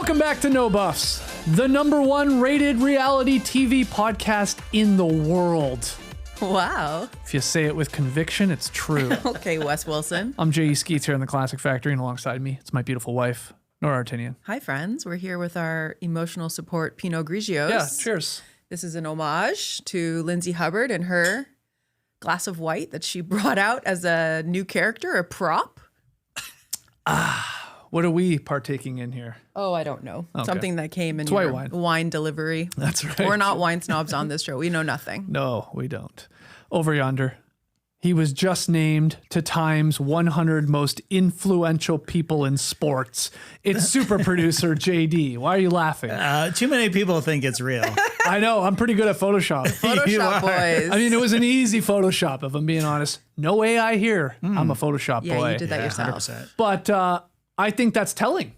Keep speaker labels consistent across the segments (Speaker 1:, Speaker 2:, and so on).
Speaker 1: Welcome back to No Buffs, the #1 rated reality TV podcast in the world.
Speaker 2: Wow.
Speaker 1: If you say it with conviction, it's true.
Speaker 2: Okay, Wes Wilson.
Speaker 1: I'm J.E. Skeets here in the Classic Factory, and alongside me, it's my beautiful wife, Nora Artinian.
Speaker 2: Hi, friends. We're here with our emotional support Pinot Grigios.
Speaker 1: Yeah, cheers.
Speaker 2: This is an homage to Lindsay Hubbard and her glass of white that she brought out as a new character, a prop.
Speaker 1: What are we partaking in here?
Speaker 2: Oh, I don't know.
Speaker 1: Okay.
Speaker 2: Something that came in
Speaker 1: It's
Speaker 2: your
Speaker 1: white
Speaker 2: wine delivery.
Speaker 1: That's right.
Speaker 2: We're not wine snobs on this show. We know nothing.
Speaker 1: No, we don't. Over yonder, he was just named to Time's 100 most influential people in sports. It's super producer JD. Why are you laughing?
Speaker 3: Too many people think it's real.
Speaker 1: I know, I'm pretty good at Photoshop.
Speaker 2: Photoshop boys.
Speaker 1: I mean, it was an easy Photoshop, if I'm being honest. No AI here. I'm a Photoshop
Speaker 2: Yeah,
Speaker 1: boy.
Speaker 2: you did that yourself.
Speaker 3: 100%.
Speaker 1: But I think that's telling.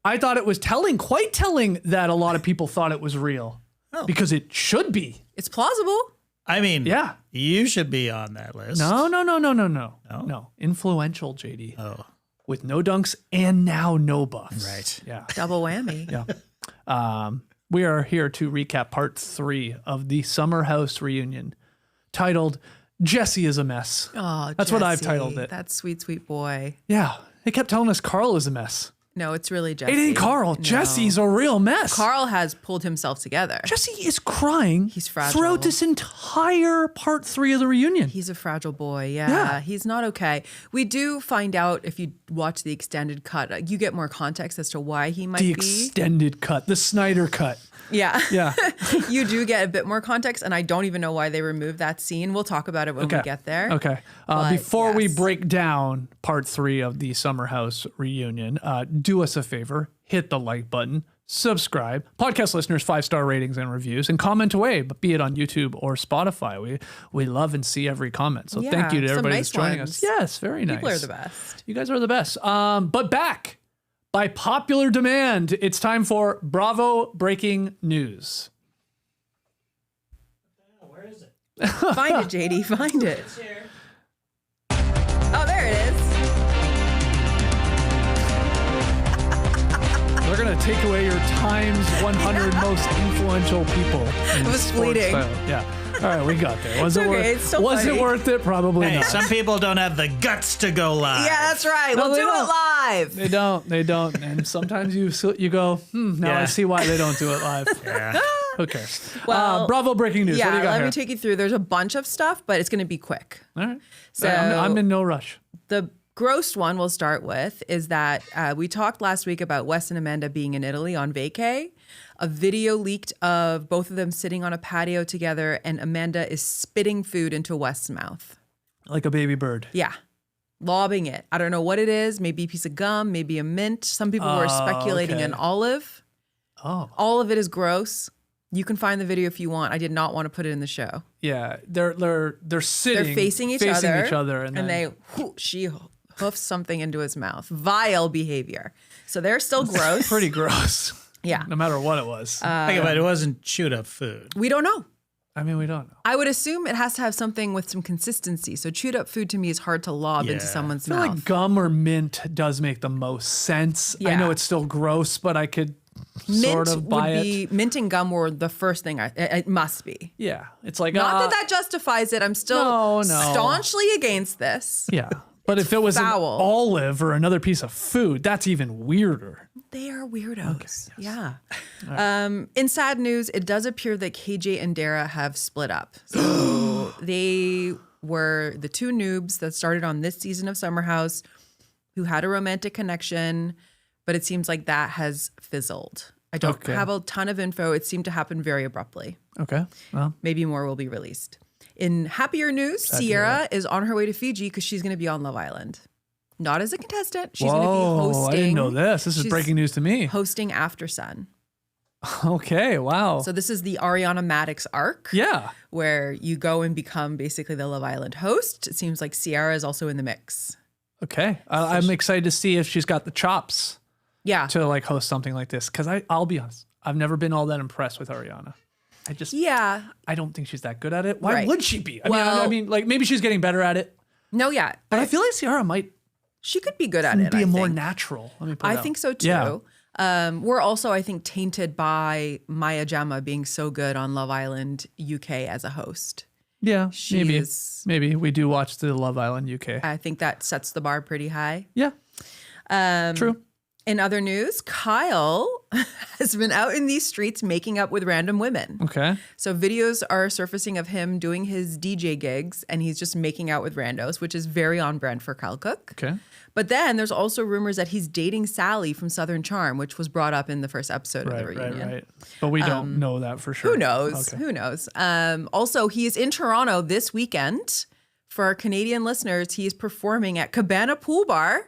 Speaker 1: I thought it was telling, quite telling, that a lot of people thought it was real. Because it should be.
Speaker 2: It's plausible.
Speaker 3: I mean,
Speaker 1: Yeah.
Speaker 3: you should be on that list.
Speaker 1: No. Influential, JD.
Speaker 3: Oh,
Speaker 1: With no dunks and now no buffs.
Speaker 3: right.
Speaker 1: Yeah.
Speaker 2: Double whammy.
Speaker 1: Yeah. We are here to recap part 3 of the Summer House reunion, titled Jesse is a Mess.
Speaker 2: Oh,
Speaker 1: That's what I've
Speaker 2: Jesse,
Speaker 1: titled it.
Speaker 2: That sweet, sweet boy.
Speaker 1: Yeah. They kept telling us Carl is a mess.
Speaker 2: No, it's really Jesse.
Speaker 1: It ain't Carl.
Speaker 2: No.
Speaker 1: Jesse's a real mess.
Speaker 2: Carl has pulled himself together.
Speaker 1: Jesse is crying
Speaker 2: He's fragile.
Speaker 1: throughout this entire part 3 of the reunion.
Speaker 2: He's a fragile boy. Yeah,
Speaker 1: Yeah.
Speaker 2: he's not okay. We do find out if you watch the extended cut, you get more context as to why he might
Speaker 1: The
Speaker 2: be.
Speaker 1: extended cut, the Snyder cut.
Speaker 2: Yeah.
Speaker 1: Yeah.
Speaker 2: You do get a bit more context, and I don't even know why they removed that scene. We'll talk about it when we get there.
Speaker 1: Okay.
Speaker 2: But
Speaker 1: Before we
Speaker 2: yes.
Speaker 1: break down part 3 of the Summer House reunion, do us a favor, hit the like button, subscribe, podcast listeners, 5-star ratings and reviews, and comment away, but be it on YouTube or Spotify. We love and see every comment. So thank you to
Speaker 2: some
Speaker 1: everybody
Speaker 2: nice
Speaker 1: that's joining
Speaker 2: ones.
Speaker 1: us. Yes, very nice.
Speaker 2: People are the best.
Speaker 1: You guys are the best. But back by popular demand, it's time for Bravo Breaking News.
Speaker 3: Where is it?
Speaker 2: Find it, JD. Find it.
Speaker 3: It's here.
Speaker 2: Oh, there it is.
Speaker 1: They're going to take away your Times 100 most influential people. It
Speaker 2: was fleeting.
Speaker 1: Yeah. All right, we got there. Was
Speaker 2: It's
Speaker 1: it
Speaker 2: okay,
Speaker 1: worth?
Speaker 2: it's still
Speaker 1: was
Speaker 2: funny.
Speaker 1: it worth it? Probably
Speaker 3: Hey,
Speaker 1: not.
Speaker 3: some people don't have the guts to go live.
Speaker 2: Yeah, that's right.
Speaker 1: No,
Speaker 2: We'll
Speaker 1: they
Speaker 2: do
Speaker 1: don't.
Speaker 2: it live.
Speaker 1: They don't. And sometimes you go, now I
Speaker 3: Yeah.
Speaker 1: see why they don't do it live.
Speaker 3: Yeah.
Speaker 1: Who cares?
Speaker 2: Well,
Speaker 1: Bravo Breaking News. What do
Speaker 2: Yeah,
Speaker 1: you got
Speaker 2: let
Speaker 1: here?
Speaker 2: me take you through. There's a bunch of stuff, but it's going to be quick.
Speaker 1: All right.
Speaker 2: So-
Speaker 1: I'm in no rush.
Speaker 2: The gross one we'll start with is that we talked last week about Wes and Amanda being in Italy on vacay. A video leaked of both of them sitting on a patio together, and Amanda is spitting food into Wes's mouth.
Speaker 1: Like a baby bird.
Speaker 2: Yeah, lobbing it. I don't know what it is. Maybe a piece of gum, maybe a mint. Some people were speculating
Speaker 1: okay.
Speaker 2: an olive.
Speaker 1: Oh.
Speaker 2: All of it is gross. You can find the video if you want. I did not want to put it in the show.
Speaker 1: Yeah. They're sitting.
Speaker 2: They're facing each other.
Speaker 1: and
Speaker 2: and
Speaker 1: then,
Speaker 2: she hoofs something into his mouth. Vile behavior. So they're still gross.
Speaker 1: pretty gross.
Speaker 2: Yeah.
Speaker 1: No matter what it was.
Speaker 3: Think about it. It wasn't chewed up food.
Speaker 2: We don't know.
Speaker 1: I mean, we don't know.
Speaker 2: I would assume it has to have something with some consistency. So chewed up food to me is hard to lob into
Speaker 3: Yeah.
Speaker 2: someone's
Speaker 1: I feel
Speaker 2: mouth.
Speaker 1: like gum or mint does make the most sense. I
Speaker 2: Yeah.
Speaker 1: know it's still gross, but I could sort of buy it.
Speaker 2: Mint and gum were the first thing it must be.
Speaker 1: Yeah. It's like,
Speaker 2: Not that justifies it. I'm still
Speaker 1: No.
Speaker 2: staunchly against this.
Speaker 1: Yeah. But if it was an
Speaker 2: foul.
Speaker 1: olive or another piece of food, that's even weirder.
Speaker 2: They are weirdos. Yeah. In sad news, it does appear that KJ and Dara have split up. So they were the two noobs that started on this season of Summer House who had a romantic connection, but it seems like that has fizzled. I don't
Speaker 1: Okay.
Speaker 2: have a ton of info. It seemed to happen very abruptly.
Speaker 1: Okay. Well,
Speaker 2: Maybe more will be released. In happier news, Sierra is on her way to Fiji because she's going to be on Love Island. Not as a contestant. She's going to be hosting.
Speaker 1: I didn't know this. This is
Speaker 2: She's
Speaker 1: breaking news to me.
Speaker 2: Hosting After Sun.
Speaker 1: Okay. Wow.
Speaker 2: So this is the Ariana Madix arc.
Speaker 1: Yeah.
Speaker 2: Where you go and become basically the Love Island host. It seems like Sierra is also in the mix.
Speaker 1: Okay. I'm excited to see if she's got the chops
Speaker 2: Yeah.
Speaker 1: to like host something like this. Because I'll be honest, I've never been all that impressed with Ariana.
Speaker 2: Yeah.
Speaker 1: I don't think she's that good at it. Why
Speaker 2: Right.
Speaker 1: would she be?
Speaker 2: Well-
Speaker 1: I mean, like maybe she's getting better at it.
Speaker 2: No, yeah.
Speaker 1: But I feel like Sierra might
Speaker 2: She could be good at it.
Speaker 1: be
Speaker 2: I
Speaker 1: more
Speaker 2: think.
Speaker 1: natural. Let me put it
Speaker 2: I
Speaker 1: out.
Speaker 2: think so too.
Speaker 1: Yeah.
Speaker 2: We're also, I think, tainted by Maya Jama being so good on Love Island UK as a host.
Speaker 1: Yeah,
Speaker 2: She
Speaker 1: maybe.
Speaker 2: is-
Speaker 1: Maybe we do watch the Love Island UK.
Speaker 2: I think that sets the bar pretty high.
Speaker 1: Yeah, true.
Speaker 2: In other news, Kyle has been out in these streets making up with random women.
Speaker 1: Okay.
Speaker 2: So videos are surfacing of him doing his DJ gigs and he's just making out with randos, which is very on brand for Kyle Cook.
Speaker 1: Okay.
Speaker 2: But then there's also rumors that he's dating Sally from Southern Charm, which was brought up in the first episode of the reunion.
Speaker 1: Right. But we don't know that for sure.
Speaker 2: Who knows?
Speaker 1: Okay.
Speaker 2: Who knows? Also, he is in Toronto this weekend. For our Canadian listeners, he is performing at Cabana Pool Bar.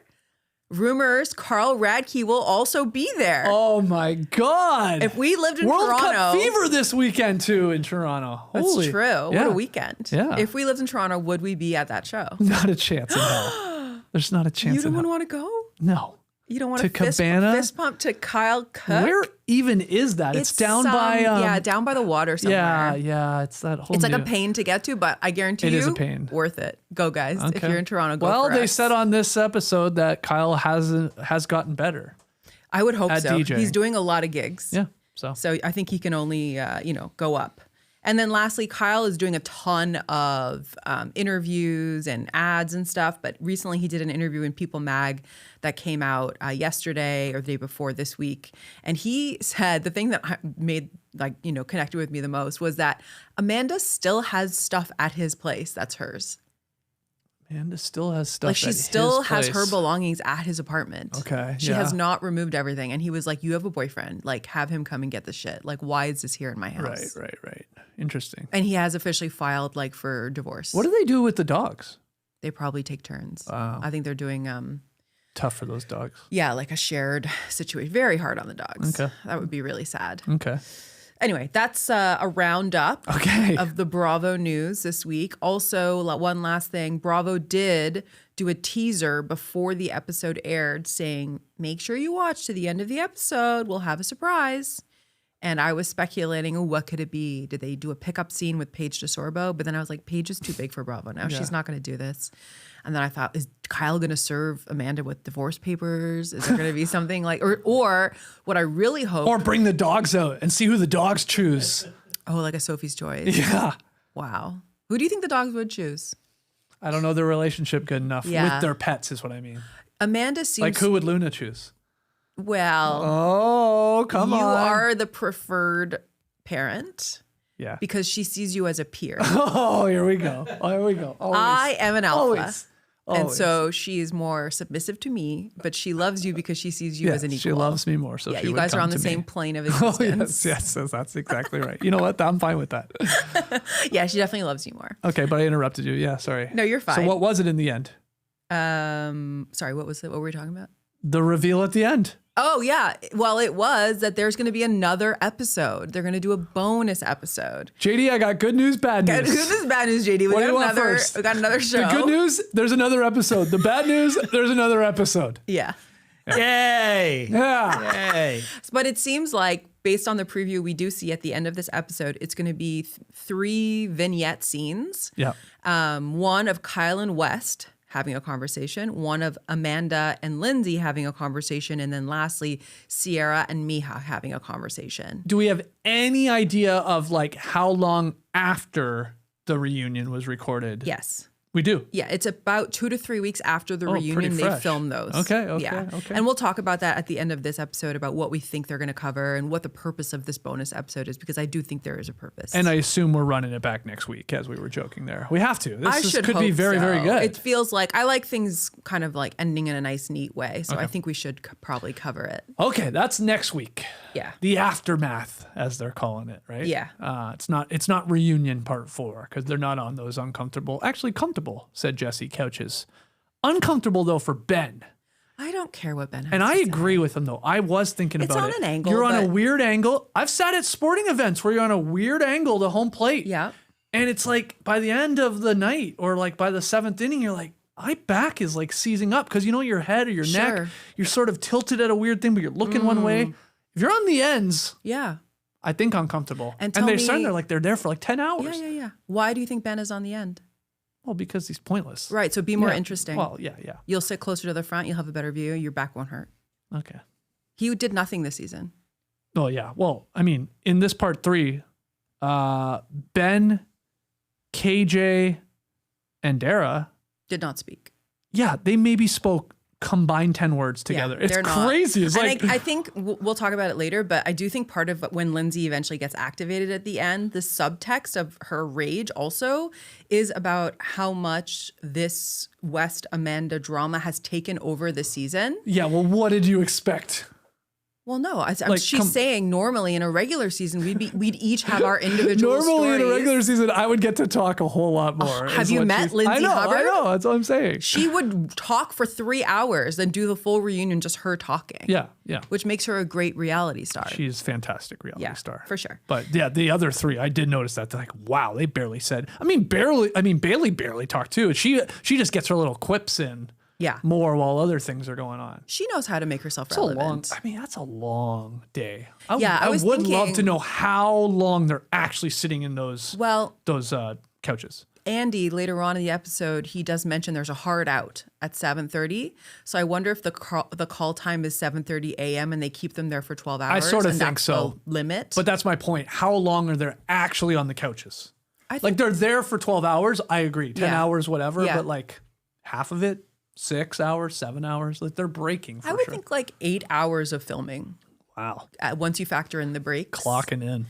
Speaker 2: Rumors Carl Radke will also be there.
Speaker 1: Oh my God.
Speaker 2: If we lived in
Speaker 1: World
Speaker 2: Toronto,
Speaker 1: Cup fever this weekend too in Toronto.
Speaker 2: that's
Speaker 1: Holy,
Speaker 2: true.
Speaker 1: Yeah.
Speaker 2: What a weekend.
Speaker 1: Yeah.
Speaker 2: If we lived in Toronto, would we be at that show?
Speaker 1: Not a chance in hell. There's not a chance
Speaker 2: You
Speaker 1: in
Speaker 2: don't
Speaker 1: hell.
Speaker 2: want to go?
Speaker 1: No.
Speaker 2: You don't want
Speaker 1: To
Speaker 2: to
Speaker 1: Cabana?
Speaker 2: fist pump to Kyle Cook?
Speaker 1: Where even is that? It's down by
Speaker 2: down by the water somewhere.
Speaker 1: Yeah, it's that whole
Speaker 2: It's like a
Speaker 1: new-
Speaker 2: pain to get to, but I guarantee
Speaker 1: It
Speaker 2: you,
Speaker 1: is a pain.
Speaker 2: worth it. Go, guys. If
Speaker 1: Okay.
Speaker 2: you're in Toronto, go
Speaker 1: Well,
Speaker 2: for
Speaker 1: they
Speaker 2: us.
Speaker 1: said on this episode that Kyle has gotten better.
Speaker 2: I would hope
Speaker 1: at
Speaker 2: so.
Speaker 1: DJing.
Speaker 2: He's doing a lot of gigs.
Speaker 1: Yeah. So
Speaker 2: So I think he can only, go up. And then lastly, Kyle is doing a ton of interviews and ads and stuff. But recently he did an interview in People Mag that came out yesterday or the day before this week. And he said the thing that made connected with me the most was that Amanda still has stuff at his place that's hers.
Speaker 1: Amanda still has stuff.
Speaker 2: Like she
Speaker 1: at
Speaker 2: still
Speaker 1: his
Speaker 2: has her
Speaker 1: place.
Speaker 2: belongings at his apartment.
Speaker 1: Okay,
Speaker 2: She
Speaker 1: yeah.
Speaker 2: has not removed everything. And he was like, you have a boyfriend. Like, have him come and get the shit. Like, why is this here in my house?
Speaker 1: Right. Interesting.
Speaker 2: And he has officially filed like for divorce.
Speaker 1: What do they do with the dogs?
Speaker 2: They probably take turns.
Speaker 1: Wow.
Speaker 2: I think they're doing
Speaker 1: Tough for those dogs.
Speaker 2: like a shared situation. Very hard on the dogs.
Speaker 1: Okay.
Speaker 2: That would be really sad.
Speaker 1: Okay.
Speaker 2: Anyway, that's a roundup
Speaker 1: Okay.
Speaker 2: of the Bravo news this week. Also, one last thing, Bravo did do a teaser before the episode aired saying, make sure you watch to the end of the episode. We'll have a surprise. And I was speculating, what could it be? Did they do a pickup scene with Paige DeSorbo? But then I was like, Paige is too big for Bravo now.
Speaker 1: Yeah.
Speaker 2: She's not going to do this. And then I thought, is Kyle going to serve Amanda with divorce papers? Is there going to be something like, or what I really hope,
Speaker 1: Or bring the dogs out and see who the dogs choose.
Speaker 2: like a Sophie's Choice.
Speaker 1: Yeah.
Speaker 2: Wow. Who do you think the dogs would choose?
Speaker 1: I don't know their relationship good enough
Speaker 2: Yeah.
Speaker 1: with their pets is what I mean.
Speaker 2: Amanda seems
Speaker 1: Like who would Luna choose?
Speaker 2: well.
Speaker 1: Oh, come
Speaker 2: you
Speaker 1: on.
Speaker 2: are the preferred parent
Speaker 1: Yeah.
Speaker 2: because she sees you as a peer.
Speaker 1: Oh, here we go. Always.
Speaker 2: I am an alpha.
Speaker 1: Always.
Speaker 2: And so she is more submissive to me, but she loves you because she sees you as an equal.
Speaker 1: She loves me more. So
Speaker 2: Yeah,
Speaker 1: she
Speaker 2: you
Speaker 1: would
Speaker 2: guys are
Speaker 1: come
Speaker 2: on the
Speaker 1: to
Speaker 2: same
Speaker 1: me.
Speaker 2: plane of
Speaker 1: Oh,
Speaker 2: existence.
Speaker 1: yes, that's exactly right. You know what? I'm fine with that.
Speaker 2: Yeah, she definitely loves you more.
Speaker 1: Okay, but I interrupted you. Yeah, sorry.
Speaker 2: No, you're fine.
Speaker 1: So what was it in the end?
Speaker 2: Sorry, what was it? What were we talking about?
Speaker 1: The reveal at the end.
Speaker 2: Oh, yeah. Well, it was that there's going to be another episode. They're going to do a bonus episode.
Speaker 1: JD, I got good news, bad news.
Speaker 2: This is bad news, JD.
Speaker 1: What do you want first?
Speaker 2: We got another show.
Speaker 1: The good news, there's another episode. The bad news, there's another episode.
Speaker 2: Yeah.
Speaker 3: Yay!
Speaker 1: Yeah.
Speaker 3: Yay!
Speaker 2: But it seems like, based on the preview we do see at the end of this episode, it's going to be 3 vignette scenes.
Speaker 1: Yeah.
Speaker 2: One of Kyle and West having a conversation, one of Amanda and Lindsay having a conversation, and then lastly, Sierra and Miha having a conversation.
Speaker 1: Do we have any idea of like how long after the reunion was recorded?
Speaker 2: Yes.
Speaker 1: We do.
Speaker 2: Yeah, it's about 2 to 3 weeks after the
Speaker 1: pretty
Speaker 2: reunion they
Speaker 1: fresh.
Speaker 2: filmed those.
Speaker 1: Okay.
Speaker 2: Yeah. And we'll talk about that at the end of this episode about what we think they're going to cover and what the purpose of this bonus episode is, because I do think there is a purpose.
Speaker 1: And I assume we're running it back next week, as we were joking there. We have to.
Speaker 2: I
Speaker 1: This
Speaker 2: should
Speaker 1: could be
Speaker 2: hope
Speaker 1: very,
Speaker 2: so.
Speaker 1: very good.
Speaker 2: It feels like I like things kind of like ending in a nice, neat way. So I think we should probably cover it.
Speaker 1: Okay, that's next week.
Speaker 2: Yeah.
Speaker 1: The aftermath, as they're calling it, right?
Speaker 2: Yeah.
Speaker 1: It's not reunion part 4 because they're not on those uncomfortable. Actually, comfortable, said Jesse Couches. Uncomfortable though for Ben.
Speaker 2: I don't care what Ben has
Speaker 1: And
Speaker 2: to
Speaker 1: I
Speaker 2: say.
Speaker 1: agree with him though. I was thinking
Speaker 2: It's
Speaker 1: about
Speaker 2: on
Speaker 1: it.
Speaker 2: an angle,
Speaker 1: You're on a
Speaker 2: but-
Speaker 1: weird angle. I've sat at sporting events where you're on a weird angle to home plate.
Speaker 2: Yeah.
Speaker 1: And it's like by the end of the night or like by the 7th inning, you're like, my back is like seizing up because you know your head or your neck,
Speaker 2: Sure.
Speaker 1: you're sort of tilted at a weird thing, but you're looking one way. If you're on the ends,
Speaker 2: Yeah.
Speaker 1: I think uncomfortable.
Speaker 2: And tell
Speaker 1: they're
Speaker 2: me-
Speaker 1: starting there like they're there for like 10 hours.
Speaker 2: Yeah. Why do you think Ben is on the end?
Speaker 1: Well, because he's pointless.
Speaker 2: Right. So be more
Speaker 1: Yeah.
Speaker 2: interesting.
Speaker 1: Well, yeah.
Speaker 2: You'll sit closer to the front. You'll have a better view. Your back won't hurt.
Speaker 1: Okay.
Speaker 2: He did nothing this season.
Speaker 1: Oh yeah. Well, I mean, in this part 3, Ben, KJ, and Dara
Speaker 2: Did not speak.
Speaker 1: Yeah, they maybe spoke combined 10 words together. It's
Speaker 2: they're not.
Speaker 1: crazy. It's
Speaker 2: And
Speaker 1: like
Speaker 2: I think we'll talk about it later, but I do think part of when Lindsay eventually gets activated at the end, the subtext of her rage also is about how much this West Amanda drama has taken over the season.
Speaker 1: yeah, well, what did you expect?
Speaker 2: Well, no, she's saying normally in a regular season we'd each have our individual
Speaker 1: Normally
Speaker 2: stories.
Speaker 1: in a regular season, I would get to talk a whole lot more.
Speaker 2: Have you met Lindsay Hubbard?
Speaker 1: I know. That's what I'm saying.
Speaker 2: She would talk for 3 hours, then do the full reunion, just her talking.
Speaker 1: Yeah.
Speaker 2: Which makes her a great reality star.
Speaker 1: She's a fantastic reality star.
Speaker 2: For sure.
Speaker 1: But yeah, the other 3, I did notice that. They're like, wow, they barely said. I mean, Bailey barely talked too. She just gets her little quips in.
Speaker 2: Yeah.
Speaker 1: More while other things are going on.
Speaker 2: She knows how to make herself
Speaker 1: That's
Speaker 2: relevant.
Speaker 1: that's a long day. I
Speaker 2: was
Speaker 1: would
Speaker 2: thinking,
Speaker 1: love to know how long they're actually sitting in those couches.
Speaker 2: Andy, later on in the episode, he does mention there's a hard out at 7:30. So I wonder if the call time is 7:30 a.m. and they keep them there for 12 hours.
Speaker 1: I sort of
Speaker 2: and
Speaker 1: think
Speaker 2: that's
Speaker 1: so.
Speaker 2: The limit.
Speaker 1: But that's my point. How long are they actually on the couches?
Speaker 2: I think,
Speaker 1: Like they're there for 12 hours. I agree. 10 hours, whatever.
Speaker 2: Yeah.
Speaker 1: But like half of it, 6 hours, 7 hours, like they're breaking for
Speaker 2: I would
Speaker 1: sure.
Speaker 2: think like 8 hours of filming.
Speaker 1: Wow.
Speaker 2: Once you factor in the breaks.
Speaker 1: Clocking in.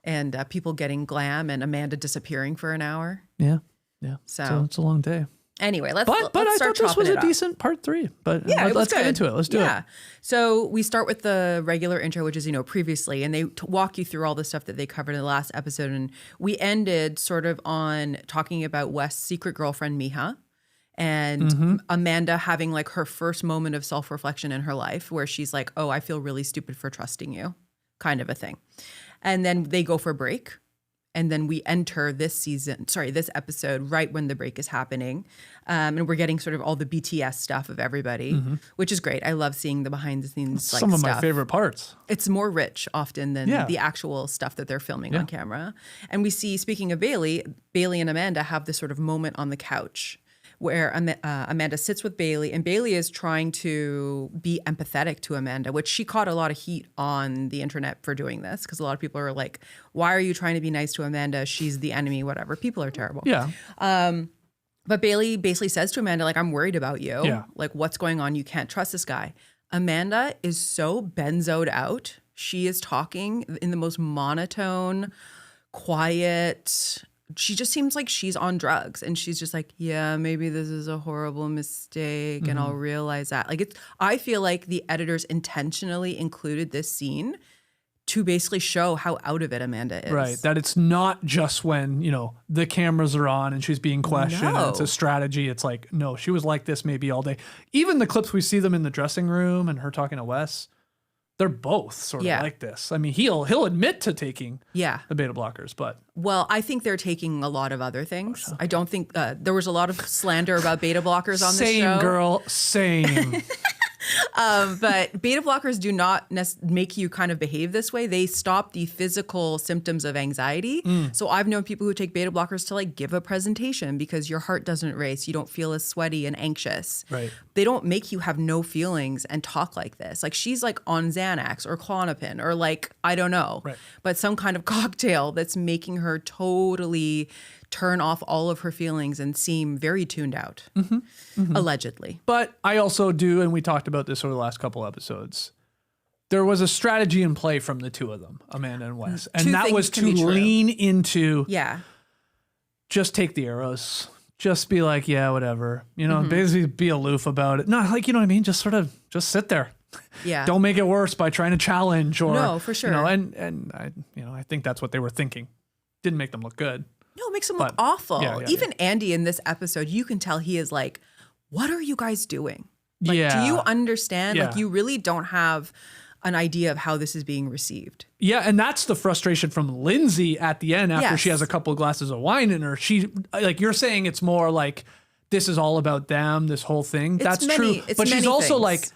Speaker 2: And people getting glam and Amanda disappearing for an hour.
Speaker 1: Yeah. Yeah. So it's a long day.
Speaker 2: Anyway,
Speaker 1: But
Speaker 2: let's
Speaker 1: I
Speaker 2: start
Speaker 1: thought this was
Speaker 2: chopping
Speaker 1: a
Speaker 2: it up.
Speaker 1: decent part 3. But
Speaker 2: Yeah,
Speaker 1: let's get into it. Let's do it.
Speaker 2: So we start with the regular intro, which is, previously, and they walk you through all the stuff that they covered in the last episode. And we ended sort of on talking about West's secret girlfriend, Miha, and Amanda having like her first moment of self-reflection in her life where she's like, oh, I feel really stupid for trusting you, kind of a thing. And then they go for a break. And then we enter this episode right when the break is happening. And we're getting sort of all the BTS stuff of everybody, which is great. I love seeing the behind the scenes stuff.
Speaker 1: Some of my favorite parts.
Speaker 2: It's more rich often than the actual stuff that they're filming on camera. And we see, speaking of Bailey and Amanda have this sort of moment on the couch where Amanda sits with Bailey, and Bailey is trying to be empathetic to Amanda, which she caught a lot of heat on the internet for doing this, because a lot of people are like, why are you trying to be nice to Amanda? She's the enemy, whatever. People are terrible.
Speaker 1: Yeah.
Speaker 2: But Bailey basically says to Amanda, like, I'm worried about you.
Speaker 1: Yeah.
Speaker 2: Like, what's going on? You can't trust this guy. Amanda is so benzoed out. She is talking in the most monotone, quiet. She just seems like she's on drugs, and she's just like, yeah, maybe this is a horrible mistake, and I'll realize that. Like, I feel like the editors intentionally included this scene to basically show how out of it Amanda is.
Speaker 1: Right. That it's not just when, the cameras are on and she's being questioned and it's a strategy. It's like, no, she was like this maybe all day. Even the clips we see them in the dressing room and her talking to Wes, they're both sort of like this. I mean, he'll admit to taking the beta blockers, but.
Speaker 2: Well, I think they're taking a lot of other things. I don't think there was a lot of slander about beta blockers on this show.
Speaker 1: Same, girl. Same.
Speaker 2: But beta blockers do not make you kind of behave this way. They stop the physical symptoms of anxiety. So I've known people who take beta blockers to like give a presentation because your heart doesn't race. You don't feel as sweaty and anxious.
Speaker 1: Right.
Speaker 2: They don't make you have no feelings and talk like this. Like she's like on Xanax or Klonopin or like, I don't know, but some kind of cocktail that's making her totally turn off all of her feelings and seem very tuned out, allegedly.
Speaker 1: But I also do, and we talked about this over the last couple episodes, there was a strategy in play from the two of them, Amanda and Wes. And that was to lean into, just take the arrows. Just be like, yeah, whatever. Basically be aloof about it. No, like, you know what I mean? Just sort of, just sit there.
Speaker 2: Yeah.
Speaker 1: Don't make it worse by trying to challenge or.
Speaker 2: No, for sure.
Speaker 1: And I think that's what they were thinking. Didn't make them look good.
Speaker 2: No, it makes them look awful. Even Andy in this episode, you can tell he is like, what are you guys doing? Like, do you understand? Like, you really don't have an idea of how this is being received.
Speaker 1: Yeah, and that's the frustration from Lindsay at the end after she has a couple of glasses of wine in her. She, like you're saying, it's more like this is all about them, this whole thing. That's true. But she's also like,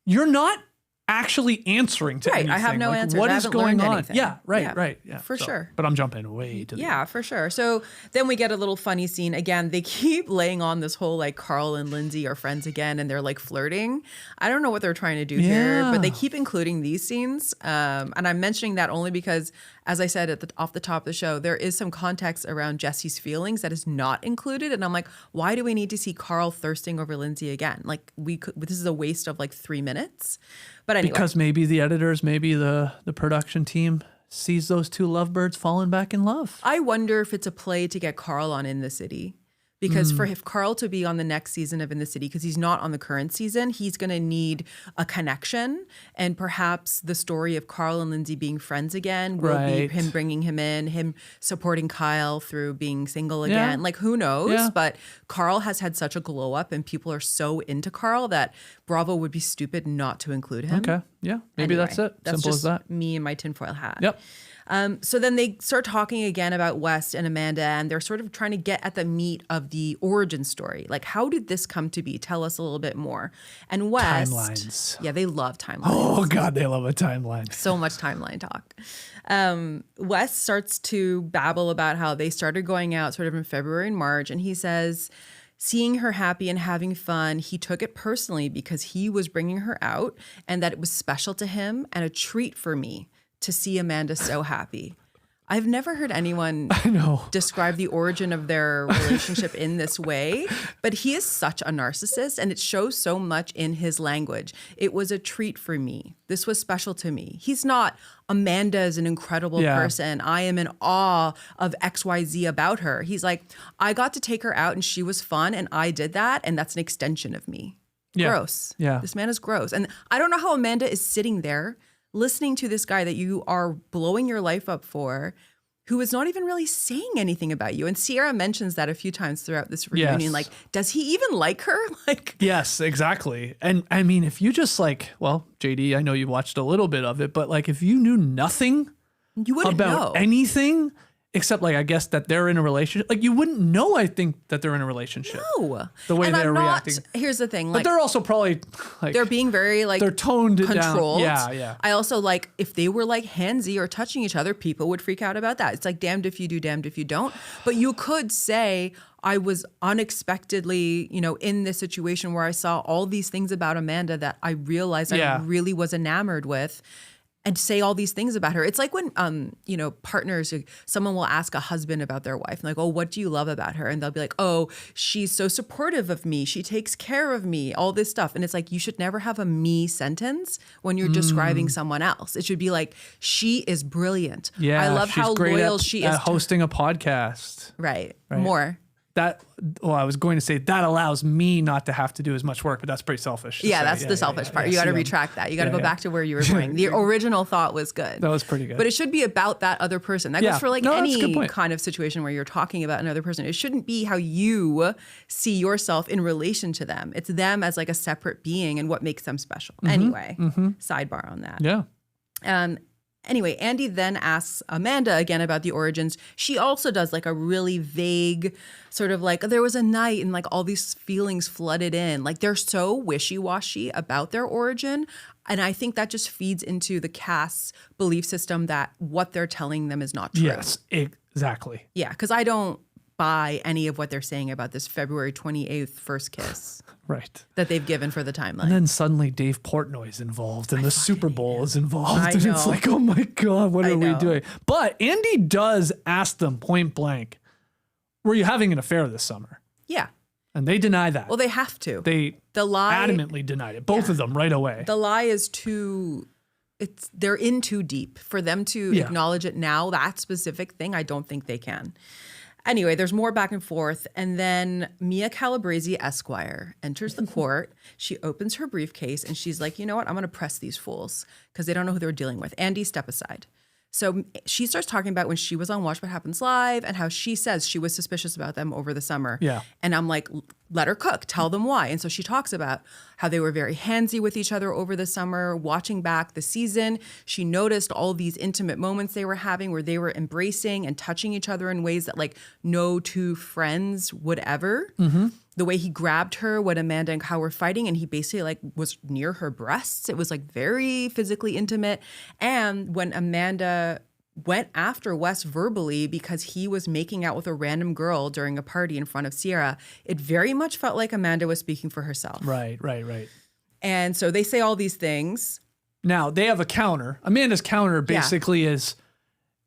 Speaker 1: you're not actually answering to anything.
Speaker 2: I have no answers.
Speaker 1: What
Speaker 2: I
Speaker 1: is
Speaker 2: haven't
Speaker 1: going
Speaker 2: learned
Speaker 1: on?
Speaker 2: anything.
Speaker 1: Yeah, right. Yeah,
Speaker 2: for sure.
Speaker 1: But I'm jumping way to the
Speaker 2: Yeah, for sure. So then we get a little funny scene. Again, they keep laying on this whole like Carl and Lindsay are friends again and they're like flirting. I don't know what they're trying to do here, but they keep including these scenes. And I'm mentioning that only because, as I said off the top of the show, there is some context around Jesse's feelings that is not included. And I'm like, why do we need to see Carl thirsting over Lindsay again? Like this is a waste of like 3 minutes. But anyway.
Speaker 1: Because maybe the editors, maybe the production team sees those two lovebirds falling back in love.
Speaker 2: I wonder if it's a play to get Carl on In the City. Because for if Carl to be on the next season of In the City, because he's not on the current season, he's going to need a connection. And perhaps the story of Carl and Lindsay being friends again will be him bringing him in, him supporting Kyle through being single again. Like, who knows?
Speaker 1: Yeah.
Speaker 2: But Carl has had such a glow up and people are so into Carl that Bravo would be stupid not to include him.
Speaker 1: Okay. Yeah. Maybe
Speaker 2: Anyway,
Speaker 1: that's it.
Speaker 2: That's
Speaker 1: Simple
Speaker 2: just
Speaker 1: as that.
Speaker 2: me and my tinfoil hat.
Speaker 1: Yep.
Speaker 2: So then they start talking again about West and Amanda, and they're sort of trying to get at the meat of the origin story. Like, how did this come to be? Tell us a little bit more. And West,
Speaker 1: Timelines.
Speaker 2: Yeah, they love timelines.
Speaker 1: Oh God, they love a timeline.
Speaker 2: So much timeline talk. West starts to babble about how they started going out sort of in February and March, and he says, seeing her happy and having fun, he took it personally because he was bringing her out and that it was special to him and a treat for me to see Amanda so happy. I've never heard anyone describe the origin of their relationship in this way, but he is such a narcissist and it shows so much in his language. It was a treat for me. This was special to me. He's not, Amanda is an incredible person. I am in awe of XYZ about her. He's like, I got to take her out and she was fun and I did that and that's an extension of me.
Speaker 1: Yeah.
Speaker 2: Gross.
Speaker 1: Yeah.
Speaker 2: This man is gross. And I don't know how Amanda is sitting there listening to this guy that you are blowing your life up for, who is not even really saying anything about you. And Sierra mentions that a few times throughout this reunion.
Speaker 1: Yes.
Speaker 2: Like, does he even like her? Like,
Speaker 1: yes, exactly. And I mean, if you just like, well, JD, I know you watched a little bit of it, but like if you knew nothing
Speaker 2: you wouldn't
Speaker 1: about
Speaker 2: know
Speaker 1: anything, except like, I guess that they're in a relationship, like you wouldn't know, I think, that they're in a relationship.
Speaker 2: No.
Speaker 1: The way
Speaker 2: and
Speaker 1: they're
Speaker 2: I'm not,
Speaker 1: reacting.
Speaker 2: Here's the thing.
Speaker 1: But
Speaker 2: Like,
Speaker 1: they're also probably like,
Speaker 2: they're being very like
Speaker 1: they're toned
Speaker 2: controlled.
Speaker 1: down. Yeah.
Speaker 2: I also like if they were like handsy or touching each other, people would freak out about that. It's like damned if you do, damned if you don't. But you could say, I was unexpectedly, in this situation where I saw all these things about Amanda that I realized I really was enamored with. And say all these things about her. It's like when, partners, someone will ask a husband about their wife. Like, oh, what do you love about her? And they'll be like, oh, she's so supportive of me. She takes care of me, all this stuff. And it's like, you should never have a me sentence when you're describing someone else. It should be like, she is brilliant.
Speaker 1: Yeah.
Speaker 2: I love
Speaker 1: she's
Speaker 2: how
Speaker 1: great
Speaker 2: loyal
Speaker 1: at,
Speaker 2: she
Speaker 1: at
Speaker 2: is.
Speaker 1: hosting a podcast.
Speaker 2: Right. More.
Speaker 1: I was going to say that allows me not to have to do as much work, but that's pretty selfish.
Speaker 2: Yeah, that's the selfish part. You got to retract that. You got to go back to where you were going. The original thought was good.
Speaker 1: That was pretty good.
Speaker 2: But it should be about that other person. That goes for like any kind of situation where you're talking about another person. It shouldn't be how you see yourself in relation to them. It's them as like a separate being and what makes them special. Anyway, sidebar on that.
Speaker 1: Yeah.
Speaker 2: Anyway, Andy then asks Amanda again about the origins. She also does like a really vague sort of like, there was a night and like all these feelings flooded in. Like they're so wishy-washy about their origin. And I think that just feeds into the cast's belief system that what they're telling them is not true.
Speaker 1: Yes, exactly.
Speaker 2: Yeah, because I don't buy any of what they're saying about this February 28th first kiss.
Speaker 1: Right.
Speaker 2: That they've given for the timeline.
Speaker 1: And then suddenly Dave Portnoy's involved and the Super Bowl is involved.
Speaker 2: I
Speaker 1: And
Speaker 2: know.
Speaker 1: it's like, oh my God, what are we doing? But Andy does ask them point blank, were you having an affair this summer?
Speaker 2: Yeah.
Speaker 1: And they deny that.
Speaker 2: Well, they have to.
Speaker 1: They
Speaker 2: the lie
Speaker 1: adamantly denied it. Both of them right away.
Speaker 2: The lie is they're in too deep for them to acknowledge it now. That specific thing, I don't think they can. Anyway, there's more back and forth. And then Mia Calabrese Esquire enters the court. She opens her briefcase and she's like, you know what? I'm going to press these fools because they don't know who they're dealing with. Andy, step aside. So she starts talking about when she was on Watch What Happens Live and how she says she was suspicious about them over the summer.
Speaker 1: Yeah.
Speaker 2: And I'm like, let her cook, tell them why. And so she talks about how they were very handsy with each other over the summer, watching back the season. She noticed all these intimate moments they were having where they were embracing and touching each other in ways that like no two friends would ever. the way he grabbed her when Amanda and Kyle were fighting, and he basically like was near her breasts. It was like very physically intimate. And when Amanda went after Wes verbally because he was making out with a random girl during a party in front of Sierra, it very much felt like Amanda was speaking for herself.
Speaker 1: Right.
Speaker 2: And so they say all these things.
Speaker 1: Now, they have a counter. Amanda's counter basically is,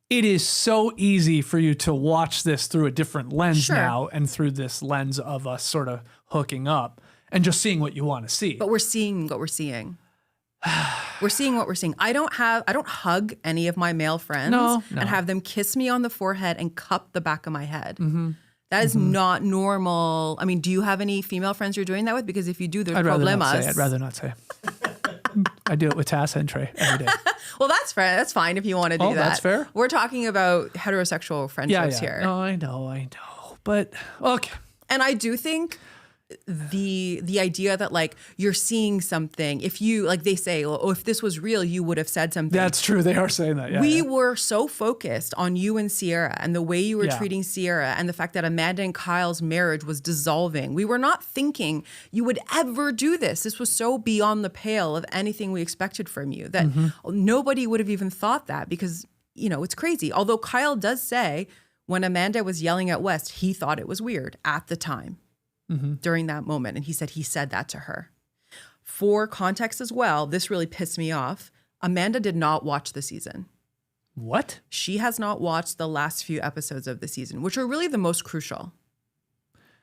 Speaker 1: it is so easy for you to watch this through a different lens now, and through this lens of us sort of hooking up and just seeing what you want to see.
Speaker 2: But we're seeing what we're seeing. We're seeing what we're seeing. I don't hug any of my male friends and have them kiss me on the forehead and cup the back of my head. That is not normal. I mean, do you have any female friends you're doing that with? Because if you do, there's problemas.
Speaker 1: I'd rather not say. I do it with Tassa and Trey every day.
Speaker 2: Well, that's fair. That's fine if you want to do that.
Speaker 1: That's fair.
Speaker 2: We're talking about heterosexual friendships here.
Speaker 1: No, I know. But okay.
Speaker 2: And I do think the idea that like you're seeing something, if you like they say, oh, if this was real, you would have said something.
Speaker 1: That's true. They are saying that. Yeah,
Speaker 2: we were so focused on you and Sierra and the way you were treating Sierra and the fact that Amanda and Kyle's marriage was dissolving. We were not thinking you would ever do this. This was so beyond the pale of anything we expected from you that nobody would have even thought that, because, you know, it's crazy. Although Kyle does say when Amanda was yelling at West, he thought it was weird at the time. During that moment. And he said that to her. For context as well, this really pissed me off. Amanda did not watch the season.
Speaker 1: What?
Speaker 2: She has not watched the last few episodes of the season, which are really the most crucial.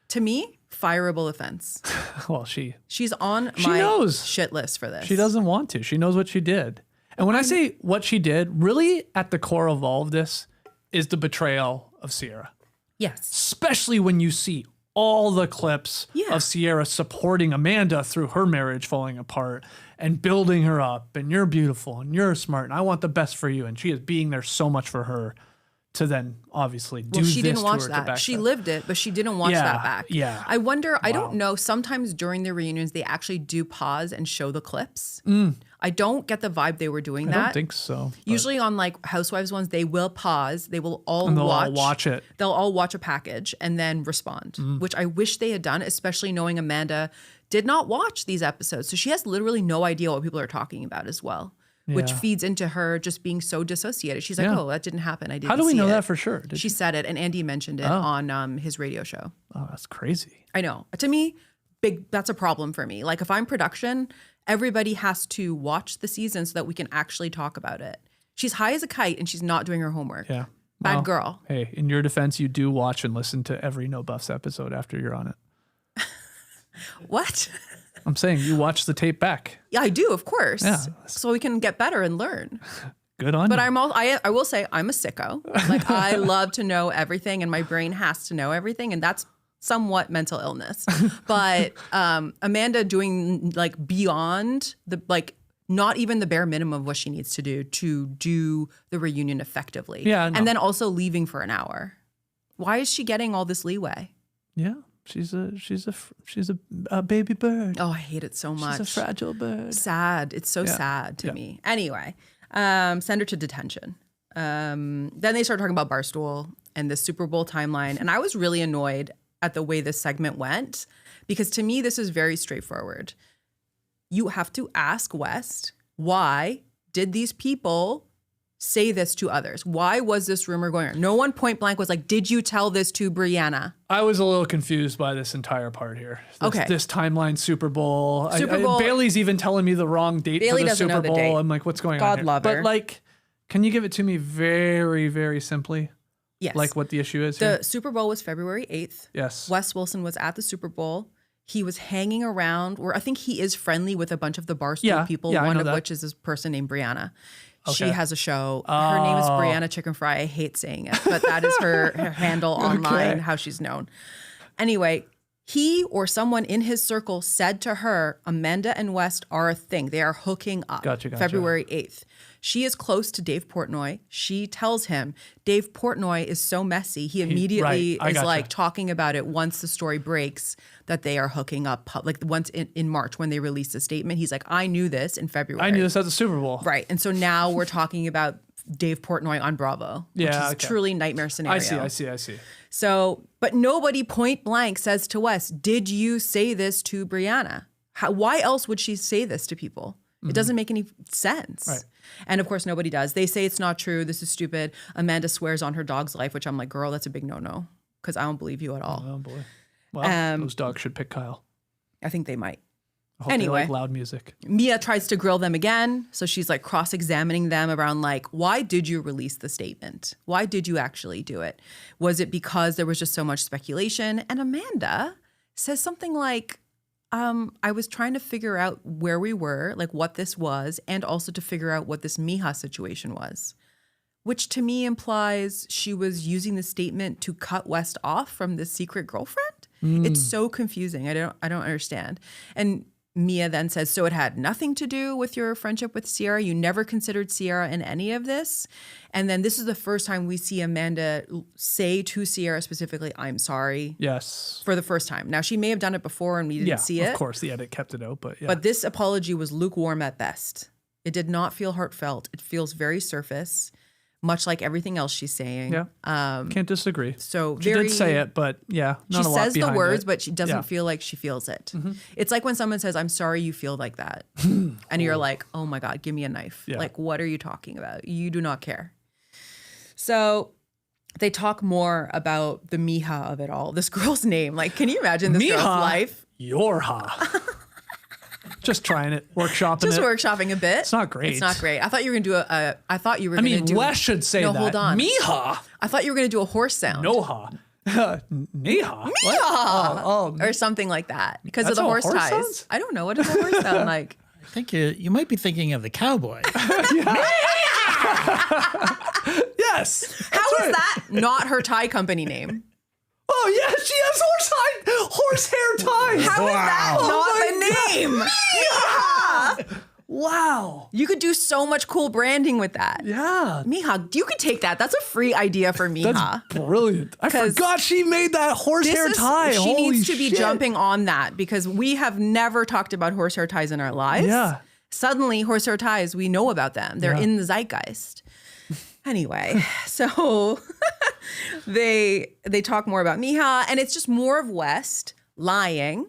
Speaker 2: To me, fireable offense.
Speaker 1: Well,
Speaker 2: she's on my
Speaker 1: knows.
Speaker 2: shit list for this.
Speaker 1: She doesn't want to. She knows what she did. And when I say what she did, really at the core of all of this is the betrayal of Sierra.
Speaker 2: Yes.
Speaker 1: Especially when you see all the clips of Sierra supporting Amanda through her marriage falling apart and building her up, and you're beautiful and you're smart and I want the best for you, and she is being there so much for her to then obviously do this to her.
Speaker 2: She didn't watch that. She lived it, but she didn't watch that back.
Speaker 1: Yeah.
Speaker 2: I wonder, I don't know, sometimes during the reunions they actually do pause and show the clips. I don't get the vibe they were doing that.
Speaker 1: I don't think so.
Speaker 2: Usually on like Housewives ones, they will pause. They will all
Speaker 1: watch it.
Speaker 2: They'll all watch a package and then respond, which I wish they had done, especially knowing Amanda did not watch these episodes. So she has literally no idea what people are talking about as well, which feeds into her just being so dissociated. She's like, oh, that didn't happen. I didn't see it.
Speaker 1: How do we know that for sure?
Speaker 2: She said it, and Andy mentioned it on his radio show.
Speaker 1: Oh, that's crazy.
Speaker 2: I know. To me, that's a problem for me. Like if I'm production, everybody has to watch the season so that we can actually talk about it. She's high as a kite and she's not doing her homework.
Speaker 1: Yeah.
Speaker 2: Bad girl.
Speaker 1: Hey, in your defense, you do watch and listen to every No Buffs episode after you're on it.
Speaker 2: What?
Speaker 1: I'm saying you watch the tape back.
Speaker 2: Yeah, I do, of course.
Speaker 1: Yeah.
Speaker 2: So we can get better and learn.
Speaker 1: Good on you.
Speaker 2: But I will say I'm a sicko. Like I love to know everything and my brain has to know everything, and that's somewhat mental illness. But Amanda doing like beyond the like not even the bare minimum of what she needs to do the reunion effectively.
Speaker 1: Yeah, no.
Speaker 2: And then also leaving for an hour. Why is she getting all this leeway?
Speaker 1: Yeah. She's a baby bird.
Speaker 2: Oh, I hate it so much.
Speaker 1: She's a fragile bird.
Speaker 2: Sad. It's so sad to me. Anyway, send her to detention. Then they start talking about Barstool and the Super Bowl timeline. And I was really annoyed at the way this segment went, because to me, this is very straightforward. You have to ask West, why did these people say this to others? Why was this rumor going on? No one point blank was like, did you tell this to Brianna?
Speaker 1: I was a little confused by this entire part here. This timeline Super Bowl. Bailey's even telling me the wrong date for the Super Bowl. I'm like, what's going on here?
Speaker 2: Love her.
Speaker 1: But like, can you give it to me very, very simply?
Speaker 2: Yes.
Speaker 1: Like what the issue is
Speaker 2: here?
Speaker 1: The
Speaker 2: Super Bowl was February 8th.
Speaker 1: Yes.
Speaker 2: Wes Wilson was at the Super Bowl. He was hanging around, or I think he is friendly with a bunch of the Barstool people, one of which is this person named Brianna. Okay. She has a show. Her name is Brianna Chicken Fry. I hate saying it, but that is her handle online, how she's known. Anyway, he or someone in his circle said to her, Amanda and West are a thing. They are hooking up.
Speaker 1: Gotcha.
Speaker 2: February 8th. She is close to Dave Portnoy. She tells him, Dave Portnoy is so messy. He immediately is like talking about it once the story breaks that they are hooking up. Like once in March when they released the statement, he's like, I knew this in February.
Speaker 1: I knew this at the Super Bowl.
Speaker 2: Right. And so now we're talking about Dave Portnoy on Bravo, which is truly nightmare scenario.
Speaker 1: I see.
Speaker 2: So, but nobody point blank says to Wes, did you say this to Brianna? Why else would she say this to people? It doesn't make any sense.
Speaker 1: Right.
Speaker 2: And of course, nobody does. They say it's not true. This is stupid. Amanda swears on her dog's life, which I'm like, girl, that's a big no-no because I don't believe you at all.
Speaker 1: Oh, boy. Well, those dogs should pick Kyle.
Speaker 2: I think they might.
Speaker 1: I hope they like loud music.
Speaker 2: Mia tries to grill them again. So she's like cross-examining them around like, why did you release the statement? Why did you actually do it? Was it because there was just so much speculation? And Amanda says something like, I was trying to figure out where we were, like what this was, and also to figure out what this Miha situation was, which to me implies she was using the statement to cut West off from this secret girlfriend. It's so confusing. I don't understand. And Mia then says, so it had nothing to do with your friendship with Sierra. You never considered Sierra in any of this. And then this is the first time we see Amanda say to Sierra specifically, I'm sorry.
Speaker 1: Yes.
Speaker 2: For the first time. Now, she may have done it before and we didn't see it.
Speaker 1: Of course, the edit kept it out, but yeah.
Speaker 2: But this apology was lukewarm at best. It did not feel heartfelt. It feels very surface, much like everything else she's saying.
Speaker 1: Yeah. Can't disagree.
Speaker 2: So
Speaker 1: she did say it, but yeah, not a lot
Speaker 2: she says the words,
Speaker 1: it.
Speaker 2: but she doesn't feel like she feels it. It's like when someone says, I'm sorry you feel like that. And you're like, oh my God, give me a knife.
Speaker 1: Yeah.
Speaker 2: Like, what are you talking about? You do not care. So they talk more about the Miha of it all. This girl's name. Like, can you imagine this girl's life?
Speaker 1: Yorha. Just trying it, workshopping
Speaker 2: Just
Speaker 1: it.
Speaker 2: workshopping a bit.
Speaker 1: It's not great.
Speaker 2: It's not great. I thought you were going to do
Speaker 1: Wes should say that.
Speaker 2: Hold on.
Speaker 1: Miha.
Speaker 2: I thought you were going to do a horse sound.
Speaker 1: Noha. Neha. Oh,
Speaker 2: or something like that because of
Speaker 1: That's
Speaker 2: the
Speaker 1: how
Speaker 2: horse
Speaker 1: a horse
Speaker 2: ties.
Speaker 1: sounds?
Speaker 2: I don't know. What does a horse sound like?
Speaker 3: I think you might be thinking of the cowboy.
Speaker 1: Yes.
Speaker 2: How is that not her tie company name?
Speaker 1: Oh, yeah, she has horsehair ties.
Speaker 2: How is that not the name? Yeah.
Speaker 1: Wow.
Speaker 2: You could do so much cool branding with that.
Speaker 1: Yeah.
Speaker 2: Miha, you could take that. That's a free idea for Miha.
Speaker 1: That's brilliant. I forgot she made that horsehair tie.
Speaker 2: She
Speaker 1: Holy
Speaker 2: needs to be
Speaker 1: shit.
Speaker 2: jumping on that because we have never talked about horsehair ties in our lives.
Speaker 1: Yeah.
Speaker 2: Suddenly, horsehair ties, we know about them. They're in the zeitgeist. Anyway, so they talk more about Miha, and it's just more of West lying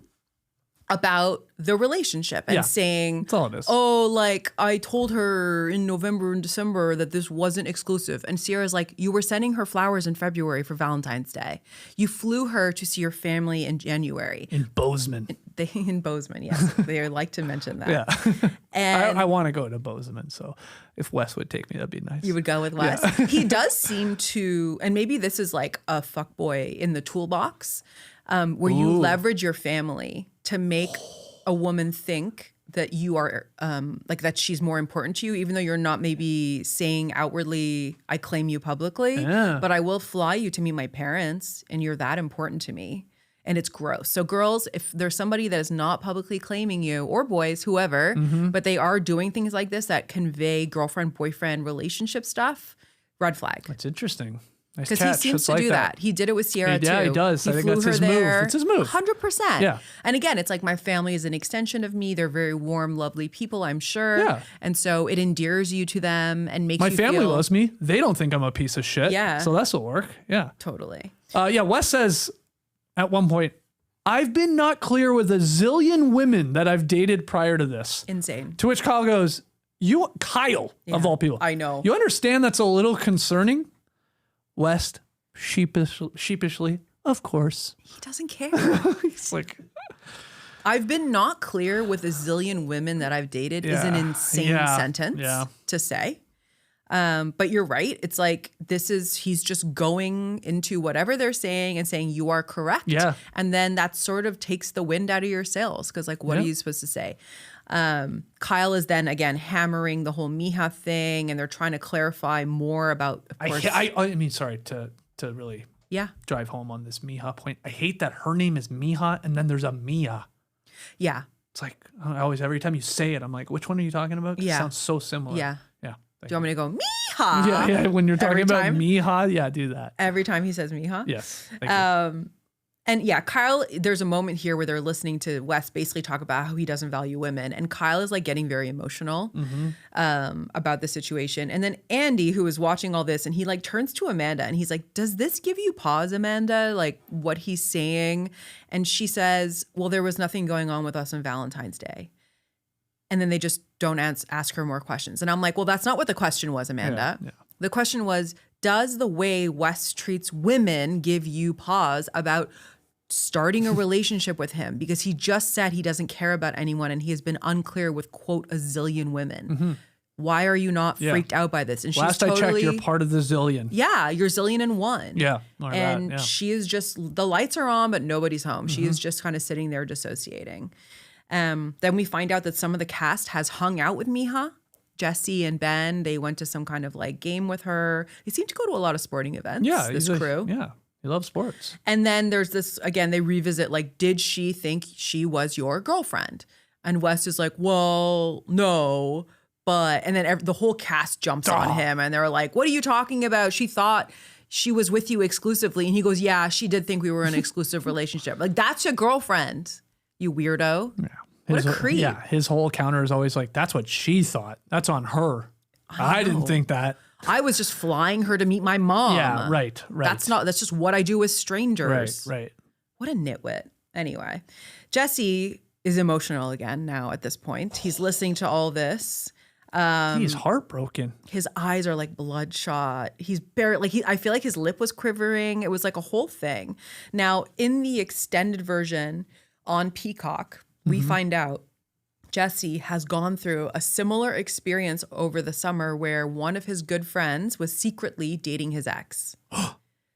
Speaker 2: about the relationship and saying,
Speaker 1: that's all it is.
Speaker 2: oh, like I told her in November and December that this wasn't exclusive. And Sierra's like, you were sending her flowers in February for Valentine's Day. You flew her to see your family in January.
Speaker 1: In Bozeman.
Speaker 2: In Bozeman, yes. They like to mention that.
Speaker 1: Yeah.
Speaker 2: And
Speaker 1: I want to go to Bozeman, so if Wes would take me, that'd be nice.
Speaker 2: you would go with Wes. Yeah. He does seem to, and maybe this is like a fuckboy in the toolbox, where you leverage your family to make a woman think that you are, like that she's more important to you, even though you're not maybe saying outwardly, I claim you publicly, but I will fly you to meet my parents and you're that important to me. And it's gross. So girls, if there's somebody that is not publicly claiming you, or boys, whoever, but they are doing things like this that convey girlfriend-boyfriend relationship stuff, red flag.
Speaker 1: That's interesting. Nice
Speaker 2: Because he seems to do that. He did it with Sierra too.
Speaker 1: Yeah, he does. I think
Speaker 2: flew
Speaker 1: that's
Speaker 2: her
Speaker 1: his
Speaker 2: there.
Speaker 1: move. It's his move.
Speaker 2: 100%.
Speaker 1: Yeah.
Speaker 2: And again, it's like my family is an extension of me. They're very warm, lovely people, I'm sure.
Speaker 1: Yeah.
Speaker 2: And so it endears you to them and makes
Speaker 1: My
Speaker 2: you
Speaker 1: family
Speaker 2: feel
Speaker 1: loves me. They don't think I'm a piece of shit.
Speaker 2: Yeah.
Speaker 1: So this will work. Yeah.
Speaker 2: totally.
Speaker 1: Yeah, Wes says at one point, I've been not clear with a zillion women that I've dated prior to this.
Speaker 2: Insane.
Speaker 1: To which Kyle goes, Kyle, of all people.
Speaker 2: I know.
Speaker 1: You understand that's a little concerning? West, sheepishly, of course.
Speaker 2: He doesn't care.
Speaker 1: He's like,
Speaker 2: I've been not clear with a zillion women that I've dated is an insane sentence to say. But you're right. It's like, he's just going into whatever they're saying and saying, you are correct.
Speaker 1: Yeah.
Speaker 2: And then that sort of takes the wind out of your sails. Cause like, what are you supposed to say? Kyle is then again hammering the whole Miha thing and they're trying to clarify more about, of course.
Speaker 1: I mean, sorry to really drive home on this Miha point. I hate that her name is Miha and then there's a Mia.
Speaker 2: Yeah.
Speaker 1: It's like, I always, every time you say it, I'm like, which one are you talking about? 'Cause it sounds so similar.
Speaker 2: Yeah.
Speaker 1: Yeah.
Speaker 2: Do you want me to go Miha?
Speaker 1: Yeah. When you're talking
Speaker 2: Every
Speaker 1: about
Speaker 2: time?
Speaker 1: Miha, do that.
Speaker 2: Every time he says Miha?
Speaker 1: Yes. Thank you.
Speaker 2: And yeah, Kyle, there's a moment here where they're listening to Wes basically talk about how he doesn't value women. And Kyle is like getting very emotional about the situation. And then Andy, who is watching all this, and he like turns to Amanda and he's like, does this give you pause, Amanda? Like what he's saying? And she says, well, there was nothing going on with us on Valentine's Day. And then they just don't ask her more questions. And I'm like, well, that's not what the question was, Amanda.
Speaker 1: Yeah.
Speaker 2: The question was, does the way Wes treats women give you pause about starting a relationship with him? Because he just said he doesn't care about anyone and he has been unclear with, quote, a zillion women. Why are you not freaked out by this? And
Speaker 1: Last
Speaker 2: she's totally,
Speaker 1: I checked, you're part of the zillion.
Speaker 2: Yeah, you're zillion and one.
Speaker 1: Yeah.
Speaker 2: And she is just, the lights are on, but nobody's home. She is just kind of sitting there dissociating. Then we find out that some of the cast has hung out with Miha. Jesse and Ben, they went to some kind of like game with her. They seem to go to a lot of sporting events, this crew.
Speaker 1: He loves sports.
Speaker 2: And then there's this, again, they revisit like, did she think she was your girlfriend? And Wes is like, well, no, but, and then the whole cast jumps on him and they're like, what are you talking about? She thought she was with you exclusively. And he goes, yeah, she did think we were in an exclusive relationship. Like, that's your girlfriend, you weirdo.
Speaker 1: Yeah.
Speaker 2: What a creep.
Speaker 1: Yeah, his whole counter is always like, that's what she thought. That's on her. I didn't think that.
Speaker 2: I was just flying her to meet my mom.
Speaker 1: Yeah, right.
Speaker 2: That's just what I do with strangers.
Speaker 1: Right.
Speaker 2: What a nitwit. Anyway, Jesse is emotional again now at this point. He's listening to all this.
Speaker 1: He's heartbroken.
Speaker 2: His eyes are like bloodshot. He's barely, like, I feel like his lip was quivering. It was like a whole thing. Now, in the extended version on Peacock, we find out Jesse has gone through a similar experience over the summer where one of his good friends was secretly dating his ex.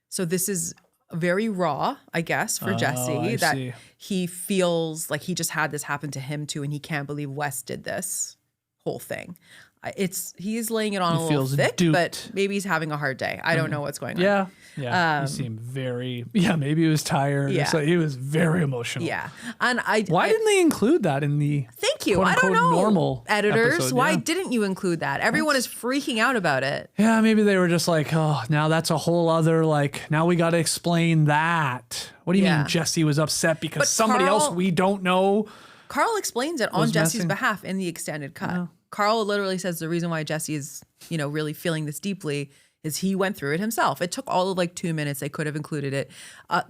Speaker 2: So this is very raw, I guess, for Jesse, that he feels like he just had this happen to him too, and he can't believe Wes did this whole thing. He's laying it on a little thick, but maybe he's having a hard day. I don't know what's going on.
Speaker 1: Yeah. He seemed very, maybe he was tired.
Speaker 2: Yeah.
Speaker 1: So he was very emotional.
Speaker 2: Yeah. And
Speaker 1: why didn't they include that in the
Speaker 2: thank you.
Speaker 1: quote,
Speaker 2: I don't
Speaker 1: unquote,
Speaker 2: know.
Speaker 1: normal
Speaker 2: editors,
Speaker 1: episode?
Speaker 2: why didn't you include that? Everyone is freaking out about it.
Speaker 1: Yeah, maybe they were just like, oh, now that's a whole other, like, now we got to explain that. What do you mean Jesse was upset because
Speaker 2: But
Speaker 1: somebody else we don't know?
Speaker 2: Carl explains it on Jesse's behalf in the extended cut. Yeah. Carl literally says the reason why Jesse is, really feeling this deeply is he went through it himself. It took all of like 2 minutes. They could have included it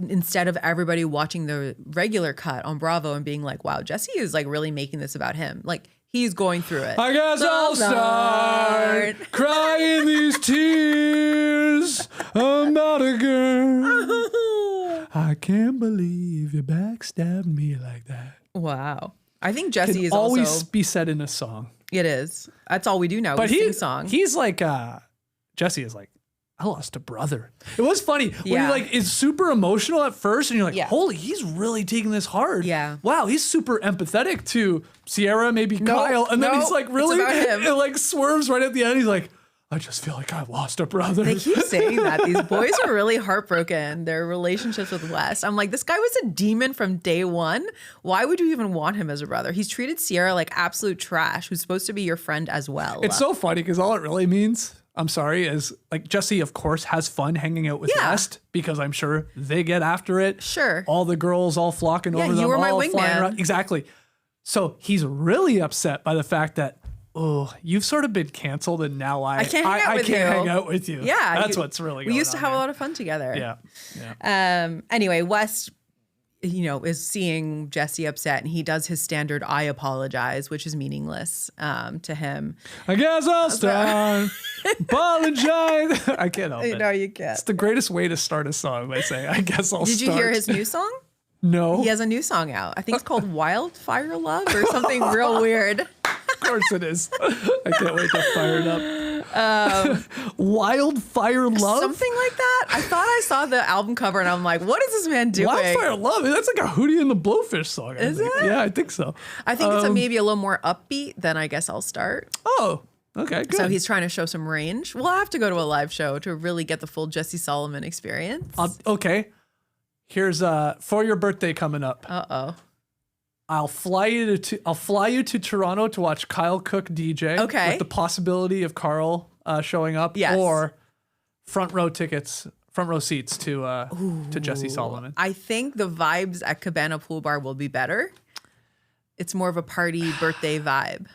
Speaker 2: instead of everybody watching the regular cut on Bravo and being like, wow, Jesse is like really making this about him. Like he's going through it.
Speaker 1: I guess I'll start crying these tears about a girl. I can't believe you backstabbed me like that.
Speaker 2: Wow. I think Jesse
Speaker 1: Can
Speaker 2: is
Speaker 1: always
Speaker 2: also,
Speaker 1: be said in a song.
Speaker 2: It is. That's all we do now.
Speaker 1: But
Speaker 2: we sing song.
Speaker 1: He's like, Jesse is like, I lost a brother. It was funny when he like is super emotional at first, and you're like, holy, he's really taking this hard.
Speaker 2: Yeah.
Speaker 1: Wow, he's super empathetic to Sierra, maybe Kyle, and then he's like really, it like swerves right at the end. He's like, I just feel like I've lost a brother.
Speaker 2: They keep saying that. These boys are really heartbroken. Their relationships with Wes. I'm like, this guy was a demon from day one. Why would you even want him as a brother? He's treated Sierra like absolute trash, who's supposed to be your friend as well.
Speaker 1: It's so funny because all it really means, I'm sorry, is like Jesse, of course, has fun hanging out with West because I'm sure they get after it.
Speaker 2: Sure.
Speaker 1: All the girls all flocking over them.
Speaker 2: You were my
Speaker 1: wingman. Exactly. So he's really upset by the fact that, oh, you've sort of been canceled and now I can't hang out with you.
Speaker 2: Yeah.
Speaker 1: That's what's really going on.
Speaker 2: We used to have a lot of fun together.
Speaker 1: Yeah.
Speaker 2: Anyway, Wes, is seeing Jesse upset and he does his standard I apologize, which is meaningless to him.
Speaker 1: I guess I'll start apologize. I can't help it.
Speaker 2: No, you can't.
Speaker 1: It's the greatest way to start a song by saying, I guess I'll start.
Speaker 2: Did you hear his new song?
Speaker 1: No.
Speaker 2: He has a new song out. I think it's called Wildfire Love or something real weird.
Speaker 1: Of course it is. I can't wait to fire it up. Wildfire Love?
Speaker 2: Something like that. I thought I saw the album cover and I'm like, what is this man doing?
Speaker 1: Wildfire Love? That's like a Hootie and the Blowfish song.
Speaker 2: Is it?
Speaker 1: Yeah, I think so.
Speaker 2: I think it's maybe a little more upbeat than I guess I'll start.
Speaker 1: Oh, okay, good.
Speaker 2: So he's trying to show some range. We'll have to go to a live show to really get the full Jesse Solomon experience.
Speaker 1: Okay. Here's for your birthday coming up.
Speaker 2: Uh-oh.
Speaker 1: I'll fly you to Toronto to watch Kyle Cook DJ.
Speaker 2: Okay.
Speaker 1: With the possibility of Carl showing up.
Speaker 2: Yes.
Speaker 1: Or front row tickets front row seats to Jesse Solomon.
Speaker 2: I think the vibes at Cabana Pool Bar will be better. It's more of a party birthday vibe.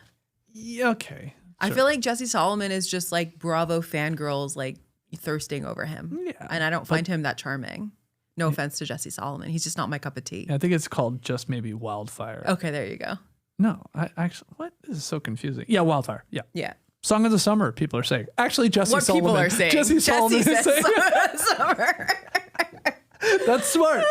Speaker 1: Yeah, okay.
Speaker 2: I feel like Jesse Solomon is just like Bravo fangirls like thirsting over him.
Speaker 1: Yeah,
Speaker 2: and I don't find him that charming. No offense to Jesse Solomon. He's just not my cup of tea.
Speaker 1: I think it's called just maybe Wildfire.
Speaker 2: Okay, there you go.
Speaker 1: No, I actually, what? This is so confusing. Yeah, Wildfire. Yeah.
Speaker 2: Yeah.
Speaker 1: Song of the Summer, people are saying. Actually, Jesse
Speaker 2: What
Speaker 1: Solomon.
Speaker 2: people are saying.
Speaker 1: Jesse Solomon
Speaker 2: Jesse
Speaker 1: is
Speaker 2: says
Speaker 1: saying.
Speaker 2: summer.
Speaker 1: That's smart.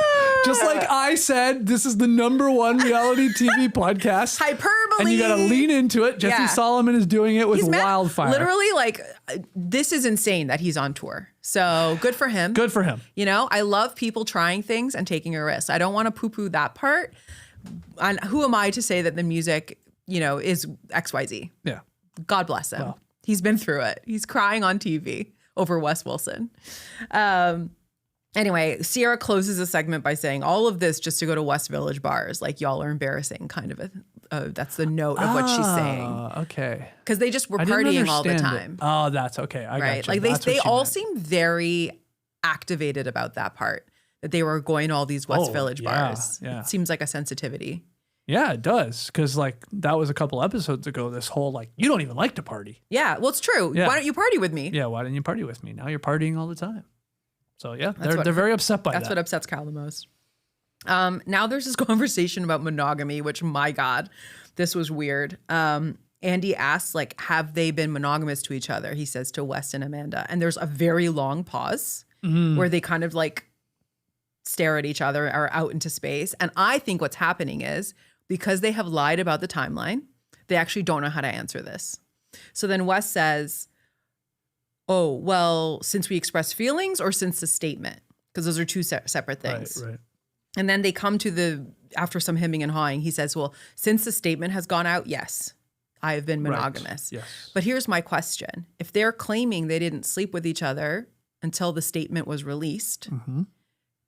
Speaker 1: Just like I said, this is the #1 reality TV podcast.
Speaker 2: Hyperbole.
Speaker 1: And you got to lean into it. Jesse
Speaker 2: Yeah.
Speaker 1: Solomon is doing it with Wildfire.
Speaker 2: Literally, like, this is insane that he's on tour. So good for him.
Speaker 1: Good for him.
Speaker 2: You know, I love people trying things and taking a risk. I don't want to poo-poo that part. And who am I to say that the music, you know, is XYZ?
Speaker 1: Yeah.
Speaker 2: God bless him.
Speaker 1: Well.
Speaker 2: He's been through it. He's crying on TV over Wes Wilson. Anyway, Sierra closes the segment by saying all of this just to go to West Village bars. Like, y'all are embarrassing, kind of. That's the note of what she's saying.
Speaker 1: Okay.
Speaker 2: Because they just were
Speaker 1: I didn't
Speaker 2: partying all the
Speaker 1: understand it.
Speaker 2: time.
Speaker 1: Oh, that's okay. I
Speaker 2: Right.
Speaker 1: got you.
Speaker 2: Like,
Speaker 1: That's
Speaker 2: they
Speaker 1: what she
Speaker 2: all
Speaker 1: meant.
Speaker 2: seem very activated about that part, that they were going to all these West Village bars.
Speaker 1: Yeah.
Speaker 2: It seems like a sensitivity.
Speaker 1: Yeah, it does. Because, like, that was a couple episodes ago, this whole, like, you don't even like to party.
Speaker 2: Yeah. Well, it's true.
Speaker 1: Yeah.
Speaker 2: Why don't you party with me?
Speaker 1: Yeah, why didn't you party with me? Now you're partying all the time. So, yeah, they're
Speaker 2: what-
Speaker 1: very upset by that.
Speaker 2: That's what upsets Kyle the most. Now there's this conversation about monogamy, which, my God, this was weird. Andy asks, like, have they been monogamous to each other? He says to West and Amanda. And there's a very long pause where they kind of like stare at each other or out into space. And I think what's happening is because they have lied about the timeline, they actually don't know how to answer this. So then West says, oh, well, since we expressed feelings or since the statement? Because those are two separate things.
Speaker 1: Right.
Speaker 2: And then they come to after some hemming and hawing, he says, well, since the statement has gone out, yes, I have been monogamous.
Speaker 1: Yes.
Speaker 2: But here's my question. If they're claiming they didn't sleep with each other until the statement was released,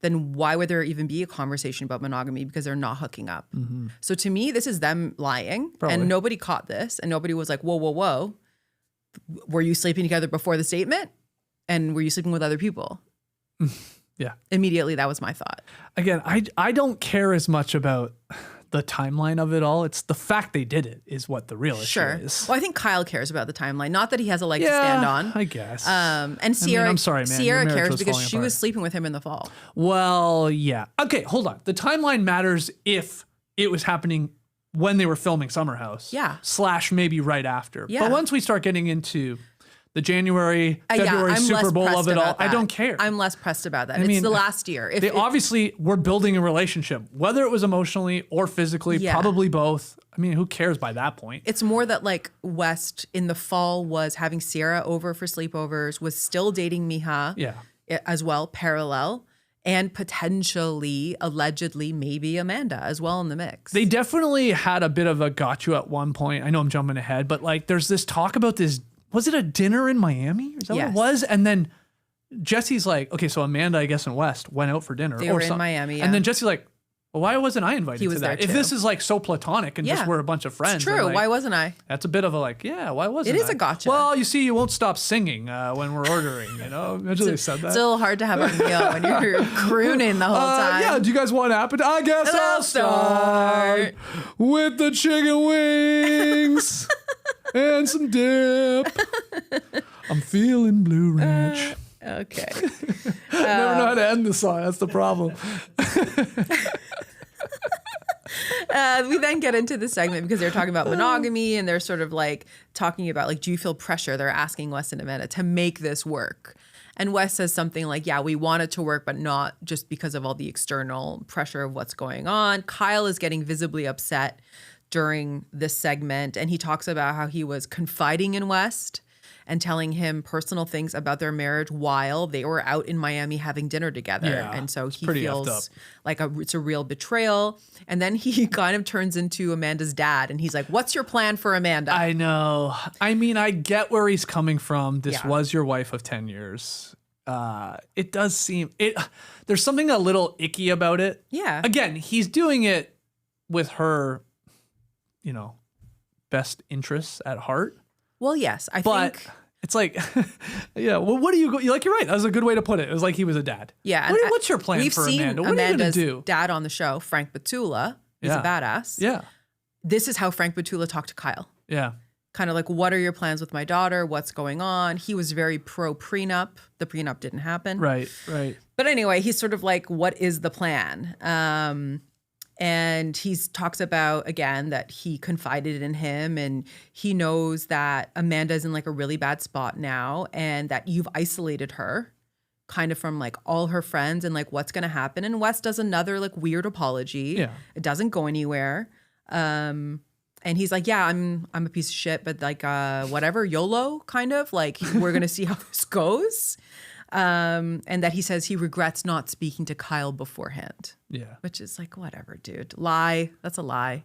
Speaker 2: then why would there even be a conversation about monogamy? Because they're not hooking up. So to me, this is them lying.
Speaker 1: Probably.
Speaker 2: And nobody caught this. And nobody was like, whoa, whoa, whoa. Were you sleeping together before the statement? And were you sleeping with other people?
Speaker 1: Yeah.
Speaker 2: Immediately, that was my thought.
Speaker 1: Again, I don't care as much about the timeline of it all. It's the fact they did it is what the real issue is.
Speaker 2: Well, I think Kyle cares about the timeline. Not that he has a leg to stand on.
Speaker 1: I guess.
Speaker 2: And Sierra,
Speaker 1: I'm sorry, man. Your
Speaker 2: Sierra
Speaker 1: marriage
Speaker 2: cares
Speaker 1: was
Speaker 2: because
Speaker 1: falling
Speaker 2: she
Speaker 1: apart.
Speaker 2: was sleeping with him in the fall.
Speaker 1: Well, yeah. Okay, hold on. The timeline matters if it was happening when they were filming Summer House.
Speaker 2: Yeah.
Speaker 1: / maybe right after.
Speaker 2: Yeah.
Speaker 1: But once we start getting into the January,
Speaker 2: Yeah,
Speaker 1: February
Speaker 2: I'm
Speaker 1: Super
Speaker 2: less
Speaker 1: Bowl
Speaker 2: pressed
Speaker 1: of it all,
Speaker 2: about that.
Speaker 1: I don't care.
Speaker 2: I'm less pressed about that.
Speaker 1: I
Speaker 2: It's
Speaker 1: mean,
Speaker 2: the last year. If
Speaker 1: they obviously were building a relationship, whether it was emotionally or physically,
Speaker 2: Yeah.
Speaker 1: probably both. I mean, who cares by that point?
Speaker 2: It's more that like West in the fall was having Sierra over for sleepovers, was still dating Miha
Speaker 1: Yeah.
Speaker 2: as well, parallel, and potentially, allegedly, maybe Amanda as well in the mix.
Speaker 1: They definitely had a bit of a got you at one point. I know I'm jumping ahead, but like there's this talk about this. Was it a dinner in Miami? Is that what
Speaker 2: Yes.
Speaker 1: it was? And then Jesse's like, okay, so Amanda, I guess, and West went out for dinner.
Speaker 2: They were in Miami, yeah.
Speaker 1: And then Jesse's like, well, why wasn't I invited
Speaker 2: He
Speaker 1: to
Speaker 2: was
Speaker 1: that?
Speaker 2: there
Speaker 1: If
Speaker 2: too.
Speaker 1: this is like so platonic and just
Speaker 2: Yeah.
Speaker 1: we're a bunch of friends.
Speaker 2: It's
Speaker 1: then,
Speaker 2: true.
Speaker 1: like,
Speaker 2: Why wasn't I?
Speaker 1: That's a bit of a like, yeah, why wasn't
Speaker 2: It is
Speaker 1: I?
Speaker 2: a gotcha.
Speaker 1: Well, you see, you won't stop singing when we're ordering, you know? Imagine they said that.
Speaker 2: It's a little hard to have a meal when you're crooning the whole time.
Speaker 1: Yeah, do you guys want appetite? I guess I'll start with the chicken wings and some dip. I'm feeling Blue Ranch.
Speaker 2: Okay.
Speaker 1: I never know how to end the song. That's the problem.
Speaker 2: We then get into the segment because they're talking about monogamy and they're sort of like talking about like, do you feel pressure? They're asking Wes and Amanda to make this work. And Wes says something like, yeah, we want it to work, but not just because of all the external pressure of what's going on. Kyle is getting visibly upset during this segment. And he talks about how he was confiding in West and telling him personal things about their marriage while they were out in Miami having dinner together.
Speaker 1: Yeah,
Speaker 2: and so
Speaker 1: it's
Speaker 2: he
Speaker 1: pretty effed
Speaker 2: feels
Speaker 1: up.
Speaker 2: like it's a real betrayal. And then he kind of turns into Amanda's dad and he's like, what's your plan for Amanda?
Speaker 1: I know. I mean, I get where he's coming from. This
Speaker 2: Yeah.
Speaker 1: was your wife of 10 years. It does seem there's something a little icky about it.
Speaker 2: Yeah.
Speaker 1: Again, he's doing it with her, best interests at heart.
Speaker 2: Well, yes, I
Speaker 1: But
Speaker 2: think
Speaker 1: It's like, yeah. Well, what do you go? Like, you're right. That was a good way to put it. It was like he was a dad.
Speaker 2: Yeah.
Speaker 1: What's your plan for Amanda? What
Speaker 2: Amanda's
Speaker 1: are you gonna do?
Speaker 2: dad on the show, Frank Batula. He's a badass.
Speaker 1: Yeah.
Speaker 2: This is how Frank Batula talked to Kyle.
Speaker 1: Yeah.
Speaker 2: Kind of like, what are your plans with my daughter? What's going on? He was very pro prenup. The prenup didn't happen.
Speaker 1: Right.
Speaker 2: But anyway, he's sort of like, what is the plan? And he talks about, again, that he confided in him and he knows that Amanda's in like a really bad spot now and that you've isolated her kind of from like all her friends and like what's going to happen. And Wes does another like weird apology.
Speaker 1: Yeah.
Speaker 2: It doesn't go anywhere. And he's like, yeah, I'm a piece of shit, but like, whatever, YOLO kind of like, we're going to see how this goes. And that he says he regrets not speaking to Kyle beforehand.
Speaker 1: Yeah.
Speaker 2: Which is like, whatever, dude. Lie. That's a lie.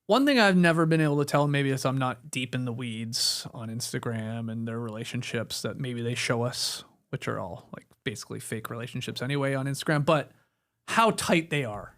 Speaker 1: One thing I've never been able to tell, maybe it's I'm not deep in the weeds on Instagram and their relationships that maybe they show us, which are all like basically fake relationships anyway on Instagram, but how tight they are.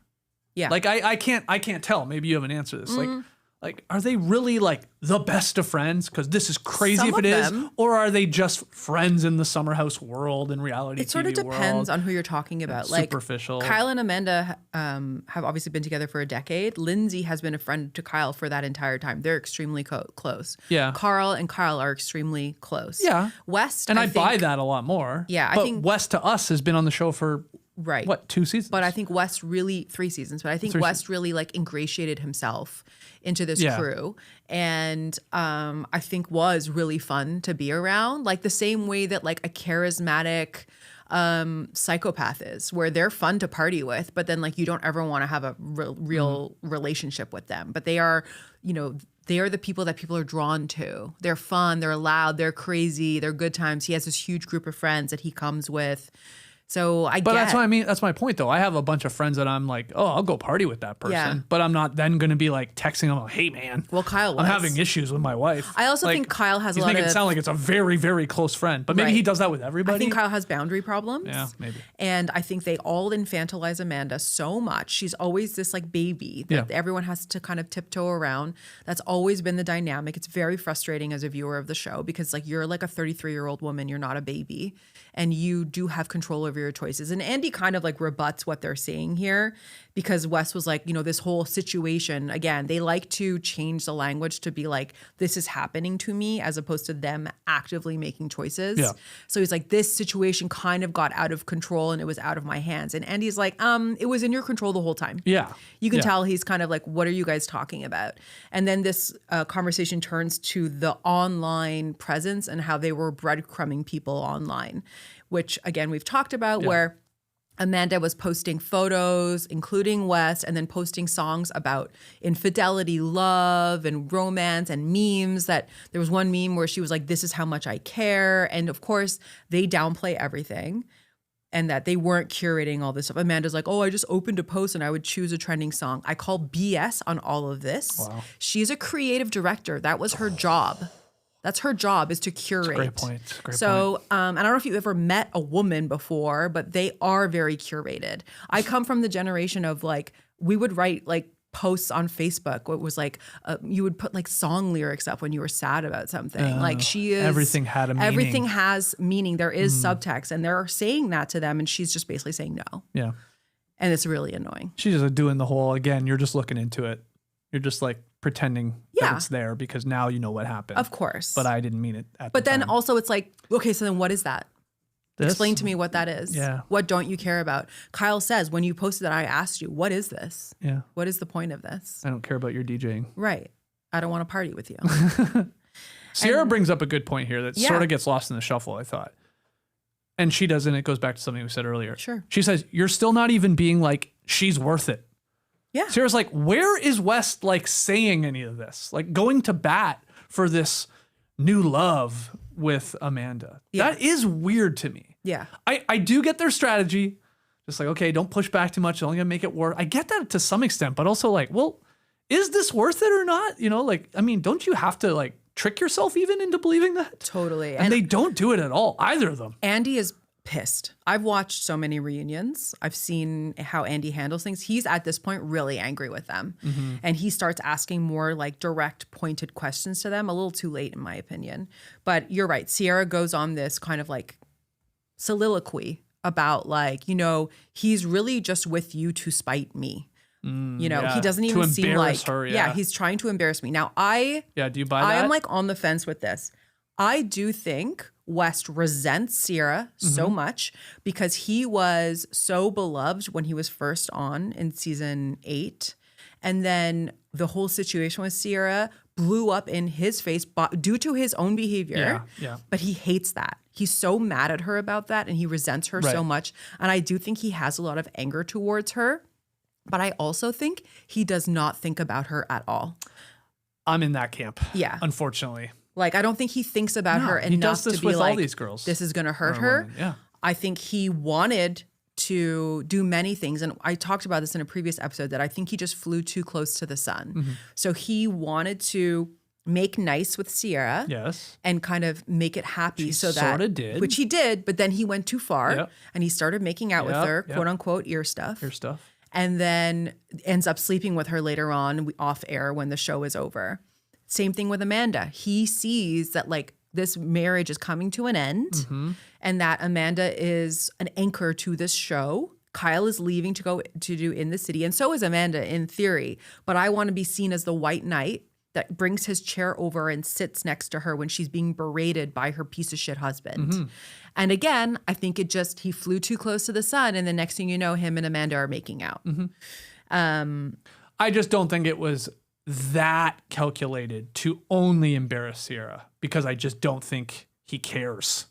Speaker 2: Yeah.
Speaker 1: Like I can't tell. Maybe you have an answer to this. Like, are they really like the best of friends? Because this is crazy
Speaker 2: Some
Speaker 1: if it
Speaker 2: of
Speaker 1: is.
Speaker 2: them.
Speaker 1: Or are they just friends in the Summer House world and reality
Speaker 2: It sort of
Speaker 1: TV
Speaker 2: depends
Speaker 1: world?
Speaker 2: on who you're talking about. Like
Speaker 1: Superficial.
Speaker 2: Kyle and Amanda have obviously been together for a decade. Lindsay has been a friend to Kyle for that entire time. They're extremely close.
Speaker 1: Yeah.
Speaker 2: Carl and Kyle are extremely close.
Speaker 1: Yeah.
Speaker 2: West,
Speaker 1: And I
Speaker 2: think,
Speaker 1: buy that a lot more.
Speaker 2: Yeah, I
Speaker 1: but
Speaker 2: think-
Speaker 1: West to us has been on the show for
Speaker 2: right.
Speaker 1: what, 2 seasons?
Speaker 2: But I think West really 3 seasons. But I think West really like ingratiated himself into this crew, and I think was really fun to be around. Like the same way that like a charismatic psychopath is, where they're fun to party with, but then like you don't ever want to have a real relationship with them. But they are, you know. They are the people that people are drawn to. They're fun, they're loud, they're crazy, they're good times. He has this huge group of friends that he comes with. So
Speaker 1: But that's what I mean. That's my point, though. I have a bunch of friends that I'm like, oh, I'll go party with that person.
Speaker 2: Yeah.
Speaker 1: But I'm not then going to be like texting them, hey, man.
Speaker 2: Well, Kyle was.
Speaker 1: I'm having issues with my wife.
Speaker 2: I also
Speaker 1: Like,
Speaker 2: think Kyle has a
Speaker 1: he's
Speaker 2: lot
Speaker 1: making
Speaker 2: of.
Speaker 1: it sound like it's a very, very close friend. But maybe
Speaker 2: Right.
Speaker 1: he does that with everybody.
Speaker 2: I think Kyle has boundary problems.
Speaker 1: Yeah, maybe.
Speaker 2: And I think they all infantilize Amanda so much. She's always this like baby that everyone has to kind of tiptoe around. That's always been the dynamic. It's very frustrating as a viewer of the show because like you're like a 33-year-old woman, you're not a baby, and you do have control over your choices. And Andy kind of like rebuts what they're saying here because Wes was like, you know, this whole situation, again, they like to change the language to be like, this is happening to me as opposed to them actively making choices.
Speaker 1: Yeah.
Speaker 2: So he's like, this situation kind of got out of control and it was out of my hands. And Andy's like, it was in your control the whole time.
Speaker 1: Yeah.
Speaker 2: You can tell he's kind of like, what are you guys talking about? And then this conversation turns to the online presence and how they were breadcrumbing people online, which again, we've talked about where Amanda was posting photos, including West, and then posting songs about infidelity, love, and romance, and memes. That there was one meme where she was like, this is how much I care. And of course, they downplay everything and that they weren't curating all this stuff. Amanda's like, oh, I just opened a post and I would choose a trending song. I call BS on all of this.
Speaker 1: Wow.
Speaker 2: She's a creative director. That was her job. That's her job, is to curate.
Speaker 1: Great point.
Speaker 2: So I don't know if you've ever met a woman before, but they are very curated. I come from the generation of like, we would write like posts on Facebook. It was like, you would put like song lyrics up when you were sad about something. Like she is.
Speaker 1: Everything had a meaning.
Speaker 2: Everything has meaning. There is subtext and they're saying that to them and she's just basically saying no.
Speaker 1: Yeah.
Speaker 2: And it's really annoying.
Speaker 1: She's just doing the whole, again, you're just looking into it. You're just like pretending that it's there because now you know what happened.
Speaker 2: Of course.
Speaker 1: But I didn't mean it at
Speaker 2: But
Speaker 1: the
Speaker 2: then
Speaker 1: time.
Speaker 2: also it's like, okay, so then what is that?
Speaker 1: This?
Speaker 2: Explain to me what that is.
Speaker 1: Yeah.
Speaker 2: What don't you care about? Kyle says, when you posted that, I asked you, what is this?
Speaker 1: Yeah.
Speaker 2: What is the point of this?
Speaker 1: I don't care about your DJing.
Speaker 2: Right. I don't want to party with you.
Speaker 1: Sierra brings up a good point here that
Speaker 2: Yeah.
Speaker 1: sort of gets lost in the shuffle, I thought. And she doesn't. It goes back to something we said earlier.
Speaker 2: Sure.
Speaker 1: She says, you're still not even being like, she's worth it.
Speaker 2: Yeah.
Speaker 1: Sierra's like, where is West like saying any of this? Like going to bat for this new love with Amanda.
Speaker 2: Yeah.
Speaker 1: That is weird to me.
Speaker 2: Yeah.
Speaker 1: I do get their strategy. Just like, okay, don't push back too much. It's only gonna make it worse. I get that to some extent, but also like, well, is this worth it or not? You know, like, I mean, don't you have to like trick yourself even into believing that?
Speaker 2: Totally.
Speaker 1: And they don't do it at all, either of them.
Speaker 2: Andy is pissed. I've watched so many reunions. I've seen how Andy handles things. He's at this point really angry with them. And he starts asking more like direct, pointed questions to them, a little too late in my opinion. But you're right. Sierra goes on this kind of like soliloquy about like, you know, he's really just with you to spite me. You know, he doesn't even seem like
Speaker 1: her,
Speaker 2: he's trying to embarrass me. Now
Speaker 1: do you buy that?
Speaker 2: I am like on the fence with this. I do think West resents Sierra so much because he was so beloved when he was first on in season 8. And then the whole situation with Sierra blew up in his face due to his own behavior.
Speaker 1: Yeah.
Speaker 2: But he hates that. He's so mad at her about that and he resents her so much. And I do think he has a lot of anger towards her. But I also think he does not think about her at all.
Speaker 1: I'm in that camp.
Speaker 2: Yeah.
Speaker 1: Unfortunately.
Speaker 2: Like, I don't think he thinks about her
Speaker 1: he does
Speaker 2: enough
Speaker 1: this
Speaker 2: to be
Speaker 1: with
Speaker 2: like,
Speaker 1: all these girls.
Speaker 2: this is going to hurt her.
Speaker 1: Women. Yeah.
Speaker 2: I think he wanted to do many things. And I talked about this in a previous episode that I think he just flew too close to the sun. So he wanted to make nice with Sierra.
Speaker 1: Yes.
Speaker 2: And kind of make it happy so that.
Speaker 1: Sort of did.
Speaker 2: Which he did, but then he went too far and he started making out with her, quote unquote, ear stuff. And then ends up sleeping with her later on off air when the show is over. Same thing with Amanda. He sees that like this marriage is coming to an end and that Amanda is an anchor to this show. Kyle is leaving to go to do In the City. And so is Amanda in theory. But I want to be seen as the white knight that brings his chair over and sits next to her when she's being berated by her piece of shit husband. And again, I think he flew too close to the sun. And the next thing you know, him and Amanda are making out.
Speaker 1: I just don't think it was that calculated to only embarrass Sierra because I just don't think he cares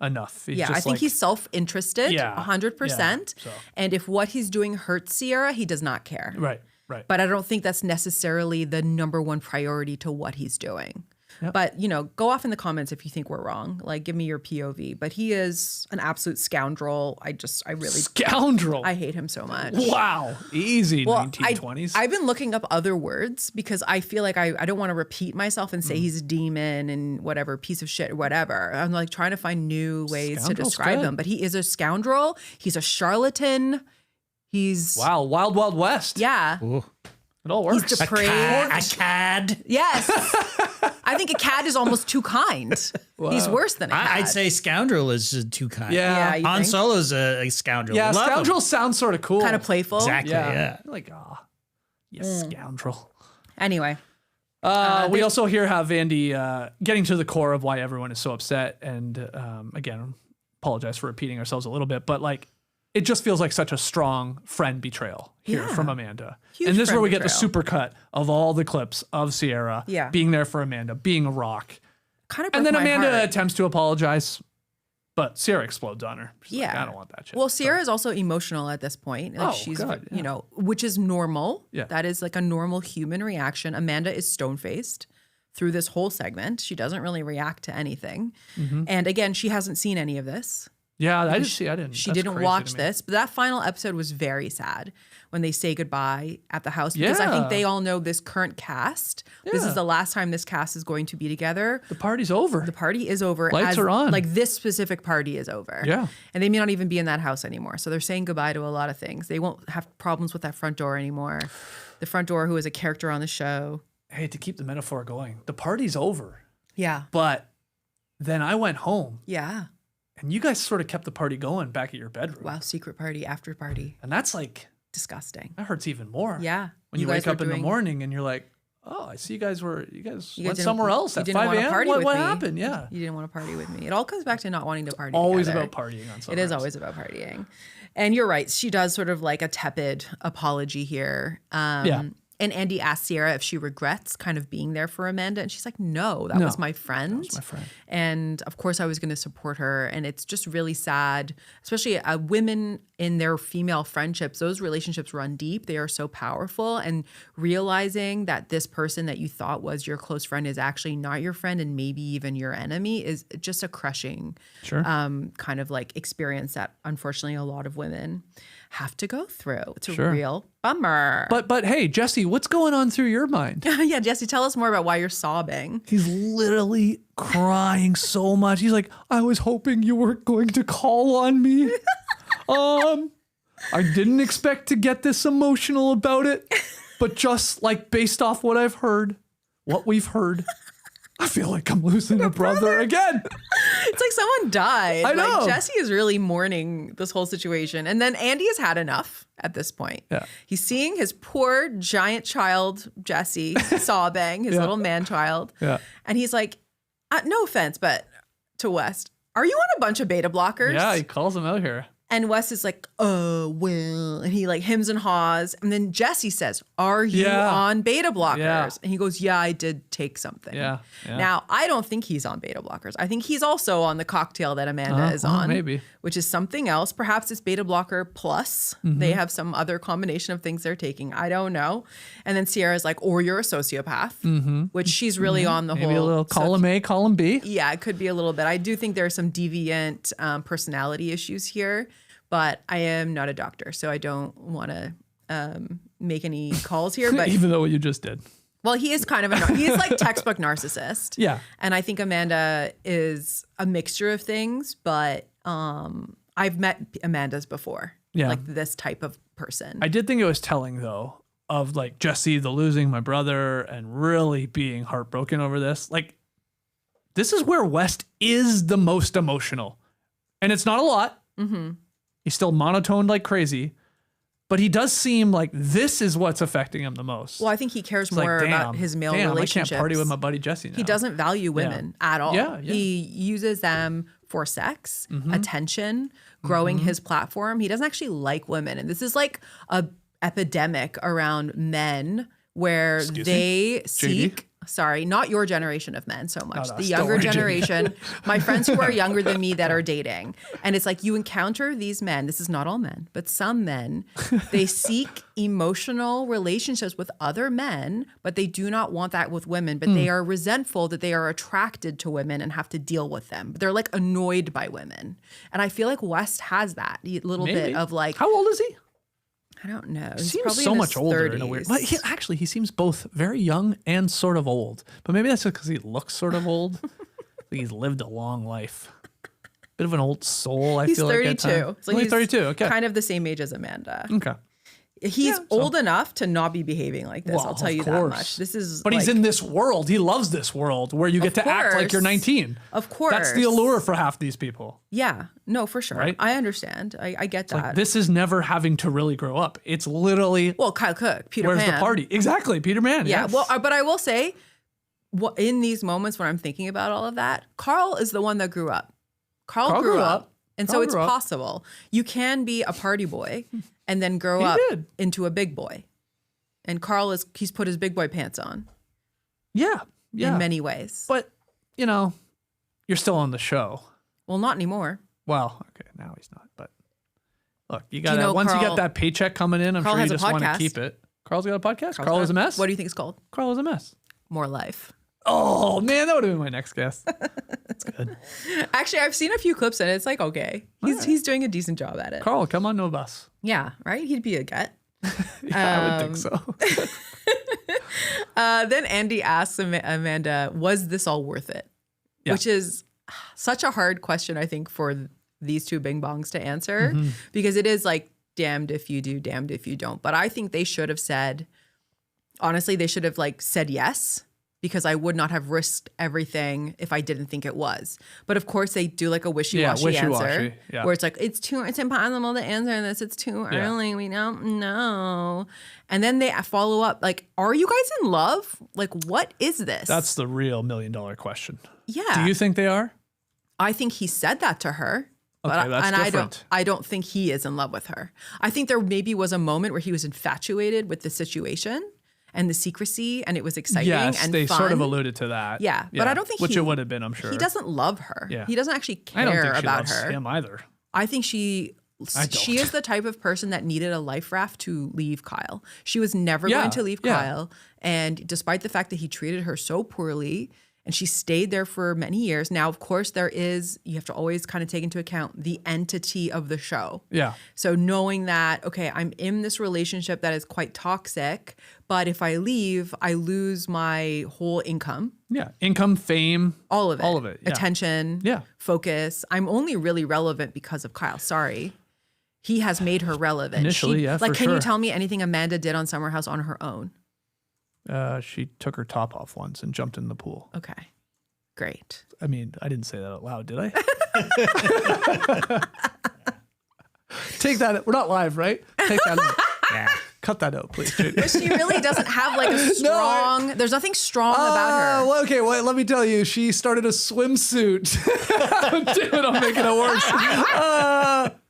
Speaker 1: enough. He's
Speaker 2: I think he's self-interested 100%.
Speaker 1: So.
Speaker 2: And if what he's doing hurts Sierra, he does not care.
Speaker 1: Right.
Speaker 2: But I don't think that's necessarily the number one priority to what he's doing. But, you know, go off in the comments if you think we're wrong. Like, give me your POV. But he is an absolute scoundrel.
Speaker 1: Scoundrel.
Speaker 2: I hate him so much.
Speaker 1: Wow. Easy, 1920s.
Speaker 2: I've been looking up other words because I feel like I don't want to repeat myself and say he's a demon and whatever, piece of shit or whatever. I'm like trying to find new ways to describe him. But he is a scoundrel. He's a charlatan. He's...
Speaker 1: Wow. Wild, Wild West.
Speaker 2: Yeah.
Speaker 3: Ooh.
Speaker 1: It all works.
Speaker 2: He's depraved.
Speaker 3: A cad.
Speaker 2: Yes. I think a cad is almost too kind. He's worse than a cad.
Speaker 3: I'd say scoundrel is too kind.
Speaker 1: Yeah.
Speaker 2: you
Speaker 3: Han
Speaker 2: think?
Speaker 3: Solo's a scoundrel.
Speaker 1: Yeah,
Speaker 3: Love
Speaker 1: scoundrel
Speaker 3: him.
Speaker 1: sounds sort of cool.
Speaker 2: Kind of playful.
Speaker 3: Exactly, yeah.
Speaker 1: Like, scoundrel.
Speaker 2: Anyway.
Speaker 1: We also here have Andy getting to the core of why everyone is so upset. And again, apologize for repeating ourselves a little bit, but like, it just feels like such a strong friend betrayal here from Amanda.
Speaker 2: Huge
Speaker 1: and this is where
Speaker 2: friend
Speaker 1: we get the
Speaker 2: betrayal.
Speaker 1: super cut of all the clips of Sierra being there for Amanda, being a rock.
Speaker 2: Kind of
Speaker 1: And then
Speaker 2: broke my
Speaker 1: Amanda
Speaker 2: heart.
Speaker 1: attempts to apologize, but Sierra explodes on her. She's like, I don't want that shit.
Speaker 2: Well, Sierra is also emotional at this point. Like she's,
Speaker 1: good,
Speaker 2: you know, which is normal.
Speaker 1: Yeah.
Speaker 2: That is like a normal human reaction. Amanda is stone-faced through this whole segment. She doesn't really react to anything. And again, she hasn't seen any of this.
Speaker 1: Yeah, I didn't.
Speaker 2: She
Speaker 1: that's
Speaker 2: didn't
Speaker 1: crazy
Speaker 2: watch
Speaker 1: to me.
Speaker 2: this, but that final episode was very sad when they say goodbye at the house because I think they all know this current cast. This is the last time this cast is going to be together.
Speaker 1: The party's over.
Speaker 2: The party is over.
Speaker 1: Lights are on.
Speaker 2: Like this specific party is over.
Speaker 1: Yeah.
Speaker 2: And they may not even be in that house anymore. So they're saying goodbye to a lot of things. They won't have problems with that front door anymore. The front door, who is a character on the show.
Speaker 1: Hey, to keep the metaphor going, the party's over.
Speaker 2: Yeah.
Speaker 1: But then I went home.
Speaker 2: Yeah.
Speaker 1: And you guys sort of kept the party going back at your bedroom.
Speaker 2: Wow. Secret party, after party.
Speaker 1: And that's like,
Speaker 2: Disgusting.
Speaker 1: that hurts even more.
Speaker 2: Yeah.
Speaker 1: When you
Speaker 2: guys
Speaker 1: wake up
Speaker 2: were
Speaker 1: in the
Speaker 2: doing-
Speaker 1: morning and you're like, oh, I see you guys went
Speaker 2: didn't-
Speaker 1: somewhere else
Speaker 2: you
Speaker 1: at
Speaker 2: didn't
Speaker 1: 5
Speaker 2: wanna
Speaker 1: a.m.
Speaker 2: party with
Speaker 1: What
Speaker 2: me.
Speaker 1: happened? Yeah.
Speaker 2: You didn't want to party with me. It all comes back to not wanting to party
Speaker 1: Always
Speaker 2: together.
Speaker 1: about partying on Summer
Speaker 2: It is
Speaker 1: House.
Speaker 2: always about partying. And you're right. She does sort of like a tepid apology here. And Andy asks Sierra if she regrets kind of being there for Amanda. And she's like, no, that was my friend. That
Speaker 1: was my friend.
Speaker 2: And of course I was going to support her. And it's just really sad, especially women in their female friendships. Those relationships run deep. They are so powerful. And realizing that this person that you thought was your close friend is actually not your friend and maybe even your enemy is just a crushing kind of like experience that unfortunately a lot of women have to go through. It's a
Speaker 1: Sure.
Speaker 2: real bummer.
Speaker 1: But hey, Jesse, what's going on through your mind?
Speaker 2: yeah, Jesse, tell us more about why you're sobbing.
Speaker 1: He's literally crying so much. He's like, I was hoping you weren't going to call on me. I didn't expect to get this emotional about it, but just like based off what we've heard, I feel like I'm losing a brother again.
Speaker 2: It's like someone died.
Speaker 1: I know.
Speaker 2: Like, Jesse is really mourning this whole situation. And then Andy has had enough at this point.
Speaker 1: Yeah.
Speaker 2: He's seeing his poor giant child, Jesse, sobbing, his little man child.
Speaker 1: Yeah.
Speaker 2: And he's like, no offense, but to West, are you on a bunch of beta blockers?
Speaker 1: Yeah, he calls him out here.
Speaker 2: And Wes is like, well, and he like hems and haws. And then Jesse says, are you on beta blockers?
Speaker 1: Yeah.
Speaker 2: And he goes, yeah, I did take something.
Speaker 1: Yeah.
Speaker 2: Now, I don't think he's on beta blockers. I think he's also on the cocktail that Amanda is on.
Speaker 1: Maybe.
Speaker 2: Which is something else. Perhaps it's beta blocker plus. They have some other combination of things they're taking. I don't know. And then Sierra's like, or you're a sociopath, which she's really on the
Speaker 1: Maybe
Speaker 2: whole.
Speaker 1: a little column A, column B.
Speaker 2: Yeah, it could be a little bit. I do think there are some deviant personality issues here, but I am not a doctor, so I don't want to make any calls here. But
Speaker 1: Even though you just did.
Speaker 2: well, he is kind of he's like textbook narcissist.
Speaker 1: Yeah.
Speaker 2: And I think Amanda is a mixture of things, but I've met Amanda's before.
Speaker 1: Yeah.
Speaker 2: Like this type of person.
Speaker 1: I did think it was telling though of like Jesse, the losing my brother and really being heartbroken over this. Like this is where West is the most emotional and it's not a lot. Mm-hmm. He's still monotoned like crazy, but he does seem like this is what's affecting him the most.
Speaker 2: Well, I think he cares
Speaker 1: It's like,
Speaker 2: more
Speaker 1: damn,
Speaker 2: about his male
Speaker 1: I
Speaker 2: relationships.
Speaker 1: can't party with my buddy Jesse now.
Speaker 2: He doesn't value women at all.
Speaker 1: Yeah.
Speaker 2: He uses them for sex, attention, growing his platform. He doesn't actually like women. And this is like a epidemic around men where they seek, sorry, not your generation of men so much, the younger generation, my friends who are younger than me that are dating. And it's like you encounter these men, this is not all men, but some men, they seek emotional relationships with other men, but they do not want that with women, but they are resentful that they are attracted to women and have to deal with them. They're like annoyed by women. And I feel like West has that little bit of like,
Speaker 1: how old is he?
Speaker 2: I don't know.
Speaker 1: He
Speaker 2: He's
Speaker 1: seems
Speaker 2: probably
Speaker 1: so
Speaker 2: in
Speaker 1: much
Speaker 2: his
Speaker 1: older
Speaker 2: 30s.
Speaker 1: in a weird. But he seems both very young and sort of old. But maybe that's just because he looks sort of old. He's lived a long life. Bit of an old soul. I
Speaker 2: He's
Speaker 1: feel
Speaker 2: 32.
Speaker 1: like. So
Speaker 2: he's
Speaker 1: he's 32. Okay.
Speaker 2: Kind of the same age as Amanda.
Speaker 1: Okay.
Speaker 2: He's old enough to not be behaving like this.
Speaker 1: Well,
Speaker 2: I'll tell you
Speaker 1: of
Speaker 2: that
Speaker 1: course.
Speaker 2: much. This is,
Speaker 1: But he's in this world. He loves this world where you get to act like you're
Speaker 2: course.
Speaker 1: 19.
Speaker 2: Of course.
Speaker 1: That's the allure for half these people.
Speaker 2: Yeah, no, for sure.
Speaker 1: Right?
Speaker 2: I understand. I get that.
Speaker 1: Like this is never having to really grow up. It's literally
Speaker 2: Well, Kyle Cook, Peter
Speaker 1: where's
Speaker 2: Pan.
Speaker 1: the party? Exactly, Peter Pan.
Speaker 2: Yeah.
Speaker 1: Yes.
Speaker 2: Well, but I will say, in these moments when I'm thinking about all of that, Carl is the one that grew up. Carl grew up. And so
Speaker 1: Carl
Speaker 2: it's
Speaker 1: grew up.
Speaker 2: possible. You can be a party boy and then grow
Speaker 1: He
Speaker 2: up
Speaker 1: did.
Speaker 2: into a big boy. And Carl he's put his big boy pants on
Speaker 1: yeah.
Speaker 2: in many ways.
Speaker 1: But you're still on the show.
Speaker 2: Well, not anymore.
Speaker 1: Well, okay, now he's not. But look, you got to
Speaker 2: know
Speaker 1: once you
Speaker 2: Carl-
Speaker 1: get that paycheck coming in, I'm
Speaker 2: Carl
Speaker 1: sure you
Speaker 2: has a
Speaker 1: just want to
Speaker 2: podcast.
Speaker 1: keep it. Carl's got a podcast.
Speaker 2: Carl's
Speaker 1: Carl
Speaker 2: got-
Speaker 1: is a mess.
Speaker 2: What do you think it's called?
Speaker 1: Carl is a mess.
Speaker 2: More Life.
Speaker 1: Oh man, that would have been my next guess. That's good.
Speaker 2: Actually, I've seen a few clips and it's like, okay, he's doing a decent job at it.
Speaker 1: Carl, come on, no bus.
Speaker 2: Yeah, right? He'd be a get.
Speaker 1: Yeah, I would think so.
Speaker 2: Then Andy asks Amanda, was this all worth it?
Speaker 1: Yeah.
Speaker 2: Which is such a hard question, I think, for these two bing bongs to answer because it is like damned if you do, damned if you don't. But I think they should have said, honestly, they should have like said yes, because I would not have risked everything if I didn't think it was. But of course, they do like a wishy-washy answer where it's like, it's impossible to answer this. It's too early. We don't know. And then they follow up like, are you guys in love? Like, what is this?
Speaker 1: That's the real $1 million question.
Speaker 2: Yeah.
Speaker 1: Do you think they are?
Speaker 2: I think he said that to her.
Speaker 1: Okay, that's different.
Speaker 2: I don't think he is in love with her. I think there maybe was a moment where he was infatuated with the situation and the secrecy, and it was exciting and
Speaker 1: they
Speaker 2: fun.
Speaker 1: sort of alluded to that.
Speaker 2: Yeah, but I don't think
Speaker 1: which it would have been, I'm sure.
Speaker 2: He doesn't love her.
Speaker 1: Yeah.
Speaker 2: He doesn't actually
Speaker 1: I don't
Speaker 2: care
Speaker 1: think she
Speaker 2: about
Speaker 1: loves
Speaker 2: her.
Speaker 1: him either.
Speaker 2: I think she
Speaker 1: don't.
Speaker 2: is the type of person that needed a life raft to leave Kyle. She was never
Speaker 1: Yeah,
Speaker 2: going to leave
Speaker 1: yeah.
Speaker 2: Kyle, and despite the fact that he treated her so poorly And she stayed there for many years. Now, of course, you have to always kind of take into account the entity of the show.
Speaker 1: Yeah.
Speaker 2: So knowing that, okay, I'm in this relationship that is quite toxic, but if I leave, I lose my whole income.
Speaker 1: Yeah. Income, fame.
Speaker 2: All of it.
Speaker 1: All of it. Yeah.
Speaker 2: Attention.
Speaker 1: Yeah.
Speaker 2: Focus. I'm only really relevant because of Kyle. Sorry. He has made her relevant.
Speaker 1: Initially, yeah,
Speaker 2: Like,
Speaker 1: for
Speaker 2: can
Speaker 1: sure.
Speaker 2: you tell me anything Amanda did on Summer House on her own?
Speaker 1: She took her top off once and jumped in the pool.
Speaker 2: Okay. Great.
Speaker 1: I mean, I didn't say that out loud, did I? Take that. We're not live, right? Take that out.
Speaker 3: Yeah.
Speaker 1: Cut that out, please. JD.
Speaker 2: But she really doesn't have like a strong, there's nothing strong about her.
Speaker 1: Well, okay, well, let me tell you, she started a swimsuit. Dude, I'm making it worse.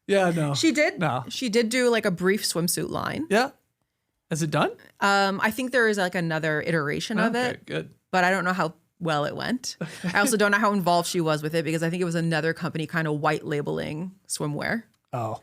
Speaker 1: Yeah, no.
Speaker 2: She did.
Speaker 1: No.
Speaker 2: She did do like a brief swimsuit line.
Speaker 1: Yeah. Is it done?
Speaker 2: I think there is like another iteration of
Speaker 1: Okay,
Speaker 2: it,
Speaker 1: good.
Speaker 2: but I don't know how well it went. I also don't know how involved she was with it because I think it was another company kind of white labeling swimwear.
Speaker 1: Oh.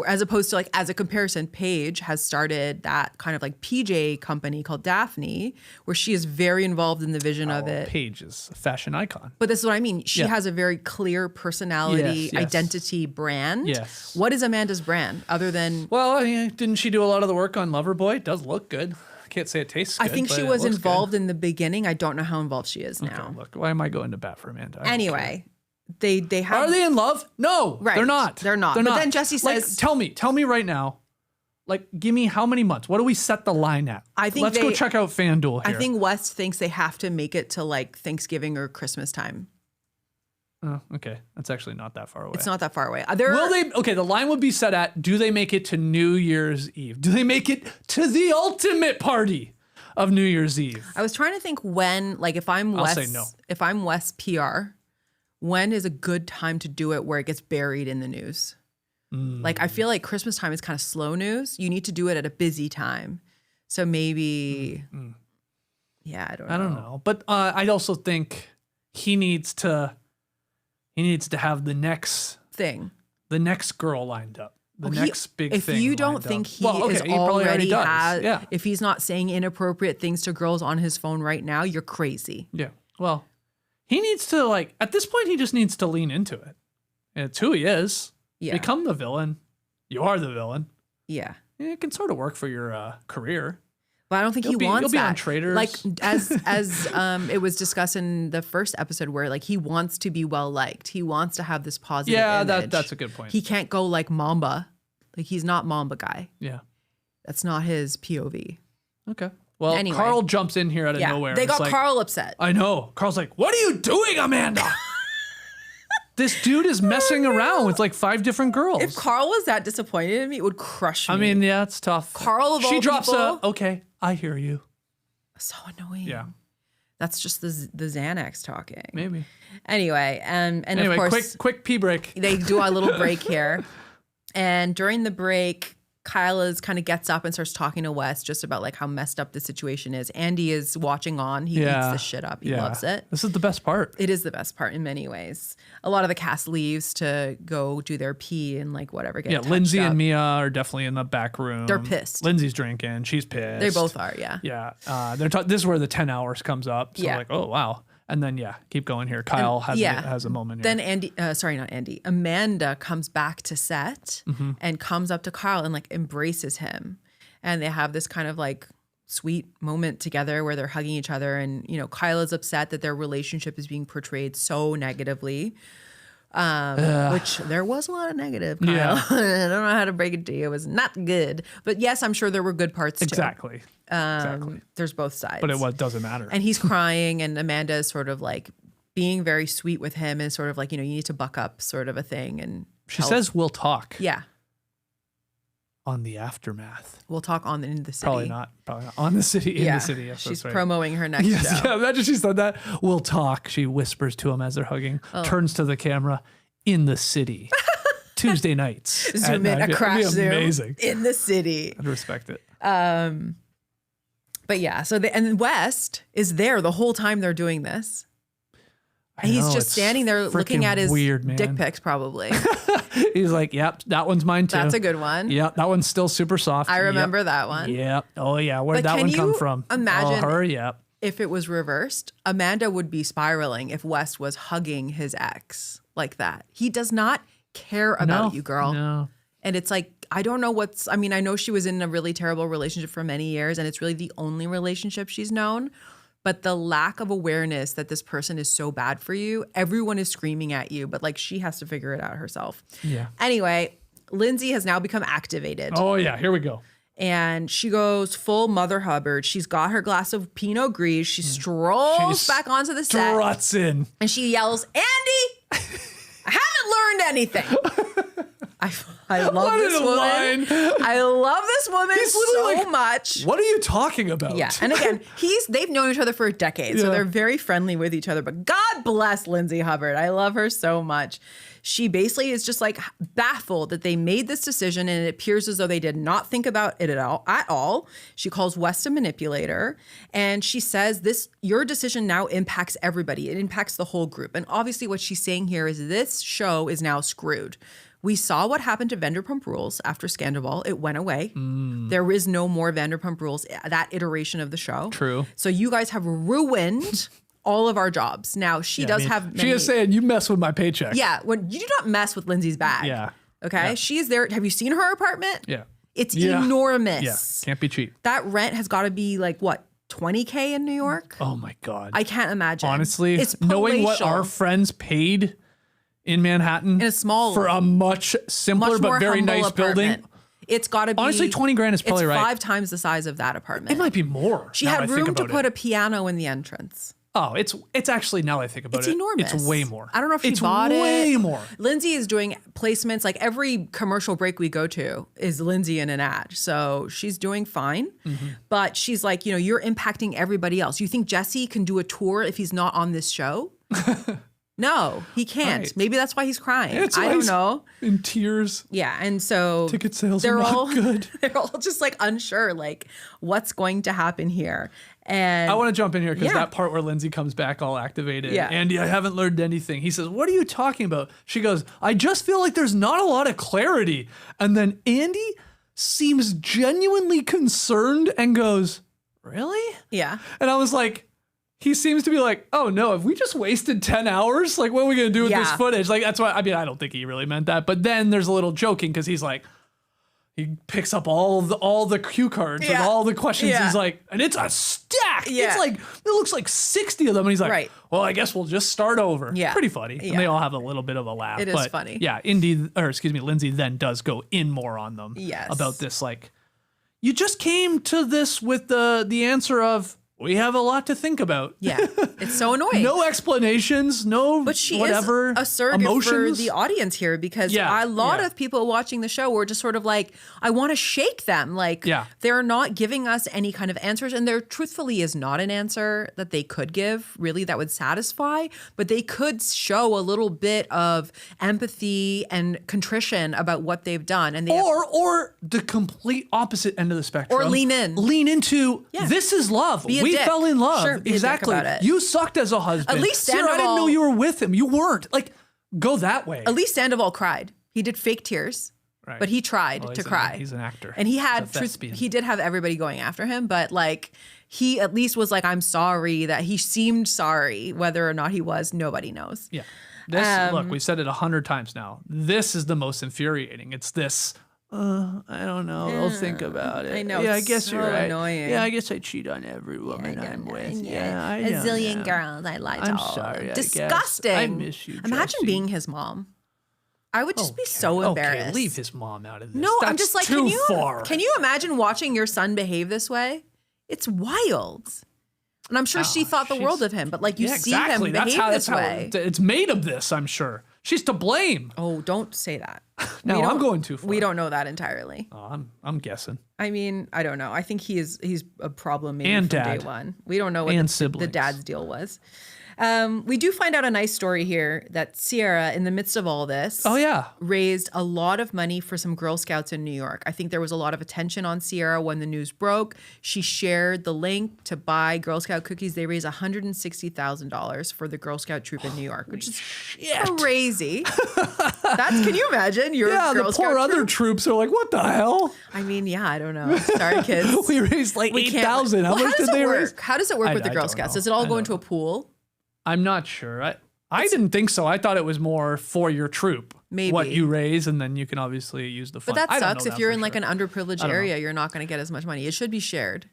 Speaker 2: As opposed to like, as a comparison, Paige has started that kind of like PJ company called Daphne, where she is very involved in the vision of it.
Speaker 1: Paige is a fashion icon.
Speaker 2: But this is what I mean. She
Speaker 1: Yeah.
Speaker 2: has a very clear personality,
Speaker 1: Yes, yes.
Speaker 2: identity, brand.
Speaker 1: Yes.
Speaker 2: What is Amanda's brand other than...
Speaker 1: Well, I mean, didn't she do a lot of the work on Loverboy? It does look good. I can't say it tastes good.
Speaker 2: I think
Speaker 1: but
Speaker 2: she
Speaker 1: it
Speaker 2: was
Speaker 1: looks
Speaker 2: involved in the beginning. I don't know how involved she is now.
Speaker 1: good. Look, why am I going to bat for Amanda? I don't
Speaker 2: Anyway, they have...
Speaker 1: Are they in love? No,
Speaker 2: Right.
Speaker 1: they're not.
Speaker 2: They're not.
Speaker 1: They're
Speaker 2: But
Speaker 1: not.
Speaker 2: then Jesse
Speaker 1: Like,
Speaker 2: says-
Speaker 1: tell me right now. Like, give me how many months? What do we set the line at?
Speaker 2: I think
Speaker 1: Let's go
Speaker 2: they-
Speaker 1: check out FanDuel
Speaker 2: I
Speaker 1: here.
Speaker 2: think West thinks they have to make it to like Thanksgiving or Christmas time.
Speaker 1: Oh, okay. That's actually not that far away.
Speaker 2: It's not that far away.
Speaker 1: Will they? Okay, the line would be set at, do they make it to New Year's Eve? Do they make it to the ultimate party of New Year's Eve?
Speaker 2: I was trying to think when, like, if I'm
Speaker 1: I'll
Speaker 2: West,
Speaker 1: say no.
Speaker 2: if I'm West PR, when is a good time to do it where it gets buried in the news? Like, I feel like Christmas time is kind of slow news. You need to do it at a busy time. So maybe, yeah, I don't know.
Speaker 1: I don't know. But I also think he needs to have the next girl lined up. The next big
Speaker 2: if
Speaker 1: thing.
Speaker 2: you don't
Speaker 1: lined
Speaker 2: think
Speaker 1: up.
Speaker 2: he
Speaker 1: Well, okay,
Speaker 2: is
Speaker 1: probably
Speaker 2: already
Speaker 1: does.
Speaker 2: has,
Speaker 1: Yeah.
Speaker 2: if he's not saying inappropriate things to girls on his phone right now, you're crazy.
Speaker 1: Yeah. Well, he needs to, like, at this point, he just needs to lean into it. It's who he is.
Speaker 2: Yeah.
Speaker 1: Become the villain. You are the villain.
Speaker 2: Yeah.
Speaker 1: It can sort of work for your career.
Speaker 2: But I don't think he wants
Speaker 1: you'll be
Speaker 2: that.
Speaker 1: on Traders.
Speaker 2: Like as it was discussed in the first episode where like he wants to be well liked. He wants to have this positive
Speaker 1: Yeah,
Speaker 2: image.
Speaker 1: that's a good point.
Speaker 2: He can't go like Mamba. Like he's not Mamba guy.
Speaker 1: Yeah.
Speaker 2: That's not his POV.
Speaker 1: Okay. Well,
Speaker 2: Anyway.
Speaker 1: Carl jumps in here out of
Speaker 2: Yeah.
Speaker 1: nowhere.
Speaker 2: They
Speaker 1: It's
Speaker 2: got
Speaker 1: like,
Speaker 2: Carl upset.
Speaker 1: I know. Carl's like, what are you doing, Amanda? This dude is messing around with like 5 different girls.
Speaker 2: If Carl was that disappointed in me, it would crush me.
Speaker 1: I mean, yeah, it's tough.
Speaker 2: Carl of
Speaker 1: she
Speaker 2: all
Speaker 1: drops
Speaker 2: people-
Speaker 1: okay, I hear you.
Speaker 2: so annoying.
Speaker 1: Yeah.
Speaker 2: That's just the Xanax talking.
Speaker 1: Maybe.
Speaker 2: Anyway, and
Speaker 1: Anyway,
Speaker 2: of course
Speaker 1: quick pee break.
Speaker 2: they do a little break here. And during the break, Kyle kind of gets up and starts talking to Wes just about like how messed up the situation is. Andy is watching on. He eats the shit up. He loves it.
Speaker 1: This is the best part.
Speaker 2: It is the best part in many ways. A lot of the cast leaves to go do their pee and like whatever. Get touched
Speaker 1: Lindsay
Speaker 2: up.
Speaker 1: and Mia are definitely in the back room.
Speaker 2: They're pissed.
Speaker 1: Lindsay's drinking. She's pissed.
Speaker 2: They both are, yeah.
Speaker 1: Yeah. This is where the 10 hours comes up. So
Speaker 2: Yeah.
Speaker 1: like, oh, wow. And then, keep going here. Kyle has a moment here.
Speaker 2: Then Amanda comes back to set
Speaker 1: Mm-hmm.
Speaker 2: and comes up to Kyle and like embraces him. And they have this kind of like sweet moment together where they're hugging each other. And, you know, Kyle is upset that their relationship is being portrayed so negatively. Which there was a lot of negative, Kyle.
Speaker 1: Yeah.
Speaker 2: I don't know how to break it to you. It was not good. But yes, I'm sure there were good parts too.
Speaker 1: Exactly. Exactly.
Speaker 2: There's both sides.
Speaker 1: But it doesn't matter.
Speaker 2: And he's crying, and Amanda is sort of like being very sweet with him and sort of like, you know, you need to buck up sort of a thing. And
Speaker 1: She says we'll talk
Speaker 2: yeah,
Speaker 1: on the aftermath.
Speaker 2: we'll talk in the city.
Speaker 1: Probably not on the city, in
Speaker 2: Yeah,
Speaker 1: the city. Yes,
Speaker 2: she's
Speaker 1: that's right.
Speaker 2: promoting her next
Speaker 1: Yes,
Speaker 2: show.
Speaker 1: yeah, imagine she said that. We'll talk. She whispers to him as they're hugging, turns to the camera, in the city. Tuesday nights. at
Speaker 2: Zoom in
Speaker 1: 9
Speaker 2: a
Speaker 1: p.m.
Speaker 2: crash
Speaker 1: That'd be
Speaker 2: zoom
Speaker 1: amazing.
Speaker 2: in the city.
Speaker 1: I'd respect it.
Speaker 2: But yeah, and West is there the whole time they're doing this. And he's
Speaker 1: know,
Speaker 2: just
Speaker 1: it's
Speaker 2: standing there looking
Speaker 1: freaking
Speaker 2: at his
Speaker 1: weird, man.
Speaker 2: dick pics probably.
Speaker 1: He's like, yep, that one's mine too.
Speaker 2: That's a good one.
Speaker 1: Yep, that one's still super soft.
Speaker 2: I remember that one.
Speaker 1: Yep. Oh yeah, where'd
Speaker 2: But
Speaker 1: that
Speaker 2: can
Speaker 1: one come
Speaker 2: you
Speaker 1: from?
Speaker 2: imagine-
Speaker 1: Oh, her. Yep.
Speaker 2: if it was reversed, Amanda would be spiraling if West was hugging his ex like that. He does not care about you, girl.
Speaker 1: No.
Speaker 2: And it's like, I don't know I know she was in a really terrible relationship for many years, and it's really the only relationship she's known. But the lack of awareness that this person is so bad for you, everyone is screaming at you, but like she has to figure it out herself.
Speaker 1: Yeah.
Speaker 2: Anyway, Lindsay has now become activated.
Speaker 1: Oh, yeah. Here we go.
Speaker 2: And she goes full Mother Hubbard. She's got her glass of Pinot Gris. She strolls back onto the set.
Speaker 1: Struts in.
Speaker 2: And she yells, Andy, I haven't learned anything. I love
Speaker 1: What
Speaker 2: this
Speaker 1: a
Speaker 2: woman.
Speaker 1: line.
Speaker 2: I love this woman so
Speaker 1: like,
Speaker 2: much.
Speaker 1: What are you talking about?
Speaker 2: Yeah. And again, they've known each other for decades, so they're very friendly with each other. But God bless Lindsay Hubbard. I love her so much. She basically is just like baffled that they made this decision, and it appears as though they did not think about it at all. She calls West a manipulator, and she says your decision now impacts everybody. It impacts the whole group. And obviously what she's saying here is this show is now screwed. We saw what happened to Vanderpump Rules after Scandal. It went away. There is no more Vanderpump Rules, that iteration of the show.
Speaker 1: True.
Speaker 2: So you guys have ruined all of our jobs. Now, she
Speaker 1: She is saying, you mess with my paycheck.
Speaker 2: Yeah, when you do not mess with Lindsay's bag.
Speaker 1: Yeah.
Speaker 2: Okay?
Speaker 1: Yeah.
Speaker 2: She is there. Have you seen her apartment?
Speaker 1: Yeah.
Speaker 2: It's enormous.
Speaker 1: Yeah. Can't be cheap.
Speaker 2: That rent has got to be like, what, $20K in New York?
Speaker 1: Oh, my God.
Speaker 2: I can't imagine.
Speaker 1: Honestly,
Speaker 2: it's
Speaker 1: knowing what
Speaker 2: palatial.
Speaker 1: our friends paid in Manhattan
Speaker 2: in a small,
Speaker 1: for a much simpler
Speaker 2: much
Speaker 1: but
Speaker 2: more
Speaker 1: very
Speaker 2: humble
Speaker 1: nice
Speaker 2: apartment.
Speaker 1: building.
Speaker 2: It's got to be
Speaker 1: Honestly, 20 grand is probably
Speaker 2: it's
Speaker 1: right.
Speaker 2: 5 times the size of that apartment.
Speaker 1: It might be more.
Speaker 2: She
Speaker 1: now
Speaker 2: had
Speaker 1: that I think
Speaker 2: room to
Speaker 1: about
Speaker 2: put
Speaker 1: it.
Speaker 2: a piano in the entrance.
Speaker 1: Oh, it's actually, now that I think about
Speaker 2: It's
Speaker 1: it,
Speaker 2: enormous.
Speaker 1: it's way more.
Speaker 2: I don't know if she
Speaker 1: it's
Speaker 2: bought it.
Speaker 1: way more.
Speaker 2: Lindsay is doing placements. Like every commercial break we go to is Lindsay in an ad. So she's doing fine. But she's like, you're impacting everybody else. You think Jesse can do a tour if he's not on this show? No, he can't.
Speaker 1: Right.
Speaker 2: Maybe that's why he's crying.
Speaker 1: It's
Speaker 2: I
Speaker 1: why
Speaker 2: don't
Speaker 1: he's
Speaker 2: know.
Speaker 1: In tears.
Speaker 2: Yeah, and so
Speaker 1: Ticket sales
Speaker 2: they're
Speaker 1: are not
Speaker 2: all
Speaker 1: good.
Speaker 2: They're all just like unsure, like what's going to happen here. And
Speaker 1: I want to jump in here because
Speaker 2: Yeah.
Speaker 1: that part where Lindsay comes back all activated.
Speaker 2: Yeah.
Speaker 1: Andy, I haven't learned anything. He says, what are you talking about? She goes, I just feel like there's not a lot of clarity. And then Andy seems genuinely concerned and goes, really?
Speaker 2: yeah,
Speaker 1: And I was like, he seems to be like, oh no, have we just wasted 10 hours? Like, what are we going to do with this
Speaker 2: Yeah.
Speaker 1: footage? Like, that's why, I don't think he really meant that. But then there's a little joking because he's like, he picks up all the cue cards and
Speaker 2: Yeah.
Speaker 1: all the questions.
Speaker 2: Yeah.
Speaker 1: He's like, and it's a stack.
Speaker 2: Yeah.
Speaker 1: It's like, it looks like 60 of them. And he's like,
Speaker 2: Right.
Speaker 1: well, I guess we'll just start over.
Speaker 2: Yeah.
Speaker 1: Pretty funny.
Speaker 2: Yeah.
Speaker 1: And they all have a little bit of a laugh.
Speaker 2: It is
Speaker 1: but
Speaker 2: funny.
Speaker 1: Yeah. Lindsay then does go in more on them.
Speaker 2: Yes.
Speaker 1: About this. Like, you just came to this with the answer of, we have a lot to think about.
Speaker 2: yeah. It's so annoying.
Speaker 1: No explanations, no
Speaker 2: But she
Speaker 1: whatever
Speaker 2: is a surrogate
Speaker 1: emotions.
Speaker 2: for the audience here because
Speaker 1: Yeah,
Speaker 2: a lot
Speaker 1: yeah.
Speaker 2: of people watching the show were just sort of like, I want to shake them. Like,
Speaker 1: Yeah.
Speaker 2: they're not giving us any kind of answers. And there truthfully is not an answer that they could give, really, that would satisfy. But they could show a little bit of empathy and contrition about what they've done. And they
Speaker 1: or the complete opposite end of the spectrum.
Speaker 2: Or lean in.
Speaker 1: Lean into,
Speaker 2: Yeah.
Speaker 1: this is love.
Speaker 2: Be a
Speaker 1: We
Speaker 2: dick.
Speaker 1: fell in love.
Speaker 2: Sure, be a dick
Speaker 1: exactly.
Speaker 2: about it.
Speaker 1: You sucked as a husband.
Speaker 2: At least
Speaker 1: Sarah, I didn't know
Speaker 2: Sandoval-
Speaker 1: you were with him. You weren't. Like, go that way.
Speaker 2: At least Sandoval cried. He did fake tears,
Speaker 1: Right.
Speaker 2: but he tried
Speaker 1: Well,
Speaker 2: to
Speaker 1: he's
Speaker 2: cry.
Speaker 1: he's an actor.
Speaker 2: And he had,
Speaker 1: He's a thespian.
Speaker 2: he did have everybody going after him, but like he at least was like, I'm sorry, that he seemed sorry. Whether or not he was, nobody knows.
Speaker 1: Yeah. Look, we've said it 100 times now. This is the most infuriating. It's this, I don't know. I'll think about it.
Speaker 2: I know,
Speaker 1: Yeah, I
Speaker 2: it's
Speaker 1: guess
Speaker 2: so
Speaker 1: you're right.
Speaker 2: annoying.
Speaker 1: Yeah, I guess I cheat on every woman I'm with. Yeah, I know. now.
Speaker 2: girls I lied
Speaker 1: I'm sorry, I guess.
Speaker 2: Disgusting.
Speaker 1: I miss you,
Speaker 2: Imagine
Speaker 1: Jesse.
Speaker 2: being his mom. I would just be so embarrassed.
Speaker 1: Okay, leave his mom out of this.
Speaker 2: No, I'm
Speaker 1: That's
Speaker 2: just like,
Speaker 1: too far.
Speaker 2: can you imagine watching your son behave this way? It's wild. And I'm sure she thought the world of him, but like you see him behave this way.
Speaker 1: It's made of this, I'm sure. She's to blame.
Speaker 2: Oh, don't say that.
Speaker 1: No,
Speaker 2: We
Speaker 1: I'm
Speaker 2: don't-
Speaker 1: going too far.
Speaker 2: We don't know that entirely.
Speaker 1: Oh, I'm guessing.
Speaker 2: I mean, I don't know. I think he's a problem maybe
Speaker 1: And
Speaker 2: from
Speaker 1: dad.
Speaker 2: day one. We don't know what
Speaker 1: And
Speaker 2: the
Speaker 1: siblings.
Speaker 2: dad's deal was. We do find out a nice story here that Sierra, in the midst of all this,
Speaker 1: Oh, yeah.
Speaker 2: raised a lot of money for some Girl Scouts in New York. I think there was a lot of attention on Sierra when the news broke. She shared the link to buy Girl Scout cookies. They raised $160,000 for the Girl Scout troop in New York, which is crazy. Can you imagine? Your
Speaker 1: Yeah,
Speaker 2: Girl
Speaker 1: the
Speaker 2: Scout
Speaker 1: poor other
Speaker 2: troop?
Speaker 1: troops are like, what the hell?
Speaker 2: I mean, yeah, I don't know. Sorry, kids.
Speaker 1: We raised like
Speaker 2: We can't-
Speaker 1: 8,000. How
Speaker 2: Well,
Speaker 1: much
Speaker 2: does
Speaker 1: did
Speaker 2: it
Speaker 1: they
Speaker 2: work?
Speaker 1: raise?
Speaker 2: How does it work with the
Speaker 1: I
Speaker 2: Girl
Speaker 1: don't
Speaker 2: Scouts?
Speaker 1: know.
Speaker 2: Does it all
Speaker 1: I
Speaker 2: go
Speaker 1: don't
Speaker 2: into a pool?
Speaker 1: I'm not sure. I didn't think so. I thought it was more for your troop.
Speaker 2: Maybe.
Speaker 1: What you raise, and then you can obviously use the
Speaker 2: But
Speaker 1: fund.
Speaker 2: that
Speaker 1: I don't
Speaker 2: sucks.
Speaker 1: know
Speaker 2: If
Speaker 1: that
Speaker 2: you're
Speaker 1: for
Speaker 2: in like
Speaker 1: sure.
Speaker 2: an underprivileged
Speaker 1: don't know.
Speaker 2: area, you're not going to get as much money. It should be shared.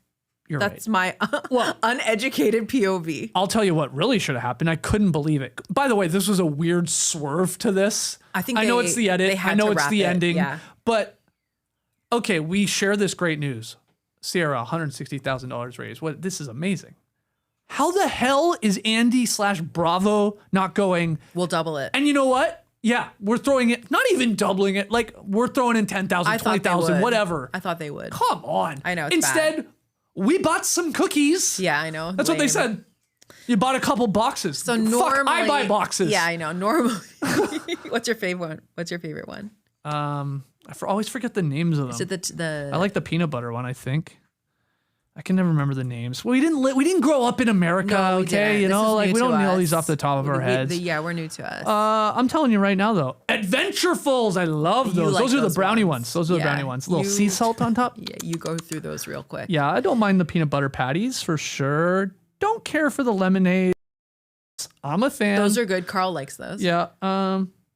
Speaker 1: You're
Speaker 2: That's
Speaker 1: right.
Speaker 2: my uneducated POV.
Speaker 1: I'll tell you what really should have happened. I couldn't believe it. By the way, this was a weird swerve to this.
Speaker 2: I think
Speaker 1: I know
Speaker 2: they-
Speaker 1: it's the
Speaker 2: they
Speaker 1: edit.
Speaker 2: had
Speaker 1: I know
Speaker 2: to
Speaker 1: it's
Speaker 2: wrap
Speaker 1: the
Speaker 2: it,
Speaker 1: ending.
Speaker 2: yeah.
Speaker 1: But okay, we share this great news. Sierra, $160,000 raised. This is amazing. How the hell is Andy/Bravo not going?
Speaker 2: We'll double it.
Speaker 1: And you know what? Yeah, we're throwing it, not even doubling it. Like we're throwing in 10,000,
Speaker 2: I thought they
Speaker 1: 20,000,
Speaker 2: would.
Speaker 1: whatever.
Speaker 2: I thought they would.
Speaker 1: Come on.
Speaker 2: I know, it's
Speaker 1: Instead, we bought some cookies.
Speaker 2: Yeah, I know.
Speaker 1: That's what they
Speaker 2: Lame.
Speaker 1: said. You bought a couple boxes.
Speaker 2: So
Speaker 1: Fuck,
Speaker 2: normally,
Speaker 1: I buy boxes.
Speaker 2: Yeah, I know. Normally, what's your favorite one? What's your favorite one?
Speaker 1: Always forget the names of them.
Speaker 2: Is it the?
Speaker 1: I like the peanut butter one, I think. I can never remember the names. Well, we didn't grow up in America,
Speaker 2: No, we
Speaker 1: okay?
Speaker 2: didn't.
Speaker 1: You
Speaker 2: This
Speaker 1: know,
Speaker 2: is
Speaker 1: like
Speaker 2: new
Speaker 1: we
Speaker 2: to
Speaker 1: don't know these
Speaker 2: us.
Speaker 1: off the top of our heads.
Speaker 2: Yeah, we're new to us.
Speaker 1: I'm telling you right now, though, Adventurefuls, I love those.
Speaker 2: like
Speaker 1: Those are the
Speaker 2: those
Speaker 1: brownie
Speaker 2: ones.
Speaker 1: ones. Those are the
Speaker 2: Yeah,
Speaker 1: brownie ones. A little
Speaker 2: you-
Speaker 1: sea salt on top.
Speaker 2: Yeah, you go through those real quick.
Speaker 1: Yeah, I don't mind the peanut butter patties for sure. Don't care for the lemonade. I'm a fan.
Speaker 2: Those are good. Carl likes those.
Speaker 1: Yeah.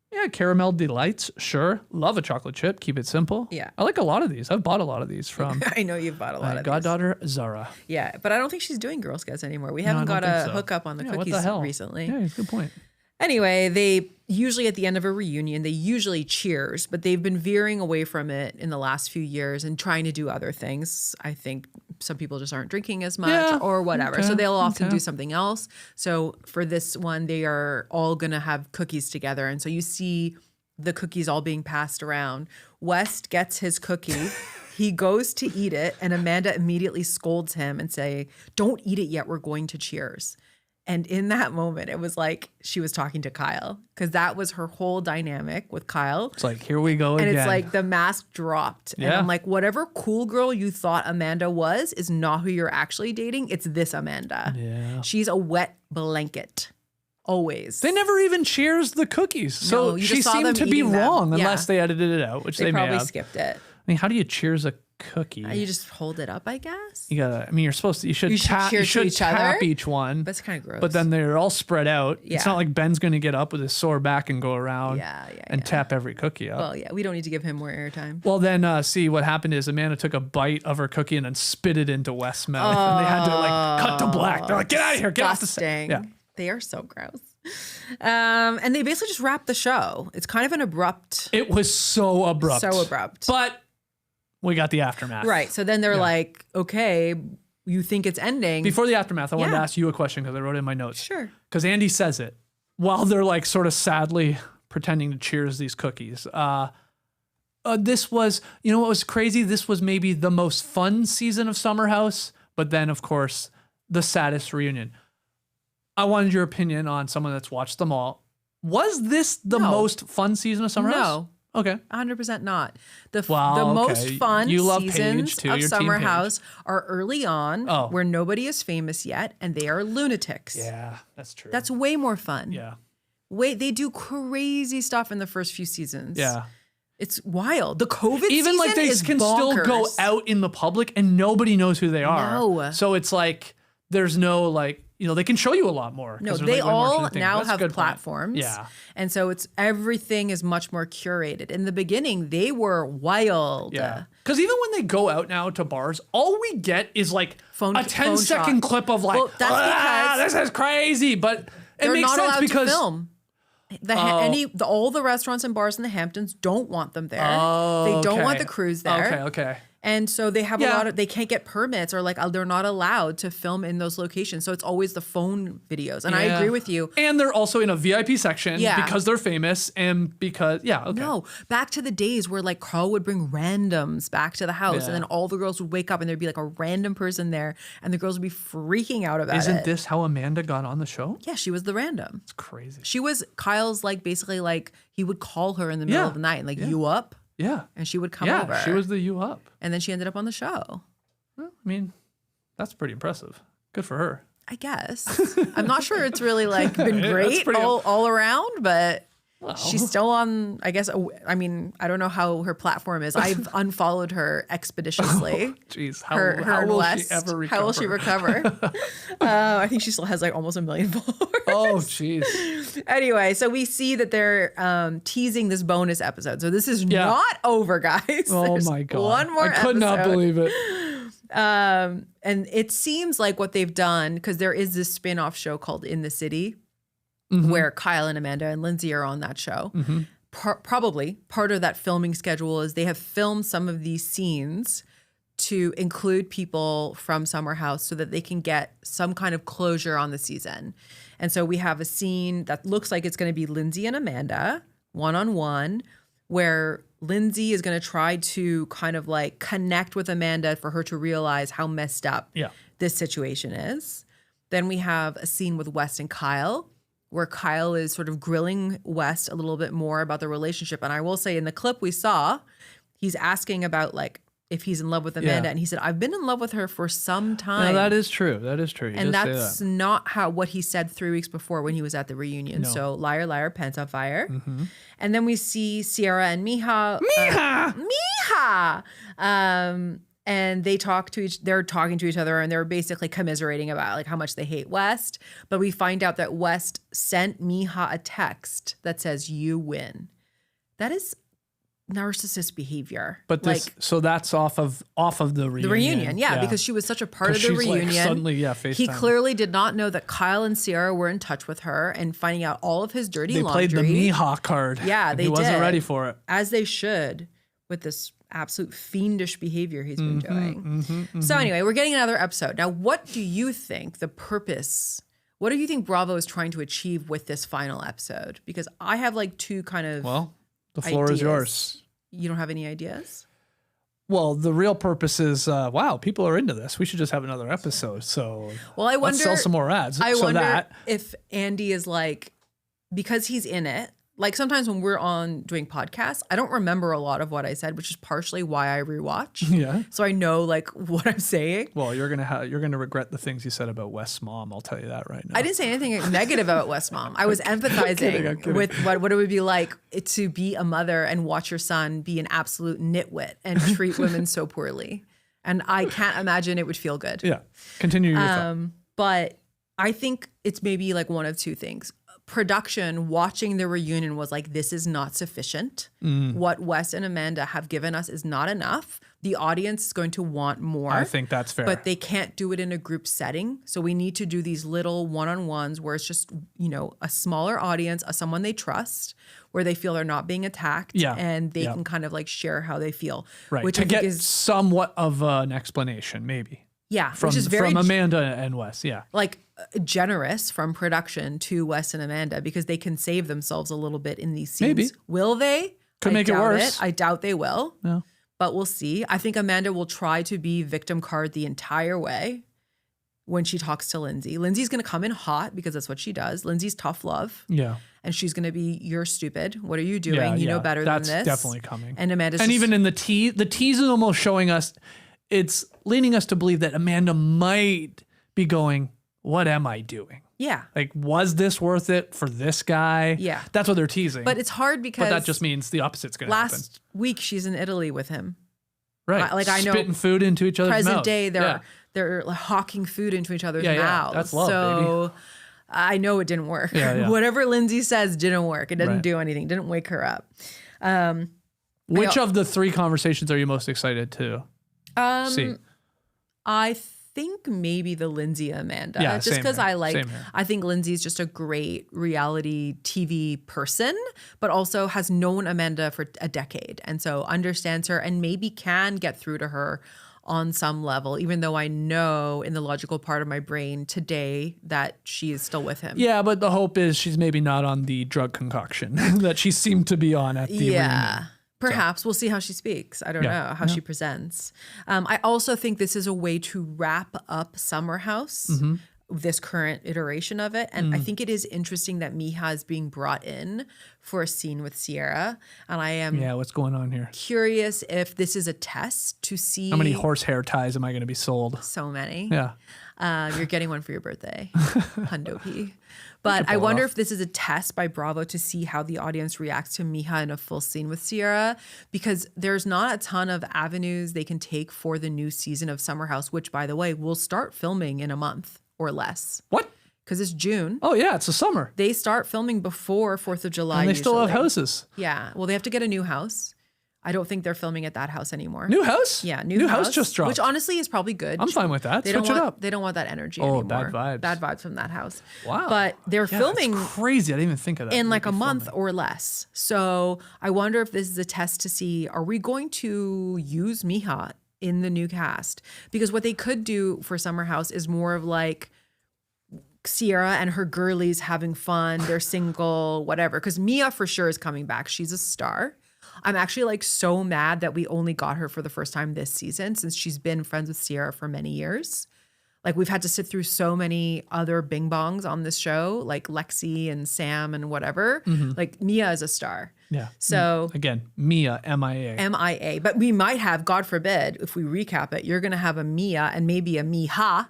Speaker 1: Yeah, caramel delights. Sure. Love a chocolate chip. Keep it simple.
Speaker 2: Yeah.
Speaker 1: I like a lot of these. I've bought a lot of these from
Speaker 2: I know you've bought a lot
Speaker 1: my
Speaker 2: of these.
Speaker 1: goddaughter Zara.
Speaker 2: Yeah, but I don't think she's doing Girl Scouts anymore. We
Speaker 1: No,
Speaker 2: haven't
Speaker 1: I
Speaker 2: got
Speaker 1: don't
Speaker 2: a
Speaker 1: think so.
Speaker 2: hookup on the
Speaker 1: Yeah, what
Speaker 2: cookies
Speaker 1: the hell?
Speaker 2: recently.
Speaker 1: Yeah, it's a good point.
Speaker 2: Anyway, they usually at the end of a reunion, they usually cheers, but they've been veering away from it in the last few years and trying to do other things. I think some people just aren't drinking as much
Speaker 1: Yeah,
Speaker 2: or whatever.
Speaker 1: okay,
Speaker 2: So they'll often
Speaker 1: okay.
Speaker 2: do something else. So for this one, they are all going to have cookies together. And so you see the cookies all being passed around. West gets his cookie. He goes to eat it, and Amanda immediately scolds him and say, "Don't eat it yet. We're going to cheers." And in that moment, it was like she was talking to Kyle because that was her whole dynamic with Kyle.
Speaker 1: It's like, here we go
Speaker 2: And
Speaker 1: again.
Speaker 2: it's like the mask dropped. And
Speaker 1: Yeah.
Speaker 2: I'm like, whatever cool girl you thought Amanda was is not who you're actually dating. It's this Amanda.
Speaker 1: Yeah.
Speaker 2: She's a wet blanket. Always.
Speaker 1: They never even cheers the cookies. So
Speaker 2: No, you
Speaker 1: she
Speaker 2: just saw them
Speaker 1: seemed to be
Speaker 2: eating them.
Speaker 1: wrong
Speaker 2: Yeah.
Speaker 1: unless they edited it out, which
Speaker 2: They
Speaker 1: they may
Speaker 2: probably
Speaker 1: have.
Speaker 2: skipped it.
Speaker 1: I mean, how do you cheers a cookie?
Speaker 2: You just hold it up, I guess.
Speaker 1: You gotta, I mean, you're supposed to, you should
Speaker 2: should
Speaker 1: tap,
Speaker 2: cheer
Speaker 1: you
Speaker 2: to
Speaker 1: should
Speaker 2: each
Speaker 1: tap
Speaker 2: other?
Speaker 1: each one.
Speaker 2: That's kind of gross.
Speaker 1: But then they're all spread out.
Speaker 2: Yeah.
Speaker 1: It's not like Ben's going to get up with his sore back and go around and tap every cookie up.
Speaker 2: Well, yeah, we don't need to give him more airtime.
Speaker 1: Well, then see what happened is Amanda took a bite of her cookie and then spit it into West's mouth, and they had to like cut to black. They're like, "Get out of here! Get off the set!"
Speaker 2: Disgusting.
Speaker 1: Yeah,
Speaker 2: They are so gross. And they basically just wrapped the show. It's kind of an abrupt.
Speaker 1: it was so abrupt.
Speaker 2: So abrupt.
Speaker 1: But we got the aftermath.
Speaker 2: Right. So then they're like, okay, you think it's ending.
Speaker 1: Before the aftermath, I wanted to
Speaker 2: Yeah.
Speaker 1: ask you a question because I wrote it in my notes.
Speaker 2: Sure.
Speaker 1: Because Andy says it while they're like sort of sadly pretending to cheers these cookies. This was, you know what was crazy? This was maybe the most fun season of Summer House, but then of course the saddest reunion. I wanted your opinion on someone that's watched them all. Was this the
Speaker 2: No.
Speaker 1: most fun season of Summer House?
Speaker 2: No.
Speaker 1: Okay.
Speaker 2: 100% not. The
Speaker 1: Wow,
Speaker 2: most
Speaker 1: okay.
Speaker 2: fun
Speaker 1: You love
Speaker 2: seasons
Speaker 1: Paige, too.
Speaker 2: of
Speaker 1: You're Team
Speaker 2: Summer
Speaker 1: Paige.
Speaker 2: House are early on
Speaker 1: Oh.
Speaker 2: where nobody is famous yet and they are lunatics.
Speaker 1: Yeah, that's true.
Speaker 2: That's way more fun.
Speaker 1: yeah.
Speaker 2: They do crazy stuff in the first few seasons.
Speaker 1: Yeah.
Speaker 2: It's wild. The COVID
Speaker 1: Even
Speaker 2: season
Speaker 1: like they
Speaker 2: is
Speaker 1: can still go
Speaker 2: bonkers.
Speaker 1: out in the public and nobody knows who they are.
Speaker 2: No.
Speaker 1: So it's like there's no like, you know, they can show you a lot more.
Speaker 2: No,
Speaker 1: 'cause they're,
Speaker 2: they
Speaker 1: like, way more
Speaker 2: all
Speaker 1: interesting.
Speaker 2: now
Speaker 1: That's a
Speaker 2: have
Speaker 1: good point.
Speaker 2: platforms.
Speaker 1: Yeah.
Speaker 2: And so it's everything is much more curated. In the beginning, they were wild.
Speaker 1: Yeah. Because even when they go out now to bars, all we get is like
Speaker 2: Phone-
Speaker 1: a 10
Speaker 2: phone
Speaker 1: second
Speaker 2: shot.
Speaker 1: clip of like,
Speaker 2: Well, that's because
Speaker 1: this is crazy. But it
Speaker 2: They're
Speaker 1: makes
Speaker 2: not
Speaker 1: sense
Speaker 2: allowed
Speaker 1: because
Speaker 2: to film. All the restaurants and bars in the Hamptons don't want them there.
Speaker 1: Oh,
Speaker 2: they don't want
Speaker 1: okay.
Speaker 2: the crews there.
Speaker 1: Okay.
Speaker 2: And so they have they can't get permits or like they're not allowed to film in those locations. So it's always the phone videos. And I agree with you.
Speaker 1: And they're also in a VIP section because they're famous and because,
Speaker 2: No, back to the days where like Carl would bring randoms back to the house and then all the girls would wake up and there'd be like a random person there and the girls would be freaking out about it.
Speaker 1: Isn't this how Amanda got on the show?
Speaker 2: Yeah, she was the random.
Speaker 1: It's crazy.
Speaker 2: She was Kyle's like basically like he would call her in the middle of the night and like, you up?
Speaker 1: Yeah.
Speaker 2: And she would come over.
Speaker 1: Yeah, she was the you up.
Speaker 2: And then she ended up on the show.
Speaker 1: Well, I mean, that's pretty impressive. Good for her.
Speaker 2: I guess. I'm not sure it's really like been great all around, but she's still on, I guess, I mean, I don't know how her platform is. I've unfollowed her expeditiously.
Speaker 1: Jeez,
Speaker 2: how will she ever recover? How will she recover? I think she still has like almost 1 million followers.
Speaker 1: Oh, jeez.
Speaker 2: Anyway, so we see that they're teasing this bonus episode. So this is not over, guys.
Speaker 1: Oh
Speaker 2: There's
Speaker 1: my God.
Speaker 2: one more episode.
Speaker 1: I could not believe it.
Speaker 2: And it seems like what they've done, because there is this spin-off show called In the City, where Kyle and Amanda and Lindsay are on that show. Probably part of that filming schedule is they have filmed some of these scenes to include people from Summer House so that they can get some kind of closure on the season. And so we have a scene that looks like it's going to be Lindsay and Amanda one-on-one, where Lindsay is going to try to kind of like connect with Amanda for her to realize how messed up this situation is. Then we have a scene with West and Kyle, where Kyle is sort of grilling West a little bit more about the relationship. And I will say in the clip we saw, he's asking about like if he's in love with Amanda. And he said, I've been in love with her for some time.
Speaker 1: No, that is true. That is true.
Speaker 2: And that's not what he said 3 weeks before when he was at the reunion. No. So liar, liar, pants on fire. And then we see Sierra and Miha. Miha! And they're talking to each other and they're basically commiserating about like how much they hate West. But we find out that West sent Miha a text that says, you win. That is narcissist behavior.
Speaker 1: But this, so that's off of the reunion.
Speaker 2: The reunion, because she was such a part of the reunion. Like
Speaker 1: suddenly, FaceTime.
Speaker 2: He clearly did not know that Kyle and Sierra were in touch with her and finding out all of his dirty laundry.
Speaker 1: They played the Miha card.
Speaker 2: Yeah, they did.
Speaker 1: He wasn't ready for it.
Speaker 2: As they should, with this absolute fiendish behavior he's been doing. So anyway, we're getting another episode. Now, what do you think the purpose, what do you think Bravo is trying to achieve with this final episode? Because I have like two kind of
Speaker 1: the floor is yours.
Speaker 2: You don't have any ideas?
Speaker 1: Well, the real purpose is, wow, people are into this. We should just have another episode. So
Speaker 2: I wonder,
Speaker 1: let's sell some more ads.
Speaker 2: I wonder if Andy is like, because he's in it, like sometimes when we're on doing podcasts, I don't remember a lot of what I said, which is partially why I rewatch.
Speaker 1: Yeah.
Speaker 2: So I know like what I'm saying.
Speaker 1: Well, you're gonna regret the things you said about West's mom. I'll tell you that right now.
Speaker 2: I didn't say anything negative about West's mom. I was empathizing
Speaker 1: I'm kidding.
Speaker 2: with what it would be like to be a mother and watch your son be an absolute nitwit and treat women so poorly. And I can't imagine it would feel good.
Speaker 1: Yeah. Continue your thought.
Speaker 2: But I think it's maybe like one of two things. Production watching the reunion was like, this is not sufficient. What Wes and Amanda have given us is not enough. The audience is going to want more.
Speaker 1: I think that's fair.
Speaker 2: But they can't do it in a group setting. So we need to do these little one-on-ones where it's just, a smaller audience, someone they trust, where they feel they're not being attacked and they can kind of like share how they feel.
Speaker 1: Right.
Speaker 2: Which
Speaker 1: to
Speaker 2: I think
Speaker 1: get
Speaker 2: is
Speaker 1: somewhat of an explanation, maybe.
Speaker 2: Yeah.
Speaker 1: From,
Speaker 2: which is very
Speaker 1: from Amanda and Wes. Yeah.
Speaker 2: Like generous from production to Wes and Amanda because they can save themselves a little bit in these scenes.
Speaker 1: Maybe.
Speaker 2: Will they?
Speaker 1: Could make it worse.
Speaker 2: I doubt they will.
Speaker 1: No.
Speaker 2: But we'll see. I think Amanda will try to be victim card the entire way when she talks to Lindsay. Lindsay's going to come in hot because that's what she does. Lindsay's tough love.
Speaker 1: Yeah.
Speaker 2: And she's going to be, you're stupid. What are you doing? You know better than this.
Speaker 1: That's definitely coming.
Speaker 2: And Amanda's
Speaker 1: even in the tease is almost showing us, it's leading us to believe that Amanda might be going, what am I doing?
Speaker 2: Yeah.
Speaker 1: Like, was this worth it for this guy?
Speaker 2: Yeah.
Speaker 1: That's what they're teasing.
Speaker 2: But it's hard because.
Speaker 1: But that just means the opposite's going to happen.
Speaker 2: Last week, she's in Italy with him.
Speaker 1: Right.
Speaker 2: I know.
Speaker 1: Spitting food into each other's mouths.
Speaker 2: Present day, they're like hawking food into each other's mouths.
Speaker 1: That's love, baby.
Speaker 2: I know it didn't work.
Speaker 1: Yeah.
Speaker 2: Whatever Lindsay says didn't work. It didn't do anything. Didn't wake her up.
Speaker 1: Which of the three conversations are you most excited to see?
Speaker 2: I think maybe the Lindsay Amanda.
Speaker 1: Yeah,
Speaker 2: just
Speaker 1: same
Speaker 2: because
Speaker 1: here.
Speaker 2: I
Speaker 1: Same here.
Speaker 2: I think Lindsay's just a great reality TV person, but also has known Amanda for a decade. And so understands her and maybe can get through to her on some level, even though I know in the logical part of my brain today that she is still with him.
Speaker 1: Yeah, but the hope is she's maybe not on the drug concoction that she seemed to be on at the reunion.
Speaker 2: Perhaps. We'll see how she speaks. I don't know how she presents. I also think this is a way to wrap up Summer House, this current iteration of it. And I think it is interesting that Miha is being brought in for a scene with Sierra. And I am
Speaker 1: what's going on here?
Speaker 2: curious if this is a test to see
Speaker 1: How many horsehair ties am I going to be sold?
Speaker 2: so many.
Speaker 1: Yeah.
Speaker 2: You're getting one for your birthday, Hundo P. But I wonder if this is a test by Bravo to see how the audience reacts to Miha in a full scene with Sierra, because there's not a ton of avenues they can take for the new season of Summer House, which, by the way, will start filming in a month or less.
Speaker 1: What?
Speaker 2: Because it's June.
Speaker 1: Oh, yeah, it's the summer.
Speaker 2: They start filming before 4th of July.
Speaker 1: And they still have
Speaker 2: usually.
Speaker 1: houses.
Speaker 2: Yeah. Well, they have to get a new house. I don't think they're filming at that house anymore.
Speaker 1: New house?
Speaker 2: Yeah,
Speaker 1: new house just dropped.
Speaker 2: Which honestly is probably good.
Speaker 1: I'm fine with that.
Speaker 2: They
Speaker 1: Switch
Speaker 2: don't
Speaker 1: it
Speaker 2: want,
Speaker 1: up.
Speaker 2: They don't want that energy
Speaker 1: Oh,
Speaker 2: anymore.
Speaker 1: bad vibes.
Speaker 2: Bad vibes from that house.
Speaker 1: Wow.
Speaker 2: But they're
Speaker 1: Yeah,
Speaker 2: filming
Speaker 1: that's crazy. I didn't even think of that.
Speaker 2: in like a
Speaker 1: Maybe
Speaker 2: month
Speaker 1: filming.
Speaker 2: or less. So I wonder if this is a test to see, are we going to use Miha in the new cast? Because what they could do for Summer House is more of like Sierra and her girlies having fun. They're single, whatever. Because Mia for sure is coming back. She's a star. I'm actually like so mad that we only got her for the first time this season, since she's been friends with Sierra for many years. Like we've had to sit through so many other bing bongs on this show, like Lexi and Sam and whatever. Like Mia is a star.
Speaker 1: Yeah.
Speaker 2: So
Speaker 1: Again, Mia, MIA.
Speaker 2: MIA. But we might have, God forbid, if we recap it, you're going to have a Mia and maybe a Miha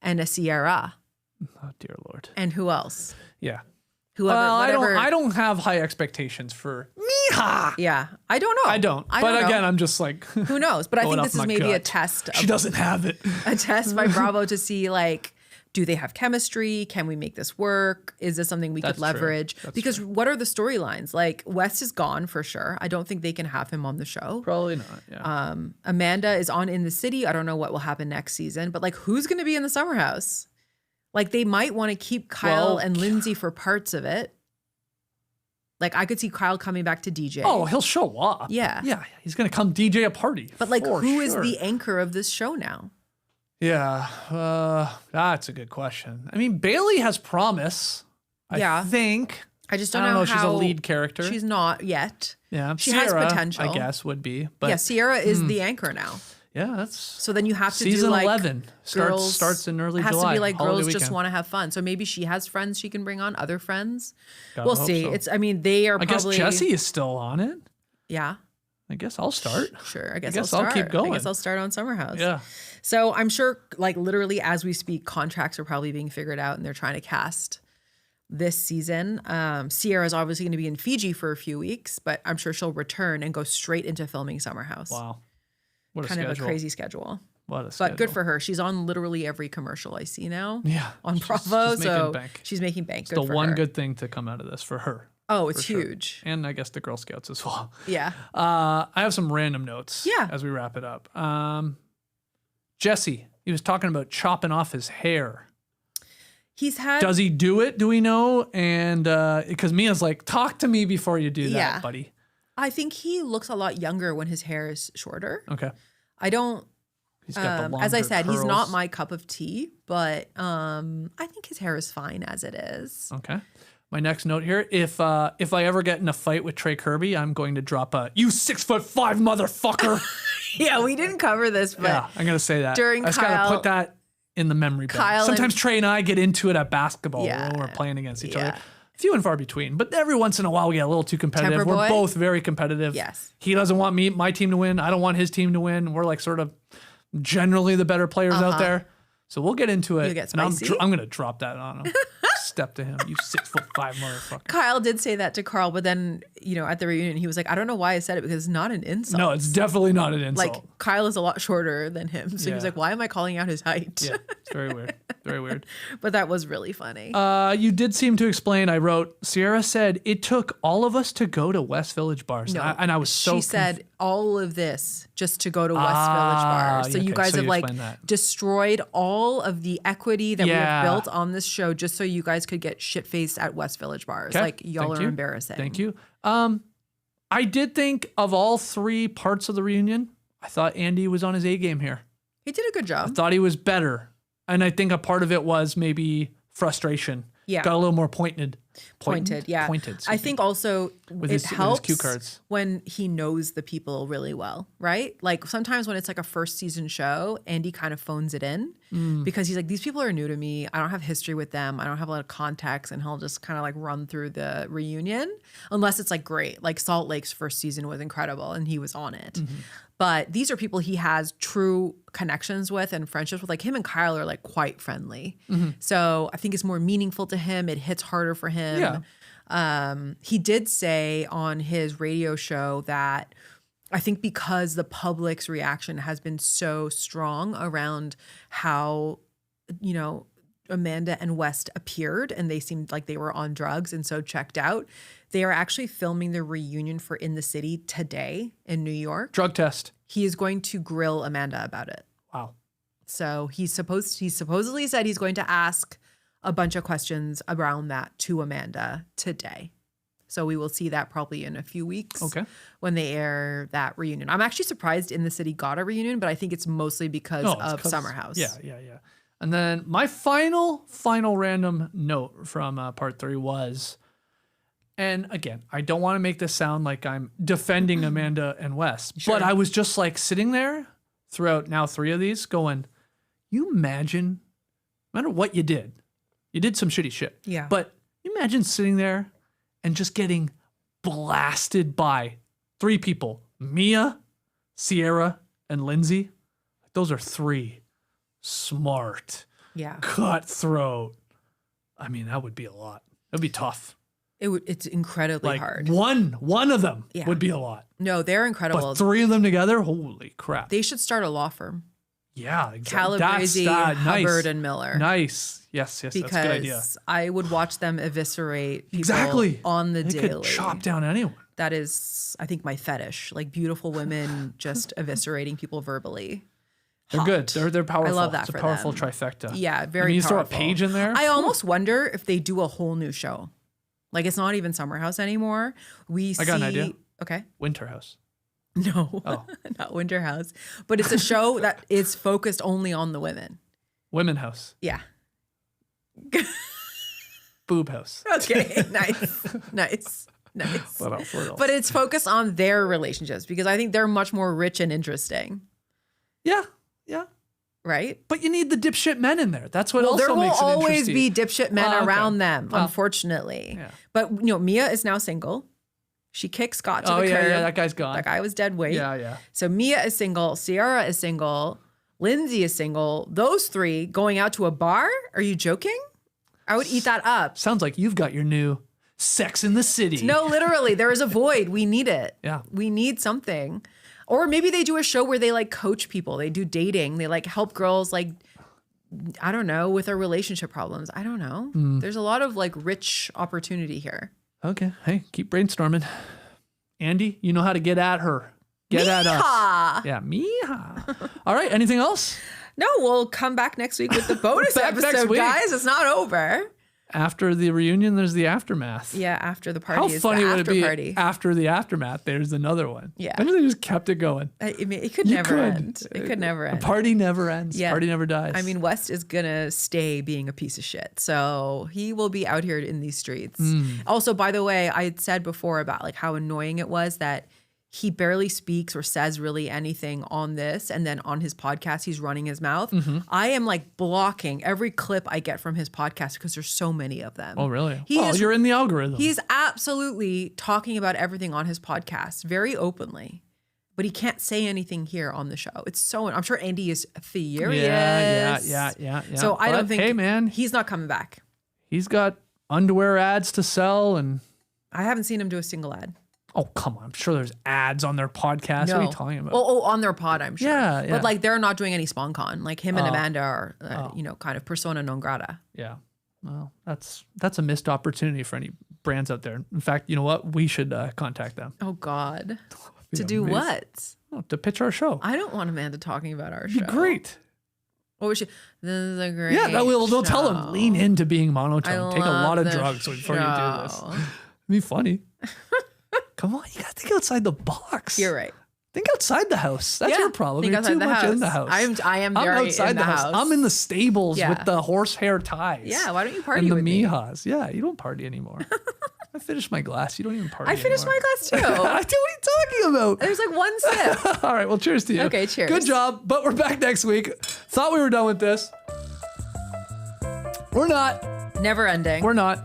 Speaker 2: and a Sierra.
Speaker 1: Oh, dear Lord.
Speaker 2: And who else?
Speaker 1: Yeah.
Speaker 2: Whoever, whatever.
Speaker 1: I don't have high expectations for Miha.
Speaker 2: Yeah. I don't know.
Speaker 1: I don't. But
Speaker 2: know.
Speaker 1: again, I'm just like,
Speaker 2: Who knows? But I
Speaker 1: going
Speaker 2: think
Speaker 1: off
Speaker 2: this is
Speaker 1: my
Speaker 2: maybe a
Speaker 1: gut.
Speaker 2: test.
Speaker 1: She doesn't have it.
Speaker 2: A test by Bravo to see like, do they have chemistry? Can we make this work? Is this something we
Speaker 1: That's
Speaker 2: could leverage?
Speaker 1: true. That's
Speaker 2: Because what are the storylines? Like Wes is gone for sure. I don't think they can have him on the show.
Speaker 1: Probably not. Yeah.
Speaker 2: Amanda is on In the City. I don't know what will happen next season, but like who's going to be in the Summer House? Like they might want to keep Kyle
Speaker 1: Well,
Speaker 2: and Lindsay for parts of it. Like I could see Kyle coming back to DJ.
Speaker 1: Oh, he'll show up.
Speaker 2: Yeah.
Speaker 1: Yeah. He's going to come DJ a party.
Speaker 2: But like
Speaker 1: for
Speaker 2: who is
Speaker 1: sure.
Speaker 2: the anchor of this show now?
Speaker 1: Yeah. That's a good question. I mean, Bailey has promise.
Speaker 2: Yeah.
Speaker 1: I think.
Speaker 2: I just
Speaker 1: I
Speaker 2: don't
Speaker 1: don't know. She's a
Speaker 2: how
Speaker 1: lead character.
Speaker 2: She's not yet.
Speaker 1: Yeah.
Speaker 2: She has
Speaker 1: Sierra,
Speaker 2: potential.
Speaker 1: I guess would be. But
Speaker 2: Yeah, Sierra is the anchor now.
Speaker 1: yeah, that's
Speaker 2: So then you have to
Speaker 1: season
Speaker 2: do like
Speaker 1: 11
Speaker 2: girls,
Speaker 1: starts in early
Speaker 2: has
Speaker 1: July.
Speaker 2: to be like
Speaker 1: holiday
Speaker 2: girls just
Speaker 1: weekend.
Speaker 2: want to have fun. So maybe she has friends she can bring on, other friends.
Speaker 1: Gotta
Speaker 2: We'll
Speaker 1: hope
Speaker 2: see.
Speaker 1: so.
Speaker 2: It's I mean they are
Speaker 1: I guess
Speaker 2: probably
Speaker 1: Jesse is still on it.
Speaker 2: Yeah,
Speaker 1: I guess I'll start.
Speaker 2: sure. I guess,
Speaker 1: guess
Speaker 2: I'll
Speaker 1: I'll
Speaker 2: start.
Speaker 1: keep going.
Speaker 2: I guess I'll start on Summer House.
Speaker 1: Yeah.
Speaker 2: So I'm sure like literally as we speak, contracts are probably being figured out and they're trying to cast this season. Sierra is obviously going to be in Fiji for a few weeks, but I'm sure she'll return and go straight into filming Summer House.
Speaker 1: Wow. What a
Speaker 2: Kind
Speaker 1: schedule.
Speaker 2: of a crazy schedule.
Speaker 1: What a schedule.
Speaker 2: But good for her. She's on literally every commercial I see now.
Speaker 1: Yeah.
Speaker 2: On
Speaker 1: She's-
Speaker 2: Bravo.
Speaker 1: she's making
Speaker 2: So
Speaker 1: bank.
Speaker 2: she's making bank. Good
Speaker 1: The
Speaker 2: for
Speaker 1: one
Speaker 2: her.
Speaker 1: good thing to come out of this for her.
Speaker 2: Oh, it's
Speaker 1: for sure.
Speaker 2: huge.
Speaker 1: And I guess the Girl Scouts as well.
Speaker 2: Yeah.
Speaker 1: I have some random notes
Speaker 2: Yeah.
Speaker 1: as we wrap it up. Jesse, he was talking about chopping off his hair.
Speaker 2: He's had
Speaker 1: Does he do it? Do we know? And because Mia's like, talk to me before you do that,
Speaker 2: Yeah.
Speaker 1: buddy.
Speaker 2: I think he looks a lot younger when his hair is shorter.
Speaker 1: Okay.
Speaker 2: I don't
Speaker 1: He's got the
Speaker 2: as I
Speaker 1: longer
Speaker 2: said, he's not
Speaker 1: curls.
Speaker 2: my cup of tea, but I think his hair is fine as it is.
Speaker 1: Okay. My next note here: if I ever get in a fight with Trey Kirby, I'm going to drop a "you 6'5" motherfucker."
Speaker 2: Yeah, we didn't cover this, but
Speaker 1: Yeah, I'm gonna say that.
Speaker 2: during
Speaker 1: I just gotta
Speaker 2: Kyle-
Speaker 1: put that in the memory bank.
Speaker 2: Kyle
Speaker 1: Sometimes
Speaker 2: and-
Speaker 1: Trey and I get into it at basketball
Speaker 2: Yeah.
Speaker 1: when we're playing against each
Speaker 2: Yeah.
Speaker 1: other. Few and far between, but every once in a while we get a little too competitive.
Speaker 2: Temper
Speaker 1: We're
Speaker 2: boy?
Speaker 1: both very competitive.
Speaker 2: Yes.
Speaker 1: He doesn't want my team to win. I don't want his team to win. We're like sort of generally the better players out there. So we'll get into it.
Speaker 2: You get
Speaker 1: and
Speaker 2: spicy?
Speaker 1: I'm gonna drop that on him. Step to him. You 6'5" motherfucker.
Speaker 2: Kyle did say that to Carl, but then, at the reunion, he was like, I don't know why I said it because it's not an insult.
Speaker 1: No, it's definitely not an insult.
Speaker 2: like Kyle is a lot shorter than him. So he was
Speaker 1: Yeah.
Speaker 2: like, why am I calling out his height?
Speaker 1: Yeah, it's very weird. Very weird.
Speaker 2: But that was really funny.
Speaker 1: You did seem to explain. I wrote, Sierra said, it took all of us to go to West Village bars.
Speaker 2: No,
Speaker 1: and I was so
Speaker 2: she said all of this just to go to West Village bars. So
Speaker 1: yeah,
Speaker 2: you
Speaker 1: okay,
Speaker 2: guys
Speaker 1: so
Speaker 2: have
Speaker 1: you
Speaker 2: like
Speaker 1: explained that.
Speaker 2: destroyed all of the equity that we
Speaker 1: Yeah.
Speaker 2: have built on this show just so you guys could get shit faced at West Village bars.
Speaker 1: Okay,
Speaker 2: Like y'all
Speaker 1: thank
Speaker 2: are
Speaker 1: you.
Speaker 2: embarrassing.
Speaker 1: Thank you. I did think of all three parts of the reunion, I thought Andy was on his A game here.
Speaker 2: He did a good job.
Speaker 1: I thought he was better. And I think a part of it was maybe frustration.
Speaker 2: Yeah.
Speaker 1: Got a little more pointed.
Speaker 2: Yeah.
Speaker 1: Pointed.
Speaker 2: I think also
Speaker 1: With
Speaker 2: it
Speaker 1: his
Speaker 2: helps
Speaker 1: cue cards.
Speaker 2: when he knows the people really well, right? Like sometimes when it's like a first season show, Andy kind of phones it in because he's like, these people are new to me. I don't have history with them. I don't have a lot of context. And he'll just kind of like run through the reunion unless it's like great. Like Salt Lake's first season was incredible and he was on it. But these are people he has true connections with and friendships with. Like him and Kyle are like quite friendly. So I think it's more meaningful to him. It hits harder for him.
Speaker 1: Yeah.
Speaker 2: He did say on his radio show that I think because the public's reaction has been so strong around how, you know, Amanda and West appeared and they seemed like they were on drugs and so checked out. They are actually filming the reunion for In the City today in New York.
Speaker 1: Drug test.
Speaker 2: He is going to grill Amanda about it.
Speaker 1: Wow.
Speaker 2: So he supposedly said he's going to ask a bunch of questions around that to Amanda today. So we will see that probably in a few weeks.
Speaker 1: Okay.
Speaker 2: When they air that reunion. I'm actually surprised In the City got a reunion, but I think it's mostly because of Summer House.
Speaker 1: Yeah. And then my final random note from part 3 was, and again, I don't want to make this sound like I'm defending Amanda and Wes, but I was just like sitting there throughout now 3 of these going, you imagine, no matter what you did some shitty shit.
Speaker 2: Yeah.
Speaker 1: But you imagine sitting there and just getting blasted by 3 people, Mia, Sierra, and Lindsay. Those are 3 smart,
Speaker 2: Yeah.
Speaker 1: cutthroat. I mean, that would be a lot. It'd be tough.
Speaker 2: It's incredibly
Speaker 1: Like
Speaker 2: hard.
Speaker 1: one of them
Speaker 2: Yeah.
Speaker 1: would be a lot.
Speaker 2: No, they're
Speaker 1: But
Speaker 2: incredible.
Speaker 1: 3 of them together, holy crap.
Speaker 2: They should start a law firm.
Speaker 1: Yeah, exactly.
Speaker 2: Calabrese, Hubbard, and Miller.
Speaker 1: Nice. Yes, that's a good idea.
Speaker 2: Because I would watch them eviscerate people
Speaker 1: Exactly.
Speaker 2: on the
Speaker 1: They
Speaker 2: daily.
Speaker 1: could chop down anyone.
Speaker 2: That is, I think, my fetish. Like beautiful women just eviscerating people verbally.
Speaker 1: They're good. They're powerful.
Speaker 2: I love that
Speaker 1: It's a
Speaker 2: for
Speaker 1: powerful
Speaker 2: them.
Speaker 1: trifecta.
Speaker 2: Yeah, very
Speaker 1: I mean, you
Speaker 2: powerful.
Speaker 1: throw a Page in there.
Speaker 2: I almost wonder if they do a whole new show. Like it's not even Summer House anymore.
Speaker 1: I got an idea.
Speaker 2: Okay.
Speaker 1: Winter House.
Speaker 2: No, not Winter House. But it's a show that is focused only on the women.
Speaker 1: Women House.
Speaker 2: Yeah.
Speaker 1: Boob House.
Speaker 2: Okay. Nice.
Speaker 1: What else?
Speaker 2: But it's focused on their relationships because I think they're much more rich and interesting,
Speaker 1: Yeah.
Speaker 2: right?
Speaker 1: But you need the dipshit men in there. That's what also
Speaker 2: There will
Speaker 1: makes it
Speaker 2: always
Speaker 1: interesting.
Speaker 2: be dipshit men
Speaker 1: Oh, okay.
Speaker 2: around them,
Speaker 1: Well,
Speaker 2: unfortunately.
Speaker 1: yeah.
Speaker 2: But you know, Mia is now single. She kicked Scott to
Speaker 1: Oh
Speaker 2: the
Speaker 1: yeah,
Speaker 2: curb.
Speaker 1: yeah, that guy's gone.
Speaker 2: That guy was dead weight.
Speaker 1: Yeah.
Speaker 2: So Mia is single. Sierra is single. Lindsay is single. Those 3 going out to a bar? Are you joking? I would eat that up.
Speaker 1: Sounds like you've got your new Sex in the City.
Speaker 2: No, literally, there is a void. We need it.
Speaker 1: Yeah.
Speaker 2: We need something. Or maybe they do a show where they like coach people. They do dating. They like help girls like, I don't know, with their relationship problems. I don't know. There's a lot of like rich opportunity here.
Speaker 1: Okay. Hey, keep brainstorming. Andy, you know how to get at her. Get at us.
Speaker 2: Meehaw!
Speaker 1: Yeah, meehaw. All right. Anything else?
Speaker 2: No, we'll come back next week with the bonus
Speaker 1: Back next
Speaker 2: episode,
Speaker 1: week.
Speaker 2: guys. It's not over.
Speaker 1: After the reunion, there's the aftermath.
Speaker 2: Yeah, after the party
Speaker 1: How
Speaker 2: is
Speaker 1: funny
Speaker 2: the
Speaker 1: would it
Speaker 2: after
Speaker 1: be
Speaker 2: party.
Speaker 1: after the aftermath? There's another one.
Speaker 2: Yeah.
Speaker 1: Imagine they just kept it going.
Speaker 2: I mean, it could
Speaker 1: You
Speaker 2: never end. It could never
Speaker 1: The
Speaker 2: end.
Speaker 1: party never ends.
Speaker 2: Yeah.
Speaker 1: Party never dies.
Speaker 2: I mean, West is gonna stay being a piece of shit. So he will be out here in these streets. Also, by the way, I had said before about like how annoying it was that he barely speaks or says really anything on this. And then on his podcast, he's running his mouth. I am like blocking every clip I get from his podcast because there's so many of them.
Speaker 1: Oh, really?
Speaker 2: He is-
Speaker 1: you're in the algorithm.
Speaker 2: He's absolutely talking about everything on his podcast very openly, but he can't say anything here on the show. It's so, I'm sure Andy is furious.
Speaker 1: Yeah.
Speaker 2: So I don't
Speaker 1: But,
Speaker 2: think,
Speaker 1: hey, man,
Speaker 2: he's not coming back.
Speaker 1: he's got underwear ads to sell, and
Speaker 2: I haven't seen him do a single ad.
Speaker 1: Oh, come on. I'm sure there's ads on their podcast. What are you talking about?
Speaker 2: Oh, on their pod, I'm sure.
Speaker 1: Yeah.
Speaker 2: But like they're not doing any SpawnCon. Like him and Amanda are, kind of persona non grata.
Speaker 1: Yeah. Well, that's a missed opportunity for any brands out there. In fact, you know what? We should contact them.
Speaker 2: Oh God. To do
Speaker 1: amazing.
Speaker 2: what?
Speaker 1: Oh, to pitch our show.
Speaker 2: I don't want Amanda talking about our show.
Speaker 1: Great.
Speaker 2: What was she? This is a great
Speaker 1: Yeah, they'll tell them,
Speaker 2: show.
Speaker 1: lean into being monotone. Take a lot of
Speaker 2: love
Speaker 1: drugs
Speaker 2: this
Speaker 1: before you do this.
Speaker 2: show.
Speaker 1: It'd be funny. Come on, you gotta think outside the box.
Speaker 2: You're right.
Speaker 1: Think outside the house. That's your problem.
Speaker 2: Think
Speaker 1: You're
Speaker 2: outside
Speaker 1: too
Speaker 2: the
Speaker 1: much
Speaker 2: house.
Speaker 1: in the house.
Speaker 2: I am very
Speaker 1: I'm outside
Speaker 2: in the house.
Speaker 1: I'm in the stables
Speaker 2: Yeah.
Speaker 1: with the horsehair ties.
Speaker 2: Yeah, why don't you party
Speaker 1: and the
Speaker 2: with me?
Speaker 1: mihas. Yeah, you don't party anymore. I finished my glass. You don't even party
Speaker 2: I finished
Speaker 1: anymore.
Speaker 2: my glass too.
Speaker 1: What are you talking about?
Speaker 2: There's like one sip.
Speaker 1: All right, well, cheers to you.
Speaker 2: Okay, cheers.
Speaker 1: Good job, but we're back next week. Thought we were done with this. We're not.
Speaker 2: Never ending.
Speaker 1: We're not.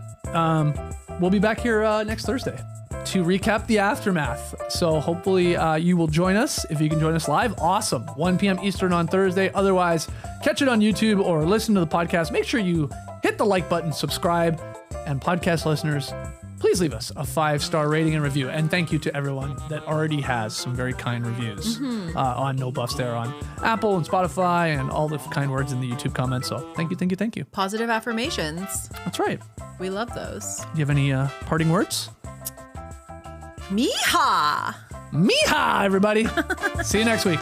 Speaker 1: We'll be back here next Thursday to recap the aftermath. So hopefully you will join us. If you can join us live, awesome. 1 p.m. Eastern on Thursday. Otherwise, catch it on YouTube or listen to the podcast. Make sure you hit the like button, subscribe, and podcast listeners, please leave us a 5-star rating and review. And thank you to everyone that already has some very kind reviews on No Buffs there on Apple and Spotify and all the kind words in the YouTube comments. So thank you.
Speaker 2: Positive affirmations.
Speaker 1: That's right.
Speaker 2: We love those.
Speaker 1: Do you have any parting words?
Speaker 2: Miha!
Speaker 1: Miha, everybody. See you next week.